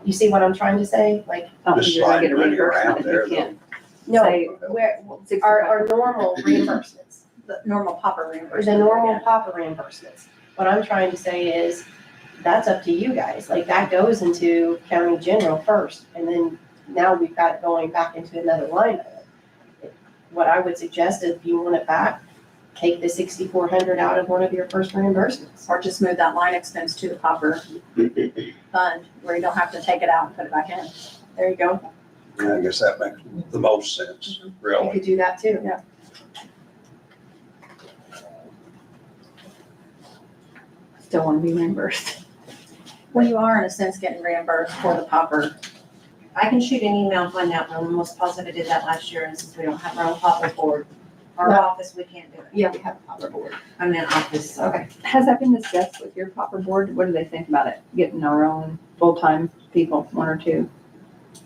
You see what I'm trying to say? Like, I don't Just think you're gonna get a slide money around reimbursement if there, you can't. no, Say where, 65. our normal reimbursements. The normal popper reimbursement. The normal PAPA reimbursements. What I'm trying to say is, that's up to you guys. Like, that goes into county general first, and then now we've got it going back into another line item. What I would suggest, if you want it back, take the 6,400 out of one of your first reimbursements. Or just move that line expense to the popper fund, where you don't have to take it out and put it back in. There you go. Yeah, I guess that makes the most sense, You really. could do that too. Yeah. Still wanna be reimbursed. Well, you are in a sense getting reimbursed for the popper. I can shoot an email and find out, but I'm most positive I did that last year, and since we don't have our own popper board, our No. office, we can't do it. Yeah, we have a PAPA board. I'm in office, so. Okay. Has that been discussed with your popper board? What do they think about it? Getting our own full-time people, one or two,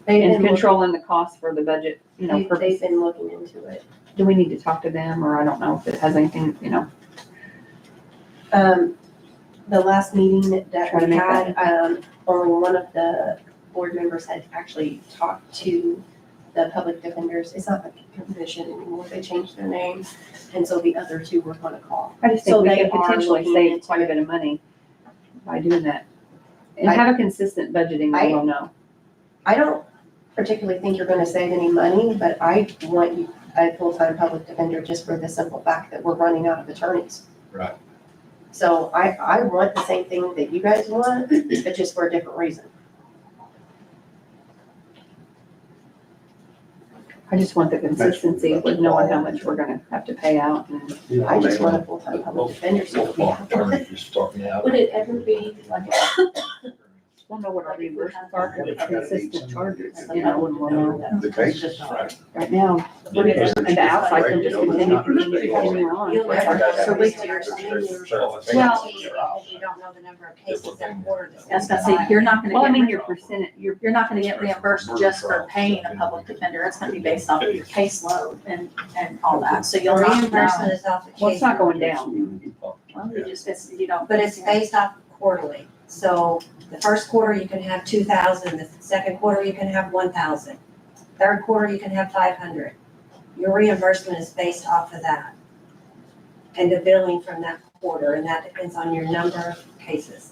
They've and been looking, controlling the cost for the budget, they've purposes? been looking into it. Do we need to talk to them, or I don't know if it has anything, The last meeting that Try to we make had, only one of the board members had actually talked to the public defenders. It's not the commission anymore, they changed their name, and so the other two were gonna call. I just So think we they can are potentially looking save into quite a it. bit of money by doing that. And I- have a consistent budgeting, I- we'll know. I don't particularly think you're gonna save any money, but I want you, a full-time public defender, just for the simple fact that we're running out of attorneys. Right. So I want the same thing that you guys want, but just for a different reason. I just want the consistency with knowing how much we're gonna have to pay out and. I just want a full-time public defender, so we have Attorney just starting out. Would it ever be like, We'll know what our reimbursements are, for consistent charges, and we'll know. The cases, right? Right now, we're gonna, and the outside can just continue on. You'll I got never, so that. wait till you're senior. Well- You don't know the number of cases that quarter. I was gonna say, you're not gonna Well, I get, mean, your percentage, you're not gonna get reimbursed just for paying a public defender. It's gonna be based off of your caseload and all that. So you'll not Reimbursement know. is off the case. well, it's not going down. Well, you just, you don't. But it's based off quarterly. So the first quarter, you can have 2,000, the second quarter, you can have 1,000. Third quarter, you can have 500. Your reimbursement is based off of that. And the billing from that quarter, and that depends on your number of cases.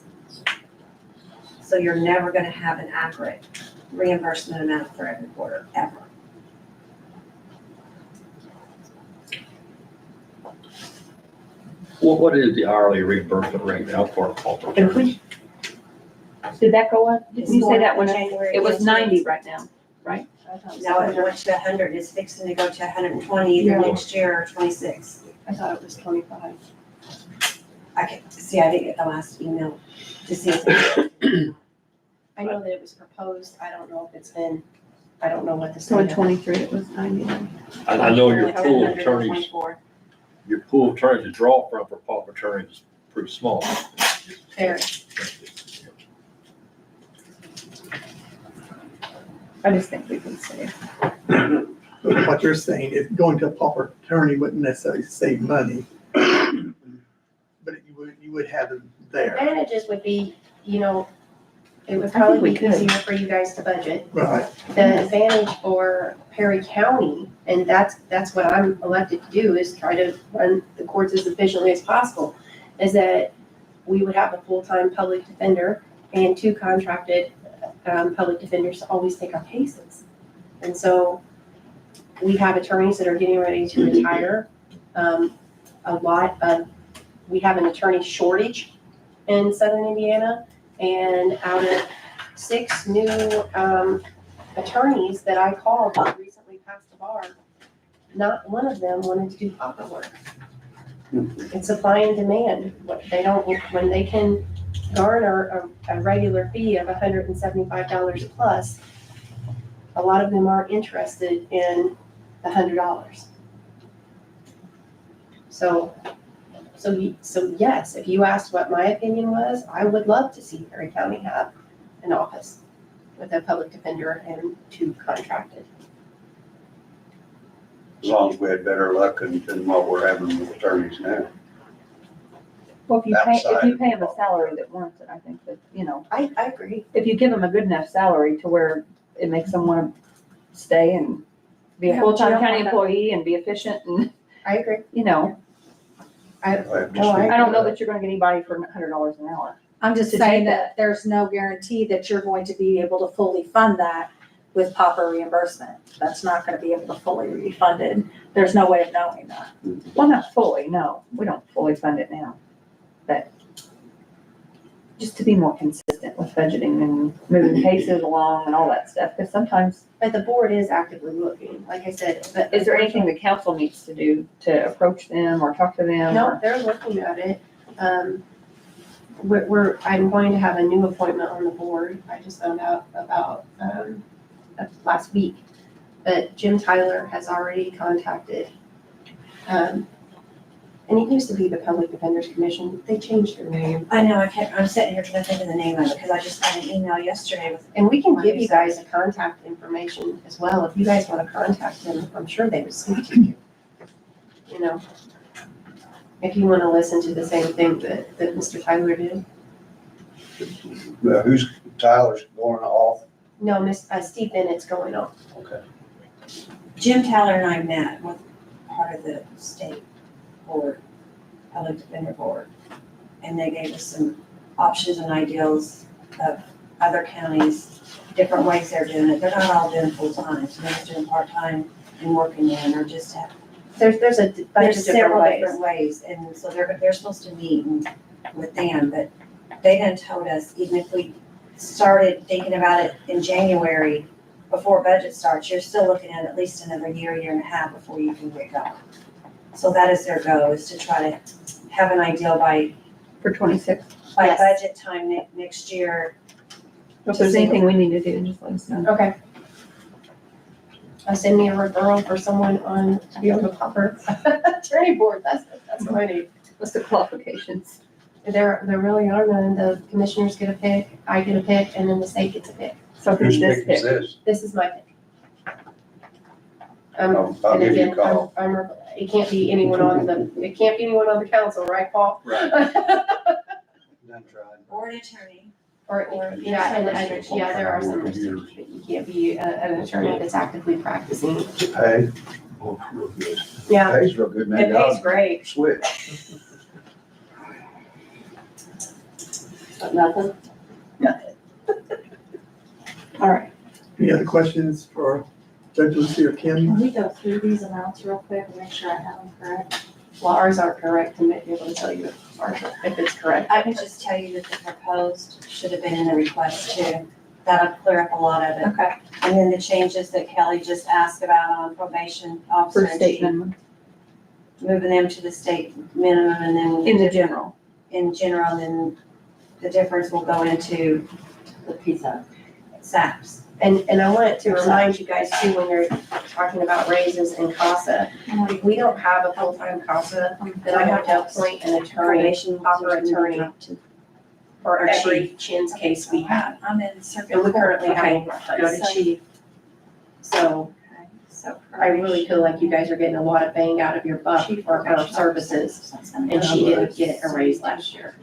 So you're never gonna have an accurate reimbursement amount for every quarter, ever. Well, what is the hourly reimbursement rate now for a pauper? If we, did that go up? Didn't you say that one? January, It was yes, 90 right now. No, it went to 100, it's fixing to go to 120 either Yeah. next year or 26. I thought it was 25. I can, see, I didn't get the last email to see if I know that it was proposed, I don't know if it's been, I don't know what the. So in state of- 23, it was 90. I know your Like pool of 124. attorneys, your pool of attorneys to draw from for pauper attorneys is pretty small. Very. I just think we can save. But what you're saying is going to a pauper attorney wouldn't necessarily save money. But you would have them The there. advantages would be, It would I think probably we be could. easier for you guys to budget. Right. The advantage for Perry County, and that's what I'm elected to do, is try to run the courts as efficiently as possible, is that we would have a full-time public defender and 2 contracted public defenders to always take our cases. And so we have attorneys that are getting ready to retire. We have an attorney shortage in southern Indiana, and out of 6 new attorneys that I called that recently passed the bar, not one of them wanted to do proper work. It's supply and demand. When they can garner a regular fee of $175 plus, a lot of them aren't interested in the $100. So yes, if you asked what my opinion was, I would love to see Perry County have an office with a public defender and 2 contracted. As long as we had better luck than what we're having with attorneys now. Well, if you Outside. pay them a salary that warrants it, I think that, you know, I agree. if you give them a good enough salary to where it makes them want to stay and be a Yeah, but you full-time don't county have that. employee and be efficient and, I agree. you know, No, I- I don't know that you're gonna get anybody for $100 an hour. I'm just To saying take that there's no guarantee that you're going to be able to fully fund that with proper reimbursement. That's not gonna be able to fully be funded. There's no way of knowing that. Well, not fully, no, we don't fully fund it now, but just to be more consistent with budgeting and moving cases along and all that stuff, because sometimes, But the board is actively looking, like I said, but. is there anything the council needs to do to approach them or talk to them? No, or- they're looking at it. I'm going to have a new appointment on the board. I just found out about, last week. But Jim Tyler has already contacted, and it used to be the Public Defenders Commission. They changed their name. I know, I'm sitting here trying to think of the name of it, because I just had an email yesterday with, And we can give you guys the contact information as well. If you guys want to contact them, I'm sure they would speak to you. You know, if you want to listen to the same thing that Mr. Tyler did. Who's, Tyler's going off? No, Steve Bennett's going on. Okay. Jim Tyler and I met with part of the state board, public defender board. And they gave us some options and ideals of other counties, different ways they're doing it. They're not all doing full-time, so they're doing part-time and working in, or just have. There's a bunch of There's different several ways. different ways, and so they're supposed to meet with them, but they done told us, even if we started thinking about it in January, before budget starts, you're still looking at least another year and a half before you can get going. So that is their goal, is to try to have an ideal by For 26. Yes. budget time next year. If there's anything we need to do, just let us know. Okay. Send me a referral for someone to be on the proper attorney board. That's what I need. What's the qualifications? There really are none. The commissioners get a pick, I get a pick, and then the state gets a pick. So Whose who's this pick is pick? this? This is my pick. I'll And give you a again, call. it can't be anyone on the council, right, Paul? Right. Done tried. Or an attorney. Or, yeah, and, yeah, there are some restrictions, but you can't be an attorney that's actively practicing. Hey, Yeah, pays real good, man. it pays great. Switch. Nothing? All right. Any other questions for Judge Lucy or Kim? Can we go through these amounts real quick and make sure I have them correct? Well, ours aren't correct, to be able to tell you if it's correct. I can just tell you that the proposed should have been in the request too. That'll clear up a lot of it. Okay. And then the changes that Kelly just asked about on probation officer For and state chief, minimum, moving them to the state minimum, and then. in the general. In general, then the difference will go into the pizza, SAPs. And I wanted to remind you guys too, when you're talking about raises in CASA, we don't have a full-time CASA, that I have to appoint an attorney, Probation proper attorney for Or every CHIN's case we have. I'm in circuit. And we currently Okay. have go to chief. So So. I really feel like you guys are getting a lot of bang out of your buck for our services, and she didn't get a raise last year.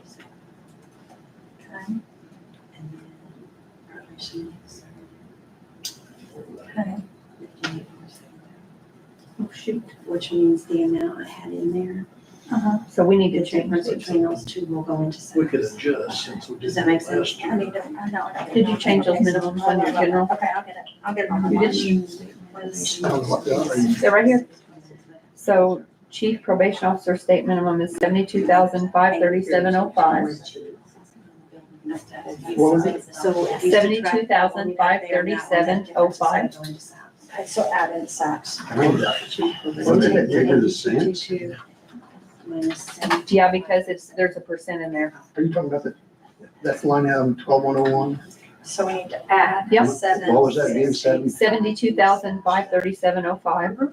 Oh, shoot. Which means the amount I had in there, So we need the to change difference it. between those two will go into We could salaries. adjust since we did. Does that make sense? last year. Did you change those minimums under general? Okay, I'll get it. I'll get it on You the didn't? I don't know what they are. They're right here. So chief probation officer state minimum is 72,537.05. What was it? So if you subtract that one, you got there, and that one, that difference is gonna 72,537.05. go into salaries. Okay, so add in SAPs. Wasn't it bigger the cents? 52 minus 72. Yeah, because there's a percent in there. Are you talking about that's line item 12101? So we need to add Yep. 7. What was that again, 72,537.05,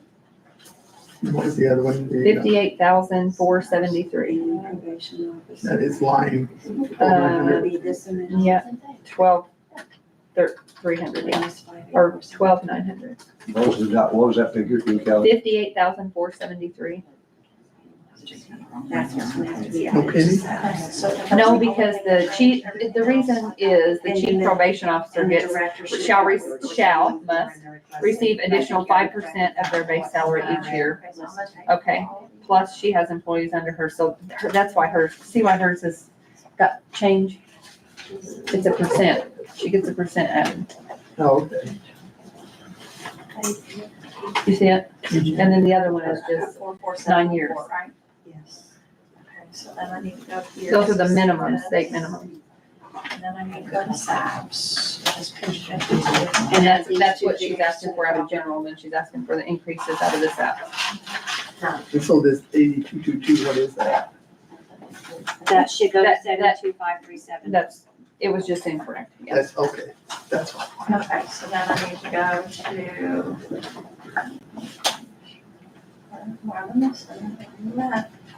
What was the other one? 58,473. Probation officer. That is line Would 1200. be this amount. Yeah. 12,300, yeah, Minus 5. or 12,900. What was that figure, you Kelly? 58,473. That's what's gonna have to be No added to penny? salaries. So the No, first- because the chief, the reason is the chief probation officer And the gets, director should- must receive additional 5% of their base salary each year. Okay, plus she has employees under her, so that's why hers, see why hers has got change? It's a percent, she gets a percent added. Oh, okay. You see it? And then the other one is just 9 years. Right? Yes. Okay, so then I need to go here. Those are the minimum, state minimum. And then I need to go to SAPs. Just pinch it. And that's what she's asking for out of general, and then she's asking for the increases out of this app. And so this 8222, what is that? That should go to That- 72537. It was just incorrect, yeah. That's, okay, that's fine. Okay, so then I need to go to.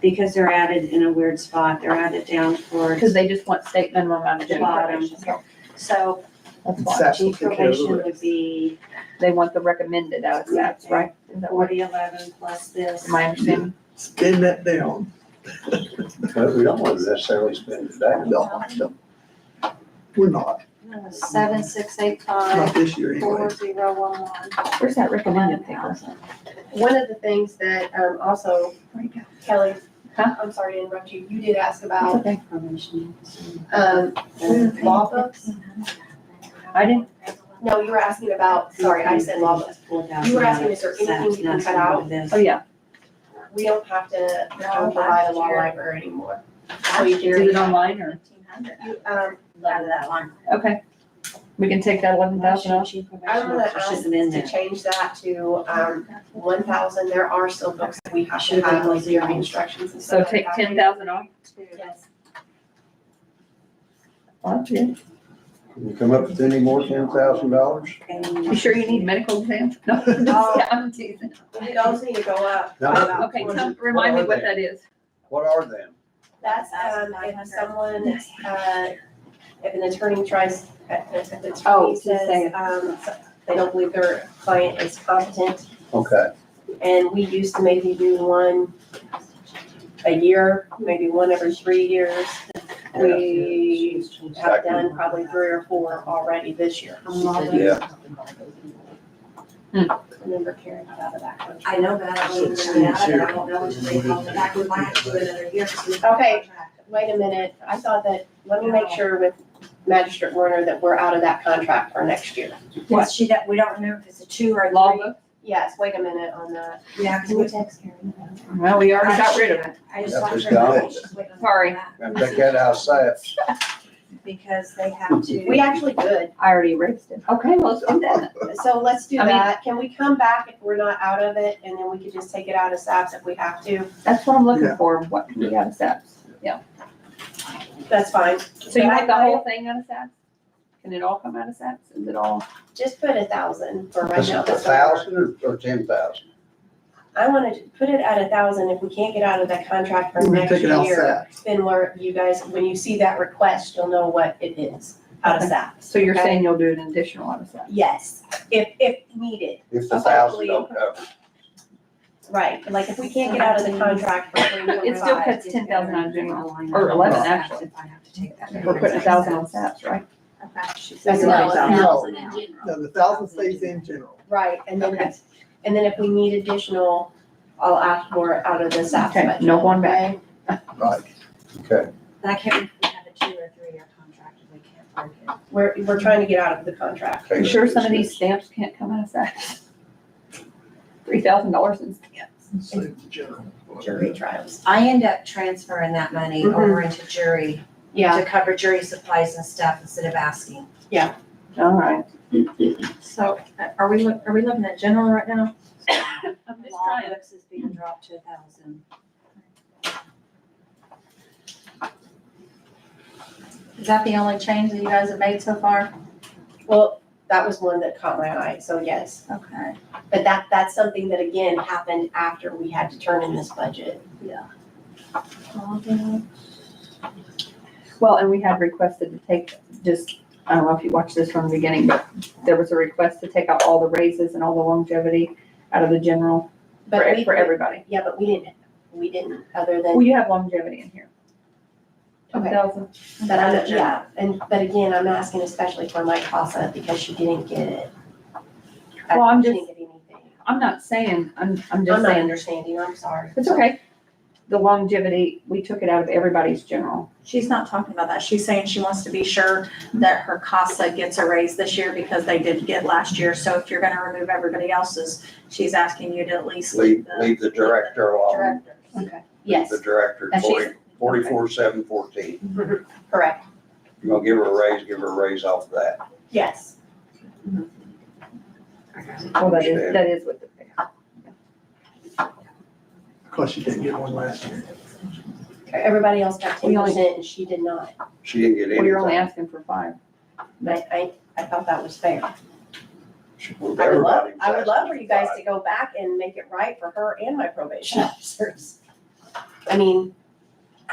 Because they're added in a weird spot, they're added down towards Because they just want state minimum out of the general bottom. probation. So That's why. SAPs will chief take care of the probation would rest. be They want the recommended out of SAPs, right? Is that what, 4011 plus this. am I understanding? Spin that down. But we don't want to necessarily spend it down. No, we're not, 7685 not this year anyway. 4011. Where's that recommended paper? 11,000. One of the things that, also, Kelly, Huh? I'm sorry to interrupt you, you did ask about, Okay. law books. I didn't, No, you were asking about, sorry, I said law books. You were asking, is there anything you can cut out? oh, yeah. We don't have to provide a law library anymore. So you Is can, it online or? you, Out of that line. Okay. We can take that 11,000 off? I'm gonna ask to change that to, 1,000. There are still books that we have to have, like the instructions and So stuff take like that. 10,000 off? Yes. Well, that's good. Can you come up with any more $10,000? You sure you need medical exams? No, I'm teasing. Those need to go up. No. about Okay, 20. remind me what that is. What are them? That's, if someone, if an attorney tries, if the Oh, attorney to say- says, they don't believe their client is competent, Okay, and we used to maybe do one a year, maybe one every 3 years. We have done probably 3 or 4 already this year. yeah. Remember Karen got out of that country. I know, but I don't even know that, I don't know if they called it back, we might have to do another year. Okay. Wait a minute, I thought that, let me make sure with Magistrate Warner that we're out of that contract for next year. What, she, that, we don't know if it's a 2 or a 3. Law book? Yes, wait a minute on that. Yeah, because we text Karen. Well, we already got rid of it. I just Yep, want it's her to know gone. she's waiting for Sorry. that, And take that out of SAPs. because they have to. We actually could, I already erased it. Okay, well, let's do that. so let's do I mean- that. Can we come back if we're not out of it, and then we could just take it out of SAPs if we have to? That's what I'm looking Yeah. for, what can we out of SAPs? That's fine. So you But want the I- whole thing out of SAPs? Can it all come out of SAPs? Is it all? Just put 1,000 for right Is now. it That's all right. 1,000 or 10,000? I wanted to put it at 1,000. If we can't get out of that contract for We next take it out year, SAPs. then you guys, when you see that request, you'll know what it is out of Okay. SAPs. So you're Okay. saying you'll do an additional out of SAPs? Yes, if needed. If the Okay. 1,000 don't cover. Right, like if we can't get out of the contract for 2025. It still cuts 10,000 out of general, or 11 actually. We're putting 1,000 on SAPs, right? She That's said not No, a a 30,000. thousand in general. No, the 1,000 stays in general. Right, and then, Okay. and then if we need additional, I'll ask for it out of the SAP Okay, budget. no going back. okay? Right. Okay, But I can't, we have a 2 or 3 year contract if we can't break it. We're trying to get out of the contract. You sure some of these stamps can't come out of that? $3,000 in stamps. Save the general. Jury trials. I end up transferring that money Mhm. over into jury Yeah, to cover jury supplies and stuff instead of asking. All right. So are we looking at general right now? I'm just Law trying. books is being dropped to 1,000. Is that the only change that you guys have made so far? well, that was one that caught my eye, so yes. Okay. But that's something that again happened after we had to turn in this budget. Well, and we had requested to take just, I don't know if you watched this from the beginning, but there was a request to take out all the raises and all the longevity out of the general But we, for everybody. yeah, but we didn't, other Well, than, you have longevity in here. Okay. 2,000. but I'm, yeah, but again, I'm asking especially for my CASA because she didn't get it. Well, I'm She just- didn't get anything. I'm not saying, I'm I'm just not saying, understanding, I'm sorry. it's okay. The longevity, we took it out of everybody's general. She's not talking about that. She's saying she wants to be sure that her CASA gets a raise this year because they did get last year. So if you're gonna remove everybody else's, she's asking you to at least leave, leave leave the director alone. directors. Okay. Yes, The director, And she's- 44,714. correct, You're gonna give her a raise off of that. yes. Well, that is what the, Of course, she didn't get one last year. Everybody else got We only- 10% and she did not. She didn't get well, you're only anything. asking for 5. I thought that was fair. Well, I would love, everybody was I would love asking for you guys five. to go back and make it right for her and my probation officers. I mean,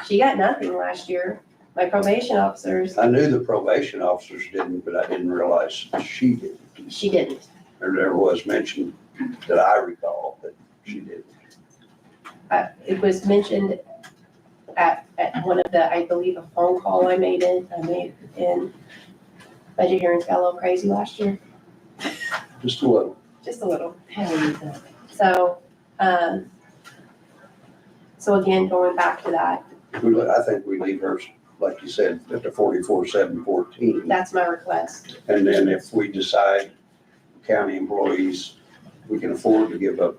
she got nothing last year. My probation officers, I knew the probation officers didn't, but I didn't realize she didn't. she didn't. There was mention that I recall that she didn't. It was mentioned at one of the, I believe, a phone call I made in budget hearings got a little crazy last year, Just a little. just a little. So, so again, going back to that, I think we leave hers, like you said, at the 44,714. that's my request. And then if we decide county employees, we can afford to give a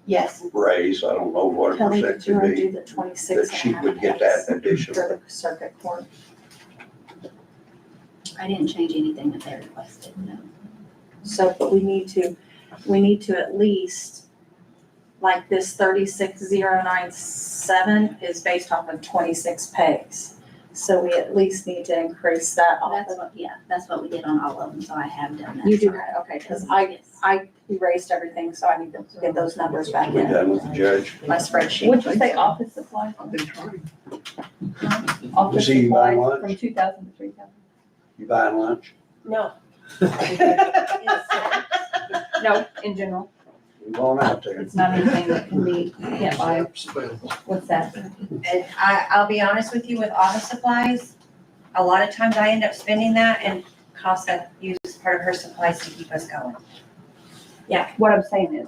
Yes, raise, I don't know what a Kelly, percent did you to wanna be, do the 26? that she would get that additional. For the circuit court. I didn't change anything that they requested, no. So, but we need to at least, like this 36,097 is based off of 26 pays. So we at least need to increase that off That's of. what, yeah, that's what we did on all of them, so I have done that. You do that, okay, because I Yes. erased everything, so I need to get those numbers back We in done with the judge? my spreadsheet. Would you say office supplies? I've been trying. Office See you buy supplies lunch? from 2,000 to 3,000? You buying lunch? no. No, in general. Move on out there. It's not anything that can be, you can't buy. It's available. What's that? And I'll be honest with you, with office supplies, a lot of times I end up spending that and CASA uses part of her supplies to keep us going. What I'm saying is,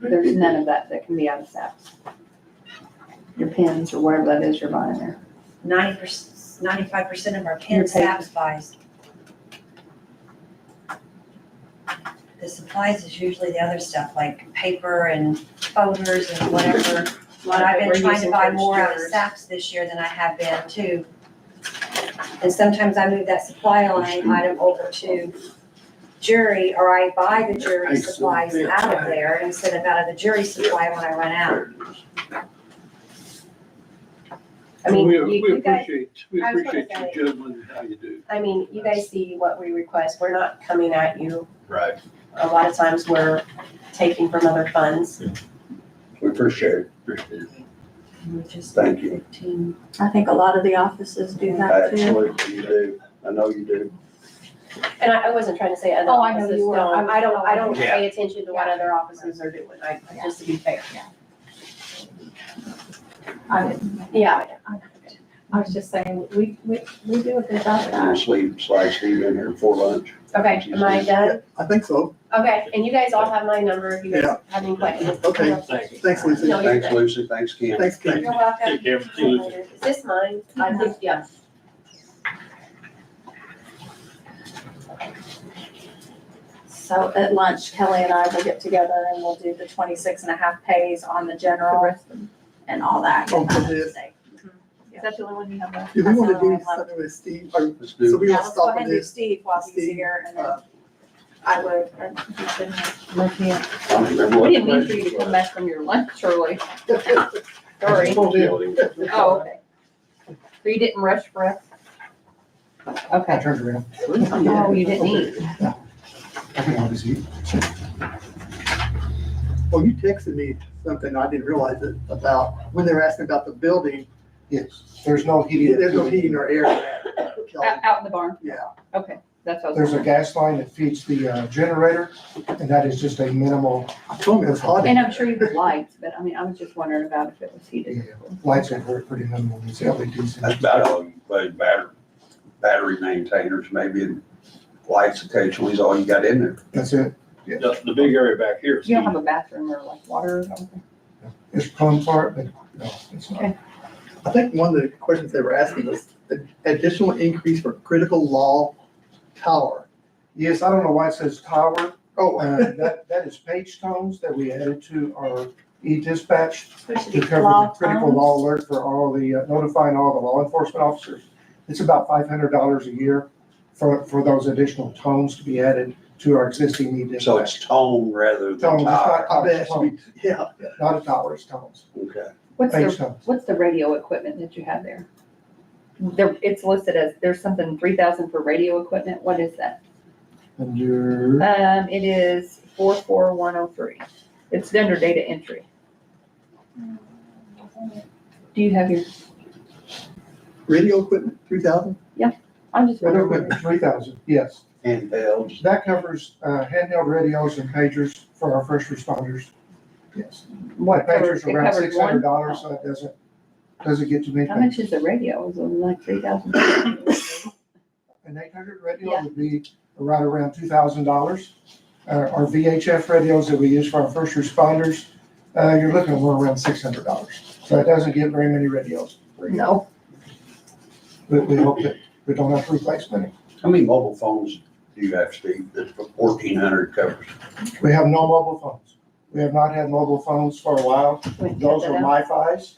there's none of that that can be out of SAPs. Your pens or whatever that is you're buying there. 95% of our Your pin paper. SAPs buys. The supplies is usually the other stuff, like paper and folders and whatever. But I've been trying to buy more out of SAPs this year than I have been too. And sometimes I move that supply line item over to jury, or I buy the jury supplies out of there instead of out of the jury supply when I run out. I mean, We you guys, appreciate I was gonna you say- juggling how you do. I mean, you guys see what we request. We're not coming at you. Right. A lot of times we're taking from other funds. We appreciate it. Appreciate it. Thank you. I think a lot of the offices do that too. Absolutely, you do. I know you do. And I wasn't trying to say other Oh, I know offices you were. don't. I don't Yeah. pay attention to what other offices are doing. Just to be fair. I didn't. Yeah. I was just saying, we do a good job of And that. slide Steve in here before lunch. Okay, am I done? I think so. Okay, and you guys all have my number if you guys Yeah. have any questions. Okay. Thanks, Lucy. No, you're Thanks, good. Lucy. Thanks, Ken. Thanks, Ken. You're welcome. Take care. See you later. Is this mine? I think, yeah. So at lunch, Kelly and I will get together and we'll do the 26.5 pays on the The general rest of them. and all that. Oh, for this. Is that the only one you have left? Do we want to That's the do only one. something with Steve? Or- Let's So do, we Yeah, want to let's go stop ahead on and do this? Steve while he's Steve, here and then uh, I would, you shouldn't have. Look here. I don't remember We what didn't the mean for you to questions come were. back from your lunch early. Sorry. Oh, okay. So you didn't rush for us? Okay. Turned around. Oh, you didn't eat. I can always eat. Well, you texted me something, I didn't realize it, about when they were asking about the building, Yes, there's no heating. there's no heating or air in that. Kelly. Out in the barn? Yeah. Okay, that's what I was There's a wondering. gas line that feeds the generator, and that is just a minimal, I told him it was hot. in And there. I'm sure you have lights, but I mean, I was just wondering about if it was heated. lights are pretty minimal, these LEDs. That's about all you, but battery maintainers, maybe, and lights occasionally is all you got in there. That's it. The big area back here is You don't have a bathroom or like water or something? It's plumbed for it, but no, it's not. Okay. I think one of the questions they were asking was the additional increase for critical law tower. Yes, I don't know why it says tower. Oh, That is page tones that we added to our e-dispatch Supposed to to be cover law the critical tones. law alert for all the, notifying all the law enforcement officers. It's about $500 a year for those additional tones to be added to our existing e-dispatch. So it's tone rather than Tones, it's tower. not I bet towers, it should tones. be, yeah. Not a tower, it's tones, Okay. page tones. What's the radio equipment that you have there? There, it's listed as, there's something 3,000 for radio equipment. What is that? Under, It is 44103. It's under data entry. Do you have your, Radio equipment, 3,000? I'm just radio wondering. equipment, 3,000, yes. Handhelds. That covers, handheld radios and pagers for our first responders. Yes. What That covers, pager's it around covers one? $600, so it doesn't get too many. How much is the radio? Is it like 3,000? An 800 radio Yeah. would be right around $2,000. Our VHF radios that we use for our first responders, you're looking at more around $600. So it doesn't get very many radios. No. But we hope that we don't have to replace many. How many mobile phones do you have, Steve, that 1,400 covers? We have no mobile phones. We have not had mobile phones for a while. Those are MiFis.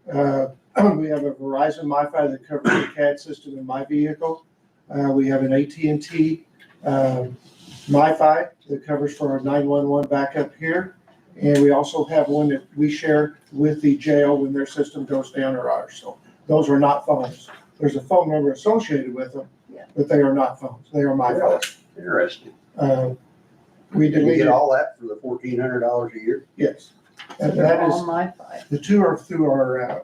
We have a Verizon MiFi that covers the CAD system in my vehicle. We have an AT&T MiFi that covers for our 911 backup here. And we also have one that we share with the jail when their system goes down or ours. So those are not phones. There's a phone number associated with them, Yeah. but they are not phones. They are MiFi. Interesting. We Did you deleted, get all that for the $1,400 a year? yes. And that is, All my five. the two are through our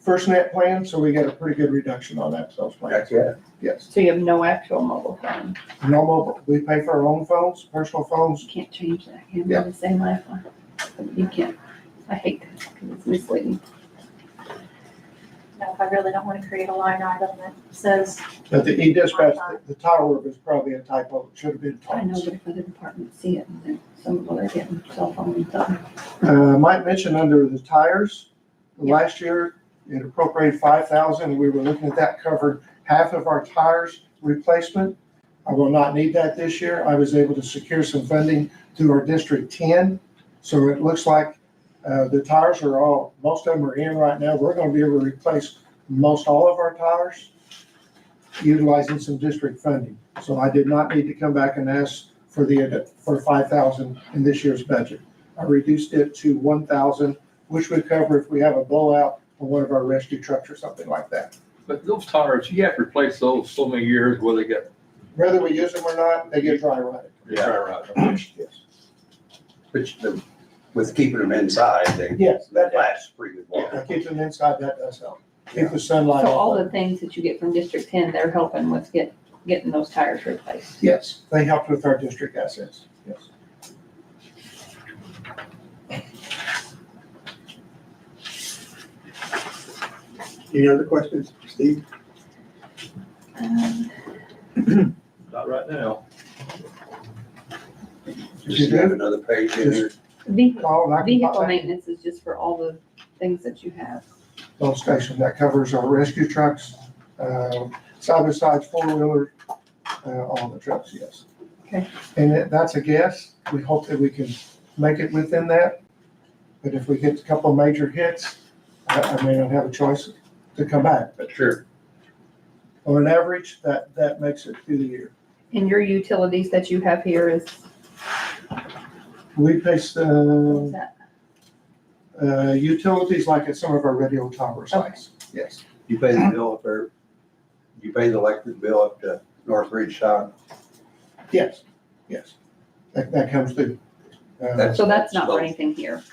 FirstNet plan, so we get a pretty good reduction on that, those plans. Heck, yeah. Yes. So you have no actual mobile phone. No mobile. We pay for our own phones, personal phones. You can't change that. You Yeah. have to say my phone. You can't. I hate that because it's misleading. No, if I really don't want to create a line item that says, But the e-dispatch, the tower was probably a typo. It should have been I know, tones. but if other departments see it, then some of them are getting cell phone and stuff. Might mention under the tires, last year it appropriated 5,000. We were looking at that covered half of our tires replacement. I will not need that this year. I was able to secure some funding through our District 10. So it looks like the tires are all, most of them are in right now. We're gonna be able to replace most all of our tires utilizing some district funding. So I did not need to come back and ask for for 5,000 in this year's budget. I reduced it to 1,000, which would cover if we have a blowout on one of our rescue trucks or something like that. But those tires, you have to replace those so many years where they get. Whether we use them or not, they get dry rotted. Right. Yes. Which, with keeping them inside, they Yes, that last pretty good while. I keep them inside, that does help. Keep the sunlight So all off. the things that you get from District 10, they're helping with getting those tires replaced. Yes, they helped with our district assets, yes. any other questions? Steve? Not right now. Does he have another page in here? Vehicle, Call and I can pop vehicle back. maintenance is just for all the things that you have. Lift station, that covers our rescue trucks, side-by-sides, four-wheelers, all the trucks, yes. Okay. And that's a guess. We hope that we can make it within that. But if we get a couple of major hits, I may not have a choice to come back. But Sure. on an average, that makes it through the year. And your utilities that you have here is, We pay, what's that? utilities like at some of our radio tower sites, yes. You pay the bill up there, you pay the electric bill up to Northridge South. Yes, yes. That comes through. So that's not for anything here.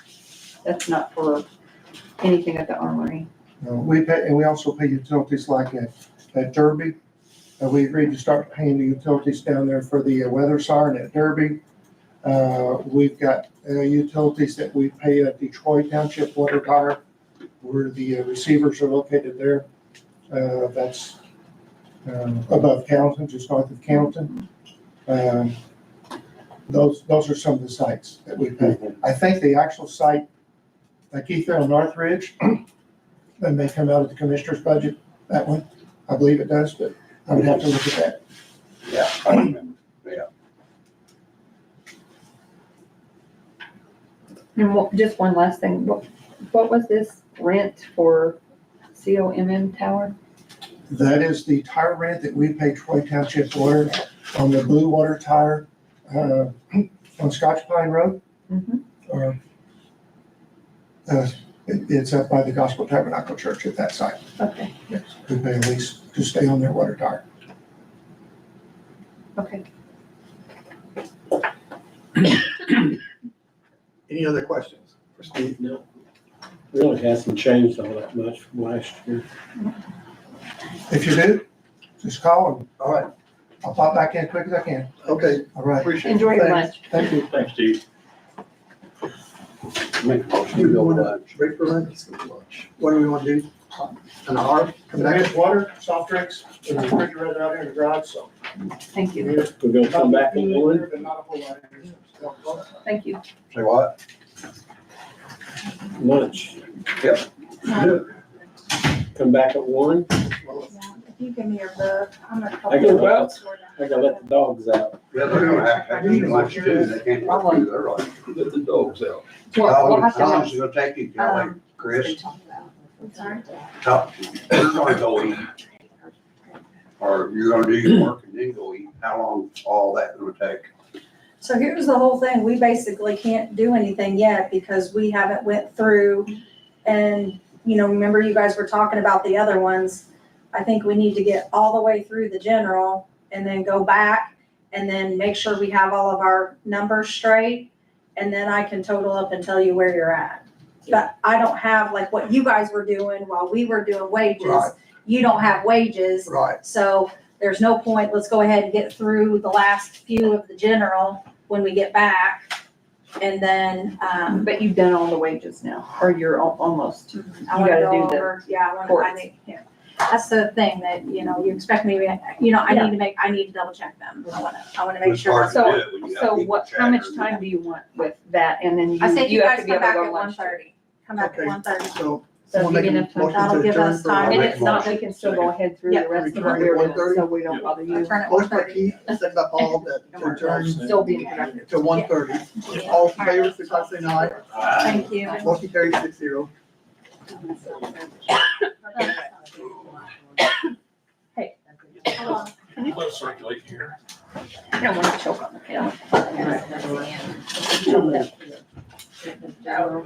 That's not for anything at the armory. We pay, and we also pay utilities like at Derby. We agreed to start paying the utilities down there for the weather siren at Derby. We've got utilities that we pay at Detroit Township Water Tower, where the receivers are located there. That's above County, just north of County. Those are some of the sites that we pay. I think the actual site, like Keithville and Northridge, that may come out of the commissioner's budget, that one. I believe it does, but I would have to look at that. Yeah, I remember. Yeah. And just one last thing, what was this rent for COMM Tower? That is the tire rent that we pay Troy Township Water on the blue water tire, on Scotch Pine Road. Mhm. Or, it's up by the Gospel Tabernacle Church at that site. Okay, Yes, we pay a lease to stay on their water tire. okay. Any other questions for Steve? No, really hasn't changed all that much from last year. If you do, just call and All right, I'll pop back in as quick as I can. okay, All right. appreciate it. Enjoy your Thanks. lunch. Thank you. Thanks, Steve. Make a motion Do to we go want to to lunch. break for lunch? What do we want to do? An hour? Come back? There's water, soft drinks, and a refrigerator out here in the garage, so. Thank you, We're gonna come back and one. But not a whole lot of it. thank you. Say what? lunch. Yep. Come back at 1. If you give me your book, I'm gonna. I gotta let, I gotta let the dogs out. Yeah, they're gonna have to eat lunch too, they can't go through their lunch. Let the dogs out. We'll have to How long have, is it gonna take you, Kelly, Chris? Sorry? Top, you're gonna go eat. Or you're gonna do your work and then go eat, how long all that gonna take? So here's the whole thing, we basically can't do anything yet because we haven't went through and, you know, remember you guys were talking about the other ones. I think we need to get all the way through the general and then go back and then make sure we have all of our numbers straight. And then I can total up and tell you where you're at. But I don't have like what you guys were doing while we were doing wages. Right. You don't have wages. Right, So there's no point, let's go ahead and get through the last few of the general when we get back. And then, but you've done all the wages now, or you're almost. I wanna gotta go do the over, yeah, I want, I courts. need, yeah. That's the thing that, you know, you expect me to, you know, I need to double check them. I wanna make It's sure. hard to do it when you got So people what, how much chattering. time do you want with that? And then I say if you you have guys to be come able to back go at to lunch. 1:30, come back at okay, 1:30. so. So someone give make a enough time. motion to That'll give adjourn us for- time. And I'll make if a not, motion. we can still go ahead through Yep. the rest of the Adjourn at year, 1:30? so we don't bother you. Turn at Motion by 1:30. Keith, second by Paul, to adjourn Still being productive. to 1:30. All in favor, signify by saying aye. Thank you. Motion carries 6-0. Hey. Let's circulate here. I don't want to choke on the camera.